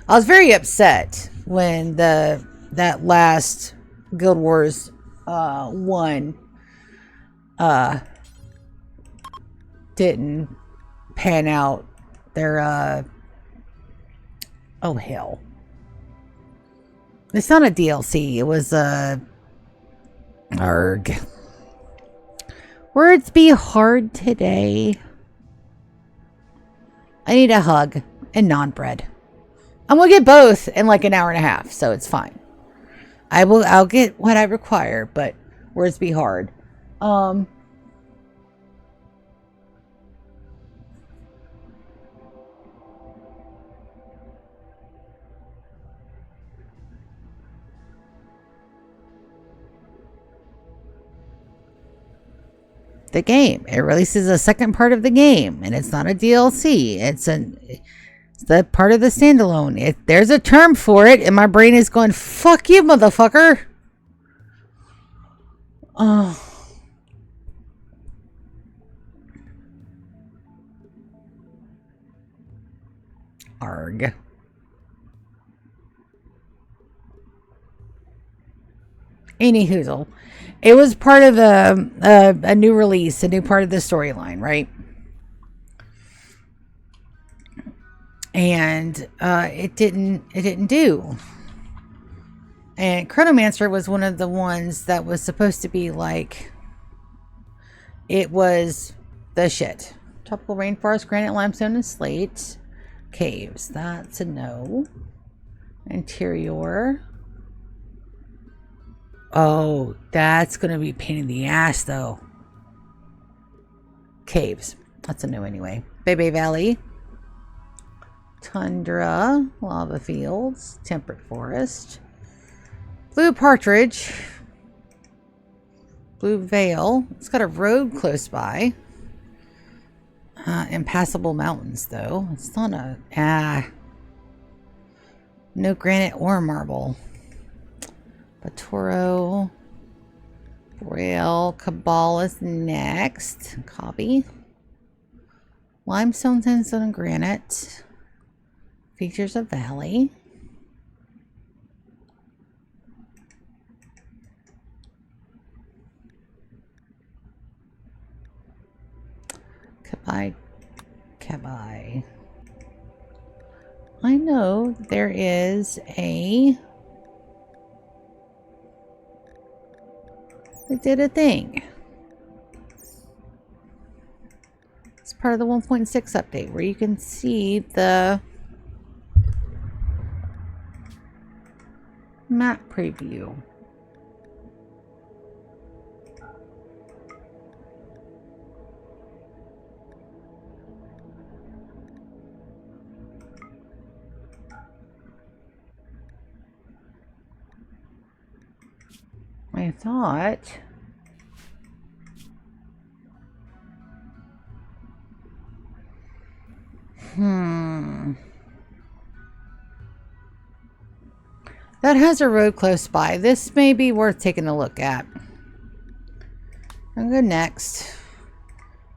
I was very upset when that last Guild Wars 1 didn't pan out. They're oh hell, it's not a DLC, it was arg. Words be hard today. I need a hug and non-bread. I'm gonna get both in like an hour and a half, so it's fine. I'll get what I require, but words be hard. The game. It releases a second part of the game, and it's not a DLC. It's the part of the standalone. There's a term for it, and my brain is going, fuck you, motherfucker. Oh. Arg. Any hoozle. It was part of a new release, a new part of the storyline, right? And it didn't do. And Chronomancer was one of the ones that was supposed to be like, it was the shit. Tropical rainforest, granite, limestone, and slate. Caves. That's a no. Interior. Oh, that's going to be a pain in the ass, though. Caves. That's a no anyway. Bebe Valley. Tundra. Lava fields. Temperate forest. Blue partridge. Blue Vale. It's got a road close by. Impassable mountains, though. It's not a... no granite or marble. Batoro. Boreal. Cabal is next. Copy. Limestone, sandstone, and granite. Features of valley. Kabai. I know there is a... They did a thing. It's part of the 1.6 update where you can see the map preview. I thought that has a road close by. This may be worth taking a look at. I'll go next.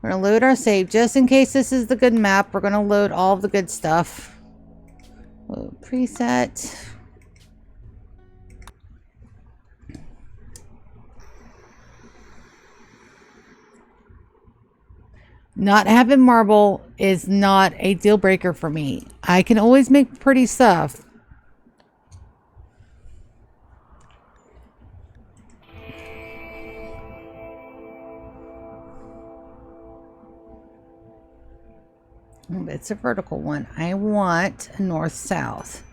We're gonna load our save just in case this is the good map. We're gonna load all of the good stuff. Load preset. Not having marble is not a deal breaker for me. I can always make pretty stuff. It's a vertical one. I want a north-south.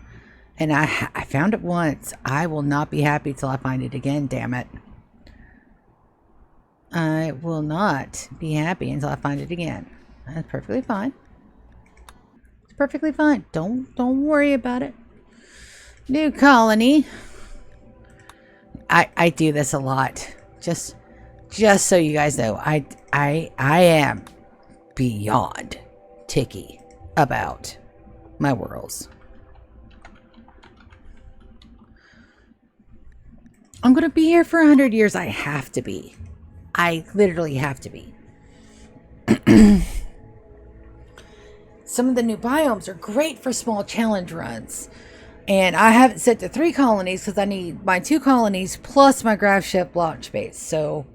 And I found it once. I will not be happy till I find it again, damn it. I will not be happy until I find it again. That's perfectly fine. It's perfectly fine. Don't worry about it. New colony. I do this a lot. Just so you guys know, I am beyond ticky about my worlds. I'm gonna be here for 100 years. I have to be. I literally have to be. Some of the new biomes are great for small challenge runs. And I have it set to 3 colonies because I need my 2 colonies plus my grav ship launch base. So,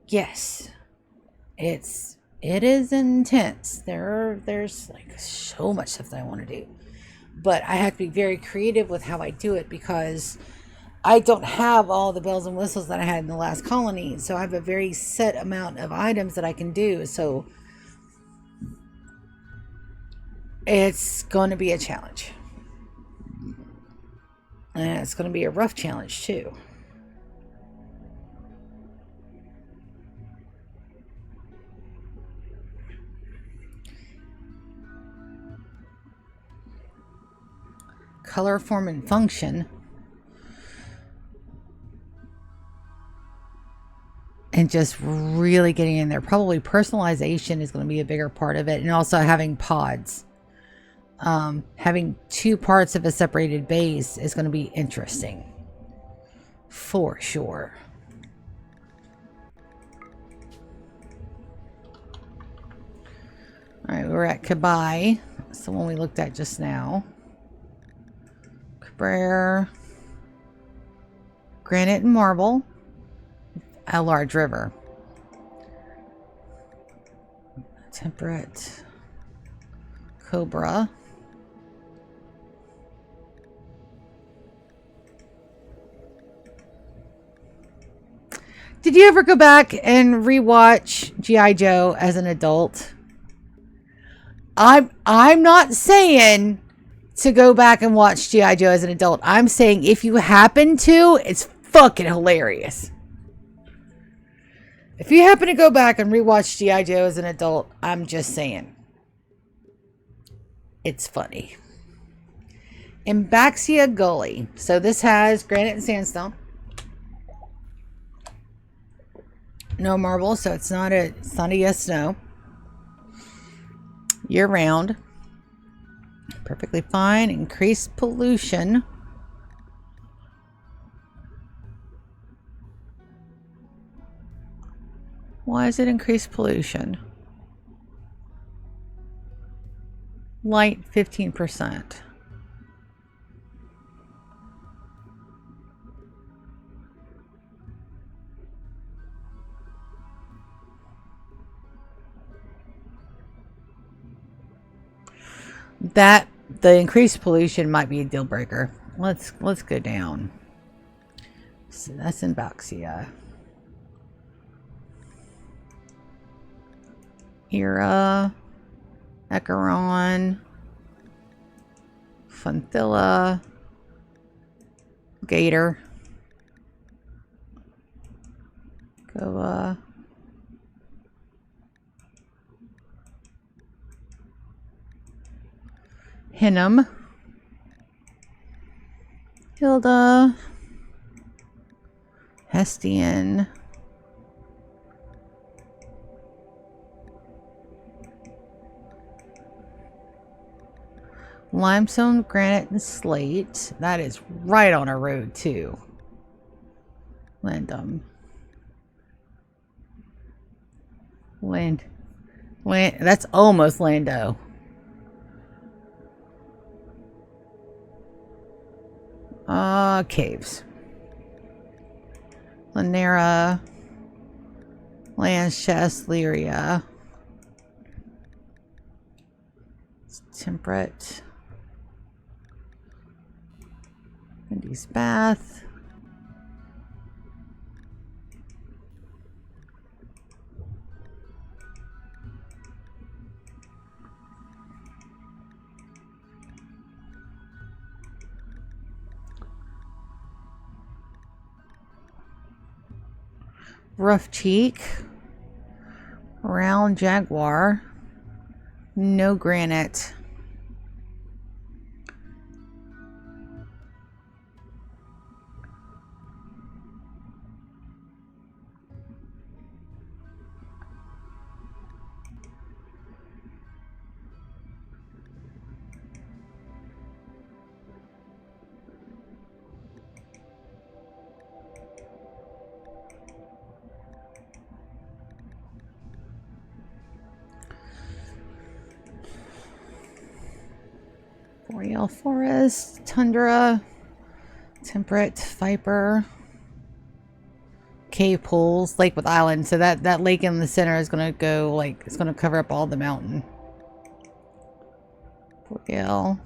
yes. It is intense. There's like so much stuff that I want to do. But I have to be very creative with how I do it because I don't have all the bells and whistles that I had in the last colony. So I have a very set amount of items that I can do. So it's going to be a challenge. And it's going to be a rough challenge too. Color, form, and function. And just really getting in there. Probably personalization is going to be a bigger part of it. And also having pods. Having 2 parts of a separated base is going to be interesting. For sure. Alright, we're at Kabai. That's the one we looked at just now. Cabrera. Granite and marble. A large river. Temperate. Cobra. Did you ever go back and rewatch G.I. Joe as an adult? I'm not saying to go back and watch G.I. Joe as an adult. I'm saying if you happen to, it's fucking hilarious. If you happen to go back and rewatch G.I. Joe as an adult, I'm just saying. It's funny. Embaxia Gully. So this has granite and sandstone. No marble, so it's not a yes, no. Year round. Perfectly fine. Increased pollution. Why is it increased pollution? Light 15%. That the increased pollution might be a deal breaker. Let's go down. So that's in Baxia. Era, Acheron, Funthilla, Gator, Goa, Hinnom, Hilda, Hestian, limestone, granite, and slate. That is right on our road too. Landum. Land. That's almost Lando. Caves. Lanera. Landchest, Lyria. Temperate. Wendy's Bath. Rough Cheek. Round Jaguar. No granite. Boreal Forest, Tundra, Temperate, Viper, Cave Pools, Lake with Island. So that lake in the center is going to go, like, it's going to cover up all the mountain. Boreal.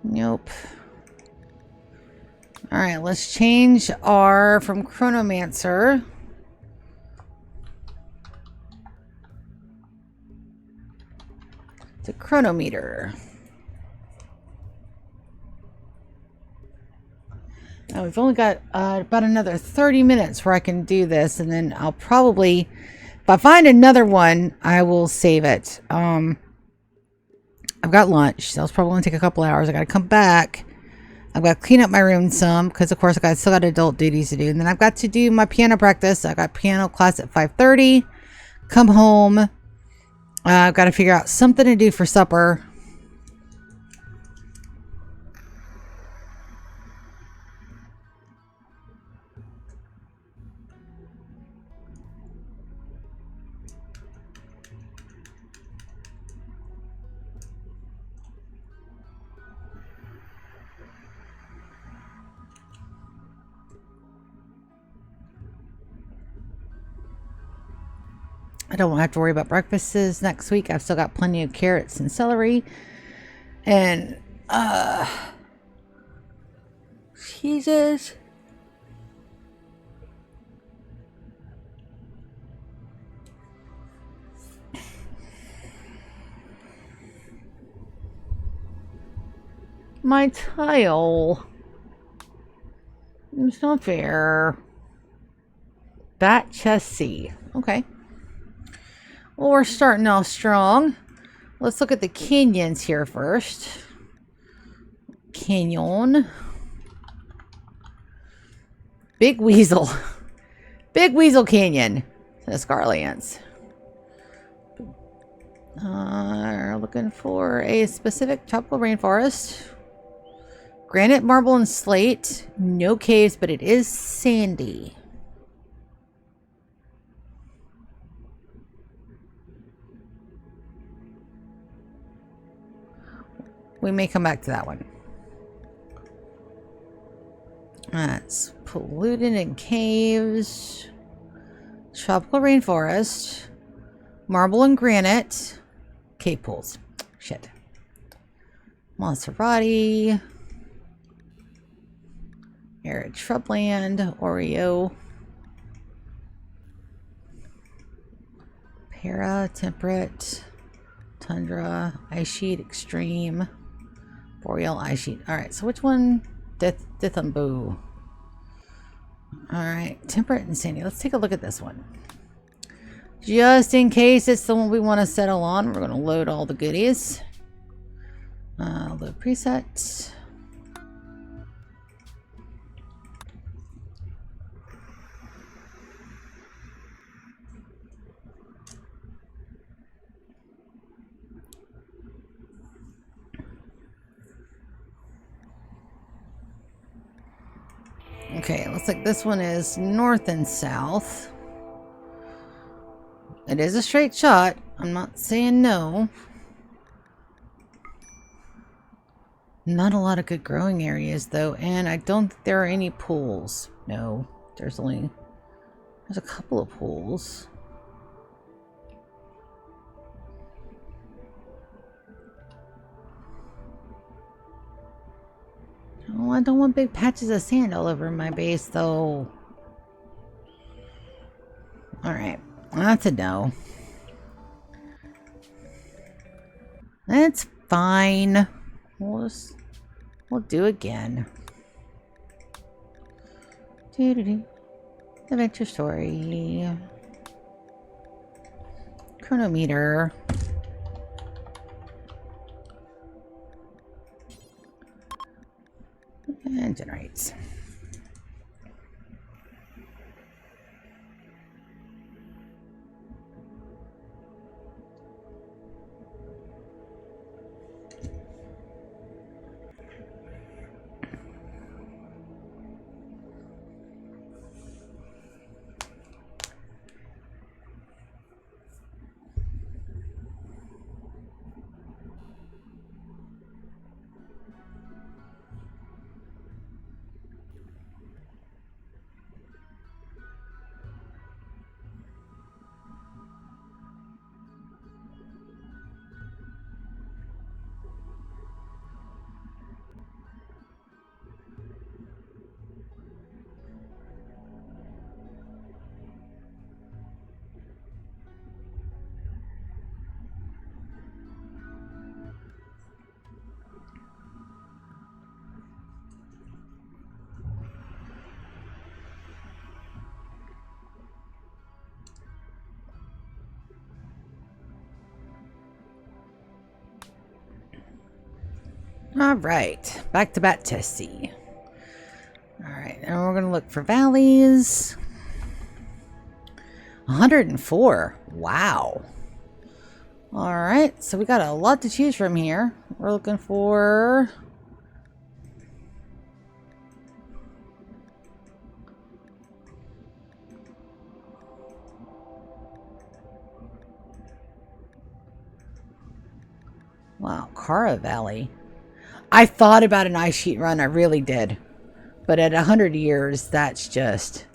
Nope. Alright, let's change our, from Chronomancer. To chronometer. Now we've only got about another 30 minutes where I can do this, and then I'll probably, if I find another one, I will save it. I've got lunch, so it's probably going to take a couple hours. I got to come back. I've got to clean up my room some, because of course still got adult duties to do. And then I've got to do my piano practice. I got piano class at 5:30. Come home. I've got to figure out something to do for supper. I don't have to worry about breakfasts next week. I've still got plenty of carrots and celery. And, Jesus. my tile. It's not fair. Bat chest C. Okay. Well, we're starting off strong. Let's look at the canyons here first. Canyon. Big Weasel. Big Weasel Canyon. Scarlance. Looking for a specific tropical rainforest. Granite, marble, and slate. No caves, but it is sandy. We may come back to that one. That's polluted in caves. Tropical rainforest. Marble and granite. Cave pools. Shit. Monserrati. Arid shrubland. Oreo. Para. Temperate. Tundra. Ice sheet. Extreme. Boreal ice sheet. Alright, so which one? Dithumbu. Alright, temperate and sandy. Let's take a look at this one. Just in case it's the one we want to settle on, we're going to load all the goodies. Load presets. Okay, looks like this one is north and south. It is a straight shot. I'm not saying no. Not a lot of good growing areas though, and I don't think there are any pools. No, there's a couple of pools. Oh, I don't want big patches of sand all over my base though. Alright. That's a no. That's fine. We'll do again. Adventure story. Chronometer. And generates. Alright, back to Bat Test C. Alright, and we're going to look for valleys. 104. Wow. Alright, so we got a lot to choose from here. We're looking for... Wow, Kara Valley. I thought about an ice sheet run, I really did. But at 100 years, that's just...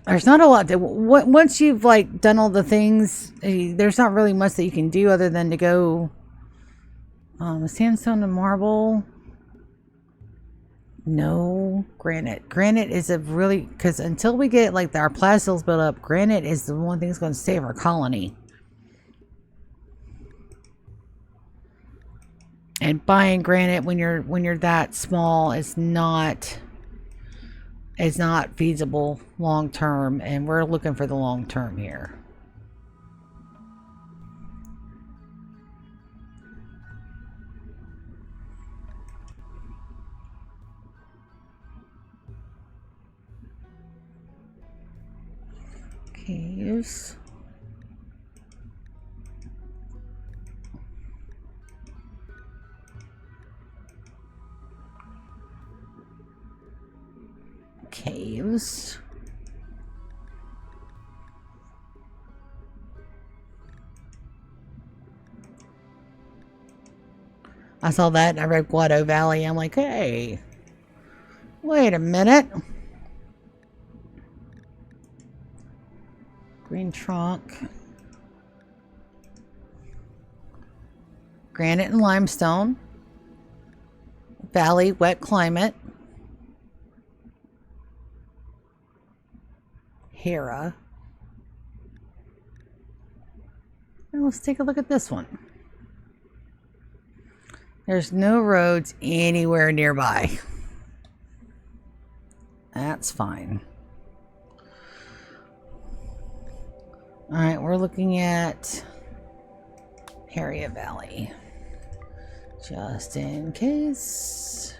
There's not a lot that... Once you've, like, done all the things, there's not really much that you can do other than to go... sandstone and marble. No. Granite. Granite is a really... Because until we get, like, our plastils built up, granite is the one thing that's going to save our colony. And buying granite when you're that small is not feasible long term, and we're looking for the long term here. Caves. Caves. I saw that and I read Guado Valley. I'm like, hey, wait a minute. Green trunk. Granite and limestone. Valley, wet climate. Hera. Now let's take a look at this one. There's no roads anywhere nearby. That's fine. Alright, we're looking at Harriet Valley. Just in case.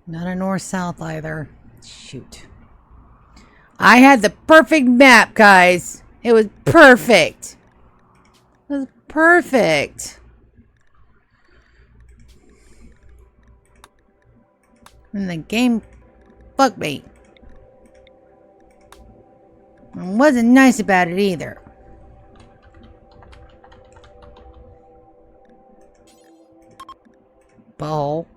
Not a north-south either. Shoot. I had the perfect map, guys. It was perfect. It was perfect. And the game fucked me. And wasn't nice about it either. Ball.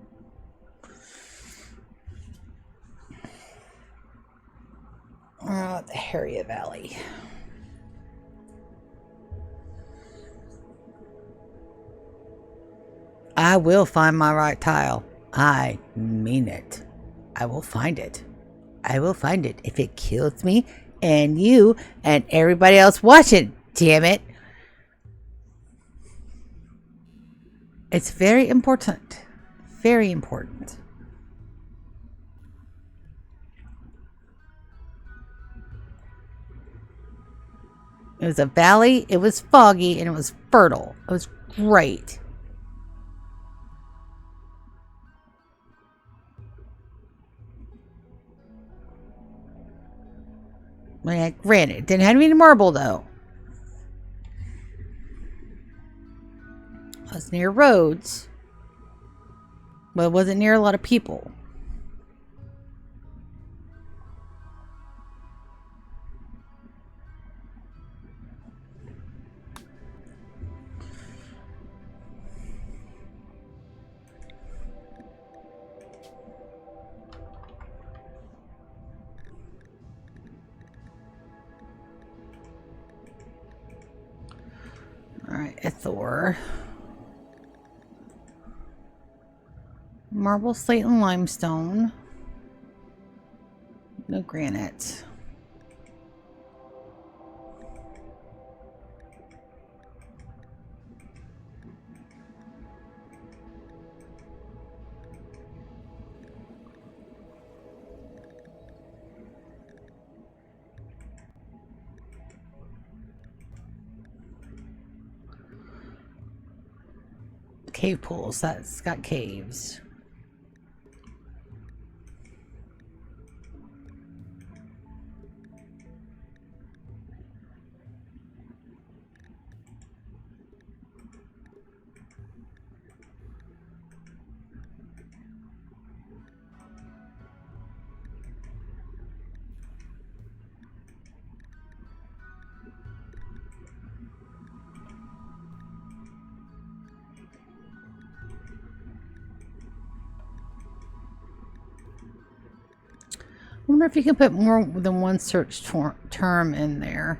The Harriet Valley. I will find my right tile. I mean it. I will find it. I will find it if it kills me and you and everybody else watching. Damn it. It's very important. Very important. It was a valley, it was foggy, and it was fertile. It was great. Like, granted, it didn't have any marble, though. It was near roads, but it wasn't near a lot of people. Alright, Ithor. Marble, slate, and limestone. No granite. Cave pools. That's got caves. wonder if you can put more than one search term in there.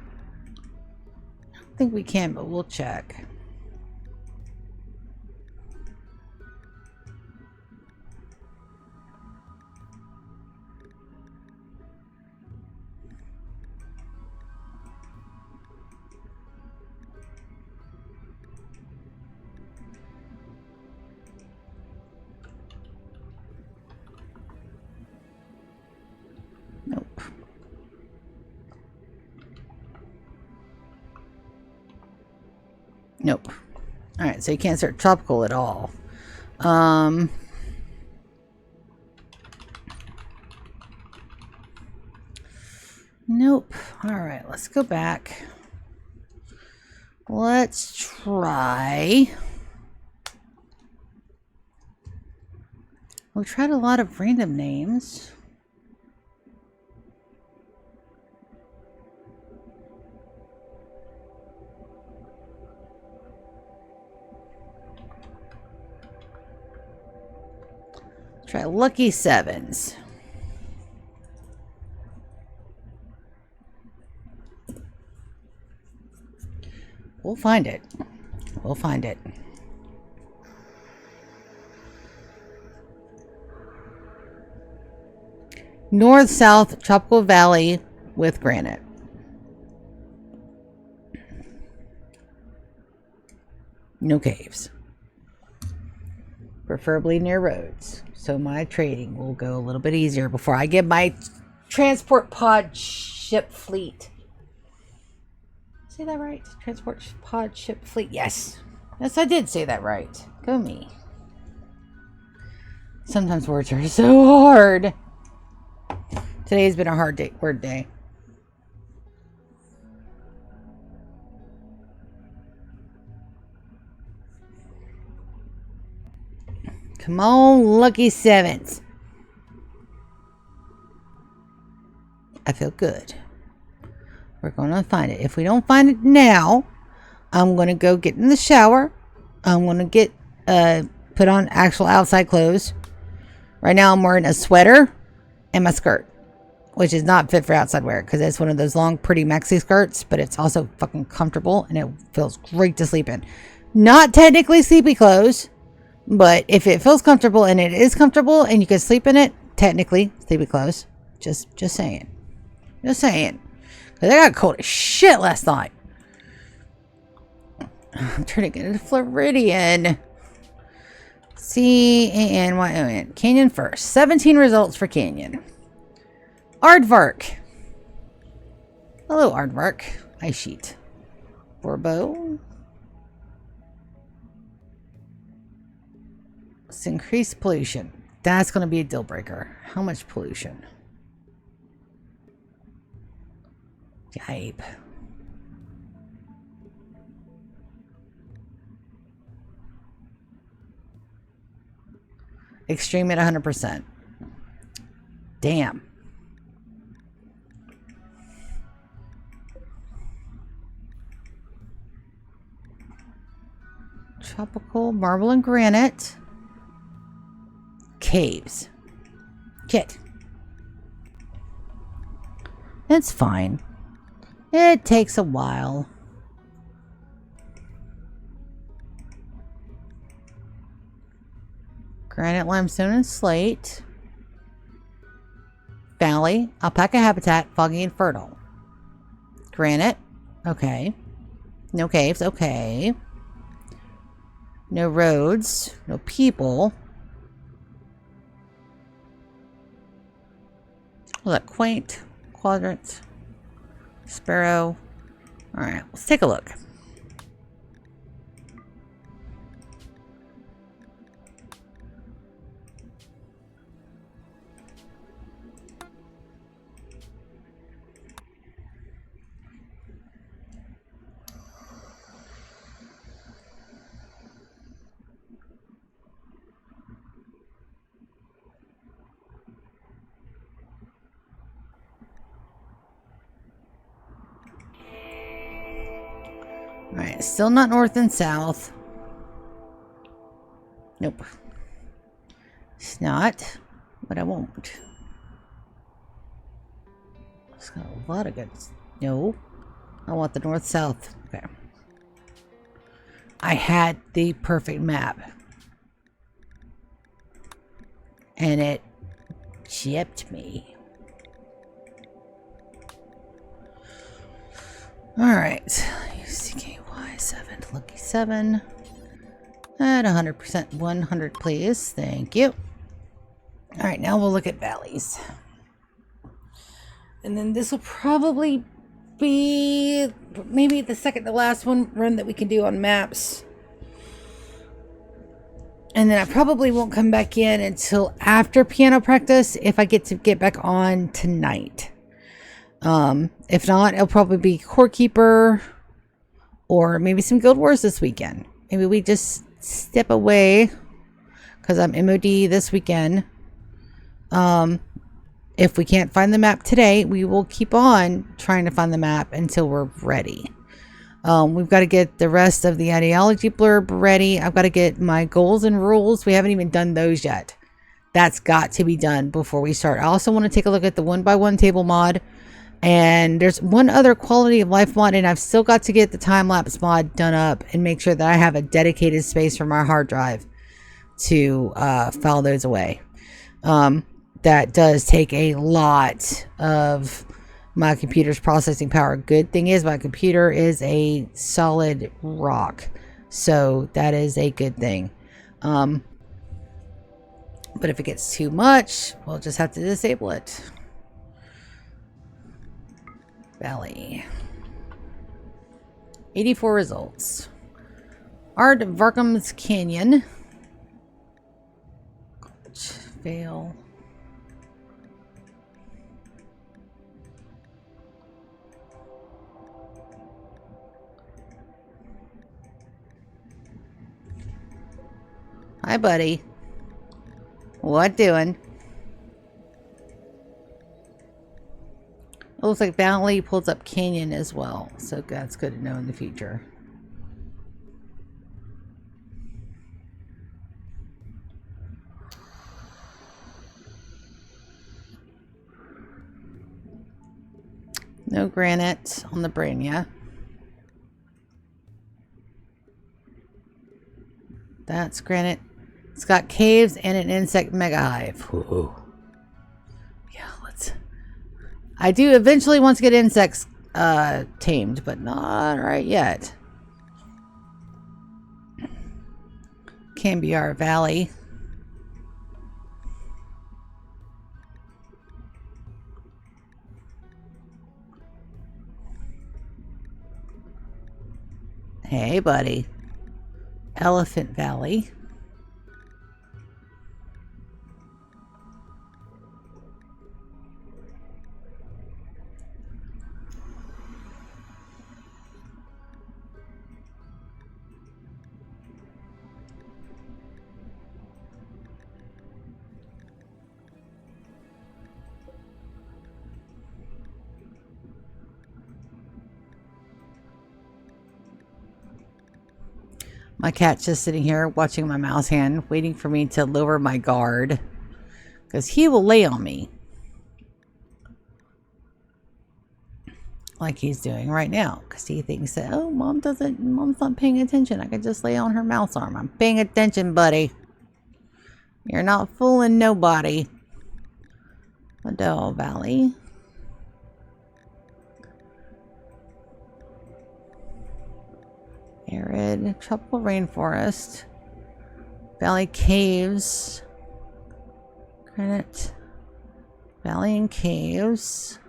I don't think we can, but we'll check. Nope. Nope. Alright, so you can't search tropical at all. Nope. Alright, let's go back. Let's try. We tried a lot of random names. Try Lucky Sevens. We'll find it. We'll find it. North-south tropical valley with granite. No caves. Preferably near roads. So my trading will go a little bit easier before I get my transport pod ship fleet. Say that right? Transport pod ship fleet. Yes. Yes, I did say that right. Go me. Sometimes words are so hard. Today's been a hard word day. Come on, Lucky Sevens. I feel good. We're going to find it. If we don't find it now, I'm going to go get in the shower. I'm going to get put on actual outside clothes. Right now I'm wearing a sweater and my skirt, which is not fit for outside wear because it's one of those long, pretty maxi skirts, but it's also fucking comfortable and it feels great to sleep in. Not technically sleepy clothes, but if it feels comfortable and it is comfortable and you can sleep in it, technically sleepy clothes. Just saying. Just saying. Because I got cold as shit last night. I'm turning it into Floridian. C-A-N-Y-O-N. Canyon first. 17 results for Canyon. Aardvark. Hello, Aardvark. Ice sheet. Borbo. Let's increase pollution. That's going to be a deal breaker. How much pollution? Yipe. Extreme at 100%. Damn. Tropical marble and granite. Caves. Kit. It's fine. It takes a while. Granite, limestone, and slate. Valley, alpaca habitat, foggy and fertile. Granite, okay. No caves, okay. No roads, no people. Oh, that quaint quadrant. Sparrow. Alright, let's take a look. Alright, still not north and south. Nope. It's not, but I won't. It's got a lot of good. No. I want the north-south. Okay. I had the perfect map. And it chipped me. Alright. UCKY7. Lucky 7. At 100%. 100, please. Thank you. Alright, now we'll look at valleys. And then this will probably be maybe the second to last run that we can do on maps. And then I probably won't come back in until after piano practice if I get to get back on tonight. If not, it'll probably be Core Keeper or maybe some Guild Wars this weekend. Maybe we just step away because I'm MOD this weekend. If we can't find the map today, we will keep on trying to find the map until we're ready. We've got to get the rest of the ideology blurb ready. I've got to get my goals and rules. We haven't even done those yet. That's got to be done before we start. I also want to take a look at the 1x1 table mod. And there's one other quality of life mod, and I've still got to get the time-lapse mod done up and make sure that I have a dedicated space for my hard drive to file those away. That does take a lot of my computer's processing power. Good thing is my computer is a solid rock, so that is a good thing. But if it gets too much, we'll just have to disable it. Valley. 84 results. Ard Varkam's Canyon. Fail. Hi, buddy. What doing? It looks like Valley pulls up Canyon as well, so that's good to know in the future. No granite on the brain, yeah? That's granite. It's got caves and an insect mega hive. Ooh. Yeah, let's... I do eventually want to get insects tamed, but not right yet. Cambiar Valley. Hey, buddy. Elephant Valley. My cat's just sitting here watching my mouse hand, waiting for me to lower my guard. Because he will lay on me. Like he's doing right now. Because he thinks that, oh, mom's not paying attention. I can just lay on her mouse arm. I'm paying attention, buddy. You're not fooling nobody. Adele Valley. Arid, tropical rainforest, valley caves, granite, valley and caves.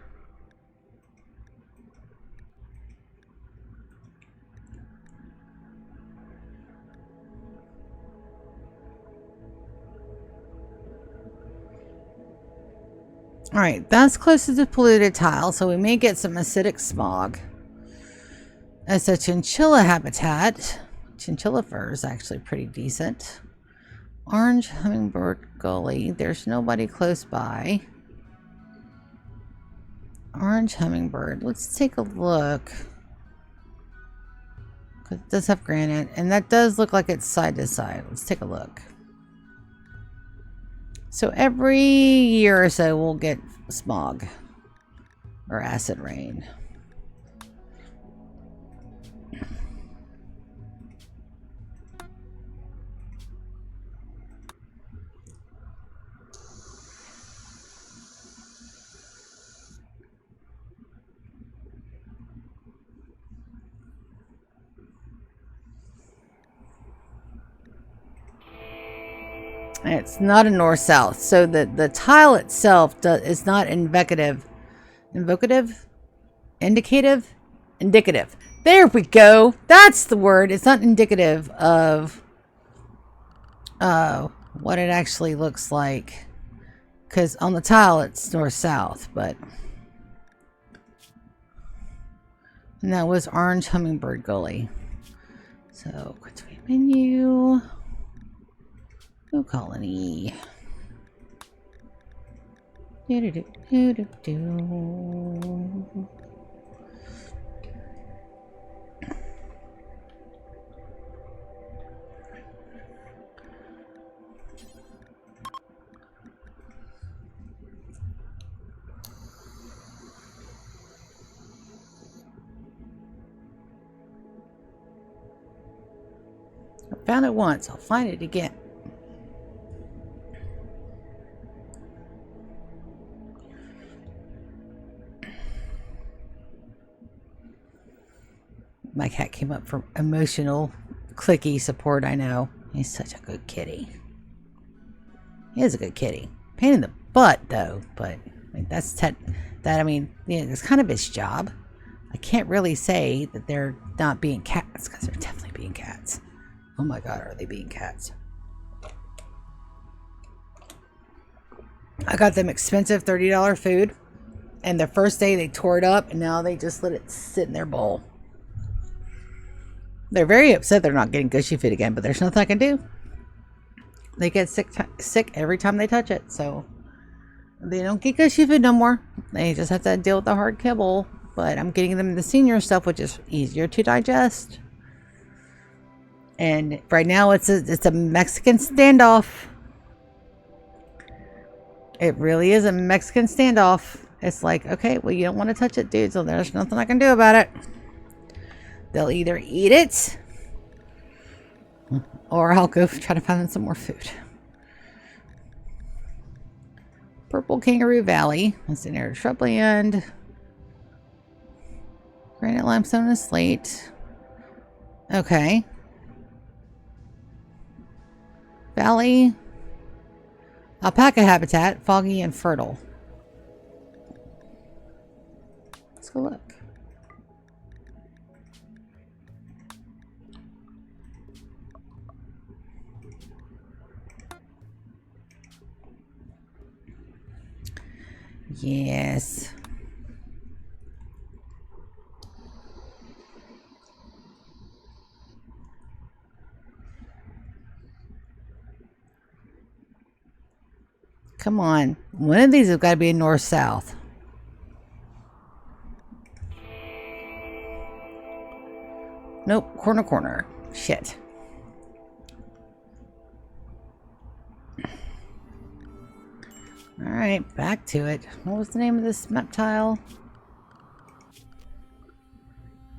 All right, that's close to the polluted tile, so we may get some acidic smog. As a chinchilla habitat, chinchilla fur is actually pretty decent. Orange Hummingbird Gully, there's nobody close by. Orange Hummingbird, let's take a look. It does have granite, and that does look like it's side to side. Let's take a look. So every year or so we'll get smog. Or acid rain. It's not a north-south, so the tile itself is not indicative. Indicative. There we go. That's the word. It's not indicative of what it actually looks like. Because on the tile it's north-south, but... And that was Orange Hummingbird Gully. So, go to menu... No colony. I found it once, I'll find it again. My cat came up for emotional, clicky support, I know. He's such a good kitty. He is a good kitty. Pain in the butt, though, but I mean, it's kind of his job. I can't really say that they're not being cats, because they're definitely being cats. Oh my god, are they being cats? I got them expensive $30 food, and the first day they tore it up, and now they just let it sit in their bowl. They're very upset they're not getting gushy food again, but there's nothing I can do. They get sick every time they touch it, so they don't get gushy food no more. They just have to deal with the hard kibble. But I'm getting them the senior stuff, which is easier to digest. And right now it's a Mexican standoff. It really is a Mexican standoff. It's like, okay, well, you don't want to touch it, dude, so there's nothing I can do about it. They'll either eat it, or I'll go try to find them some more food. Purple Kangaroo Valley. That's in arid shrubland. Granite, limestone, and slate. Okay. Valley. Alpaca habitat. Foggy and fertile. Let's go look. Yes. Come on. One of these has got to be a north-south. Nope. Corner. Shit. Alright, back to it. What was the name of this map tile?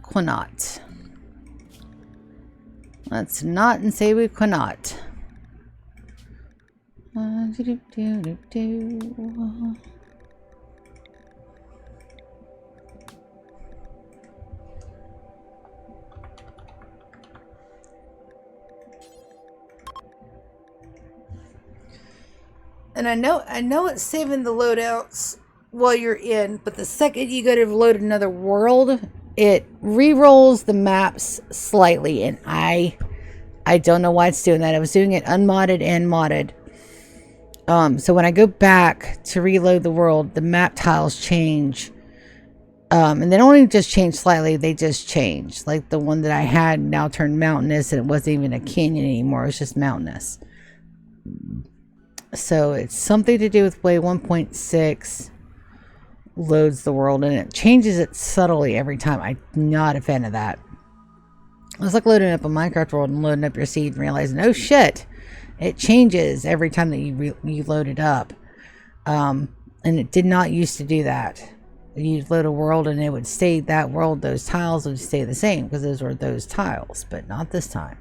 Quinat. Let's not and say we Quinat. And I know it's saving the loadouts while you're in, but the second you go to load another world, it re-rolls the maps slightly, and I don't know why it's doing that. I was doing it unmodded and modded. So when I go back to reload the world, the map tiles change. And they don't even just change slightly, they just change. Like the one that I had now turned mountainous, and it wasn't even a canyon anymore, it's just mountainous. So it's something to do with way 1.6 loads the world, and it changes it subtly every time. I'm not a fan of that. It's like loading up a Minecraft world and loading up your seed and realizing, oh shit, it changes every time that you load it up. And it did not used to do that. you'd load a world and it would stay that world, those tiles would stay the same because those were those tiles, but not this time.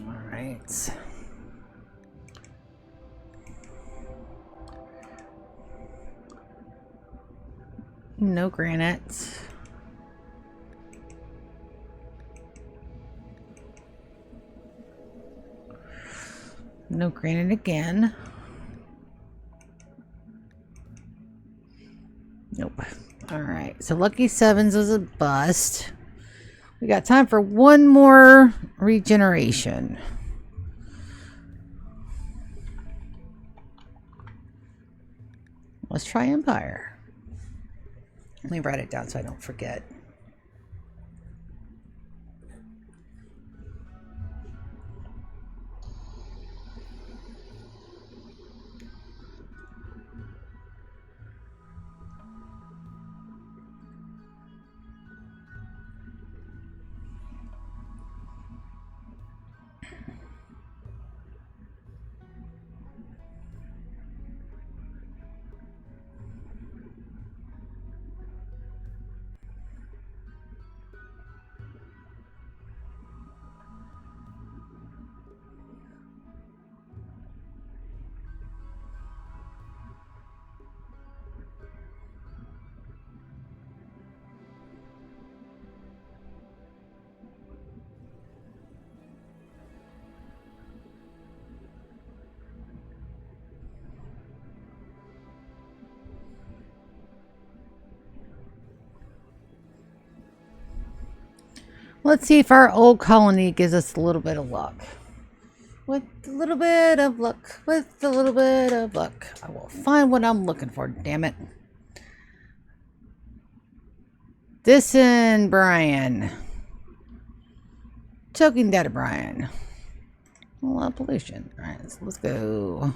Alright. No granite. No granite again. Nope. Alright, so Lucky Sevens is a bust. We got time for one more regeneration. Let's try Empire. Let me write it down so I don't forget. Let's see if our old colony gives us a little bit of luck. With a little bit of luck, with a little bit of luck, I will find what I'm looking for, damn it. Dissing Brian. Choking Data Brian. A lot of pollution. Alright, so let's go.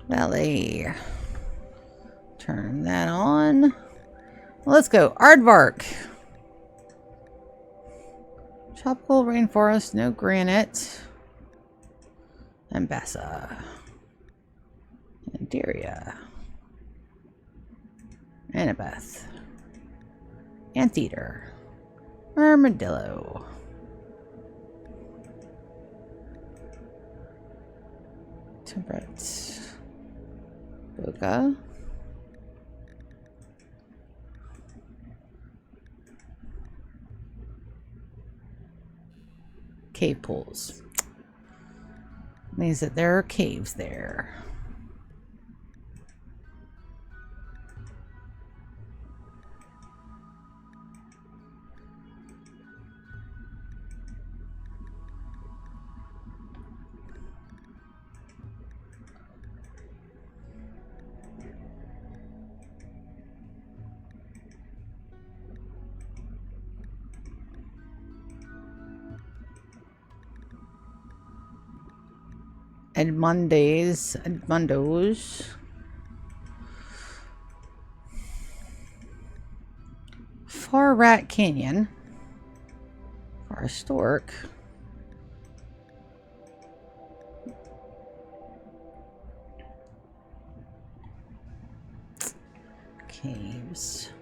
Valley. Turn that on. Let's go. Aardvark. Tropical rainforest, no granite. Ambassa. Andiria. Annabeth. Anteater. Armadillo. Temperate. Boca. Cave pools. Means that there are caves there. Edmundos. Far Rat Canyon. Far Stork. Caves.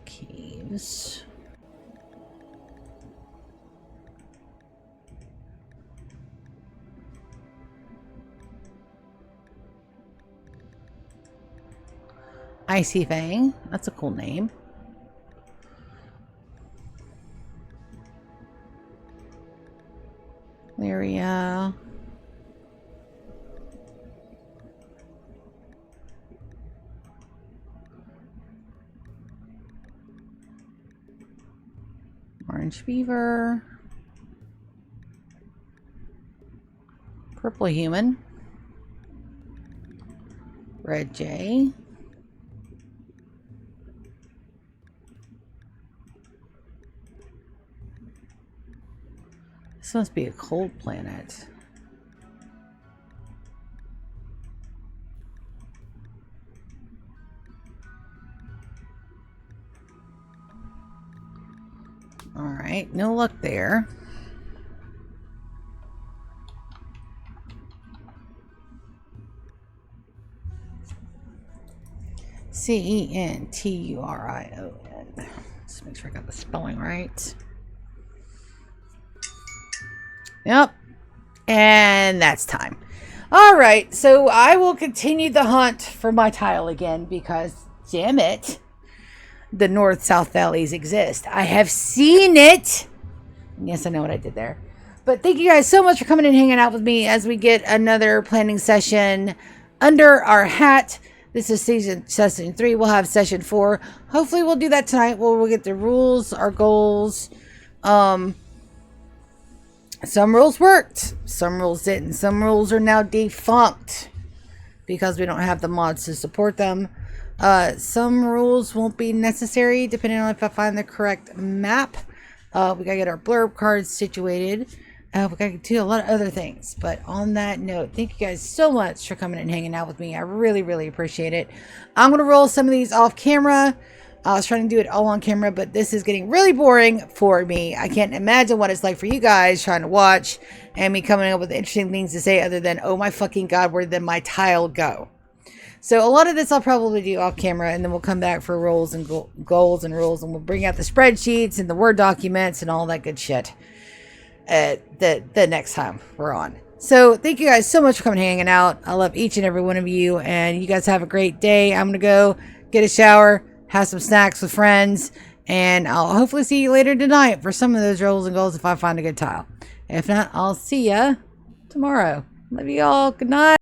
Caves. Icy Fang. That's a cool name. Lyria. Orange Beaver. Purple human. Red jay. This must be a cold planet. Alright, no luck there. Centurion. Just make sure I got the spelling right. Yep. And that's time. Alright, so I will continue the hunt for my tile again because, damn it, the north-south valleys exist. I have seen it. Yes, I know what I did there. But thank you guys so much for coming and hanging out with me as we get another planning session under our hat. This is session 3. We'll have session 4. Hopefully we'll do that tonight where we'll get the rules, our goals. Some rules worked. Some rules didn't. Some rules are now defunct because we don't have the mods to support them. Some rules won't be necessary depending on if I find the correct map. We gotta get our blurb cards situated. We gotta do a lot of other things. But on that note, thank you guys so much for coming and hanging out with me. I really, really appreciate it. I'm gonna roll some of these off camera. I was trying to do it all on camera, but this is getting really boring for me. I can't imagine what it's like for you guys trying to watch and me coming up with interesting things to say other than, oh my fucking god, where did my tile go? So a lot of this I'll probably do off camera, and then we'll come back for roles and goals and rules, and we'll bring out the spreadsheets and the Word documents and all that good shit the next time we're on. So thank you guys so much for coming and hanging out. I love each and every one of you, and you guys have a great day. I'm going to go get a shower, have some snacks with friends, and I'll hopefully see you later tonight for some of those roles and goals if I find a good tile. If not, I'll see ya tomorrow. Love you all. Good night.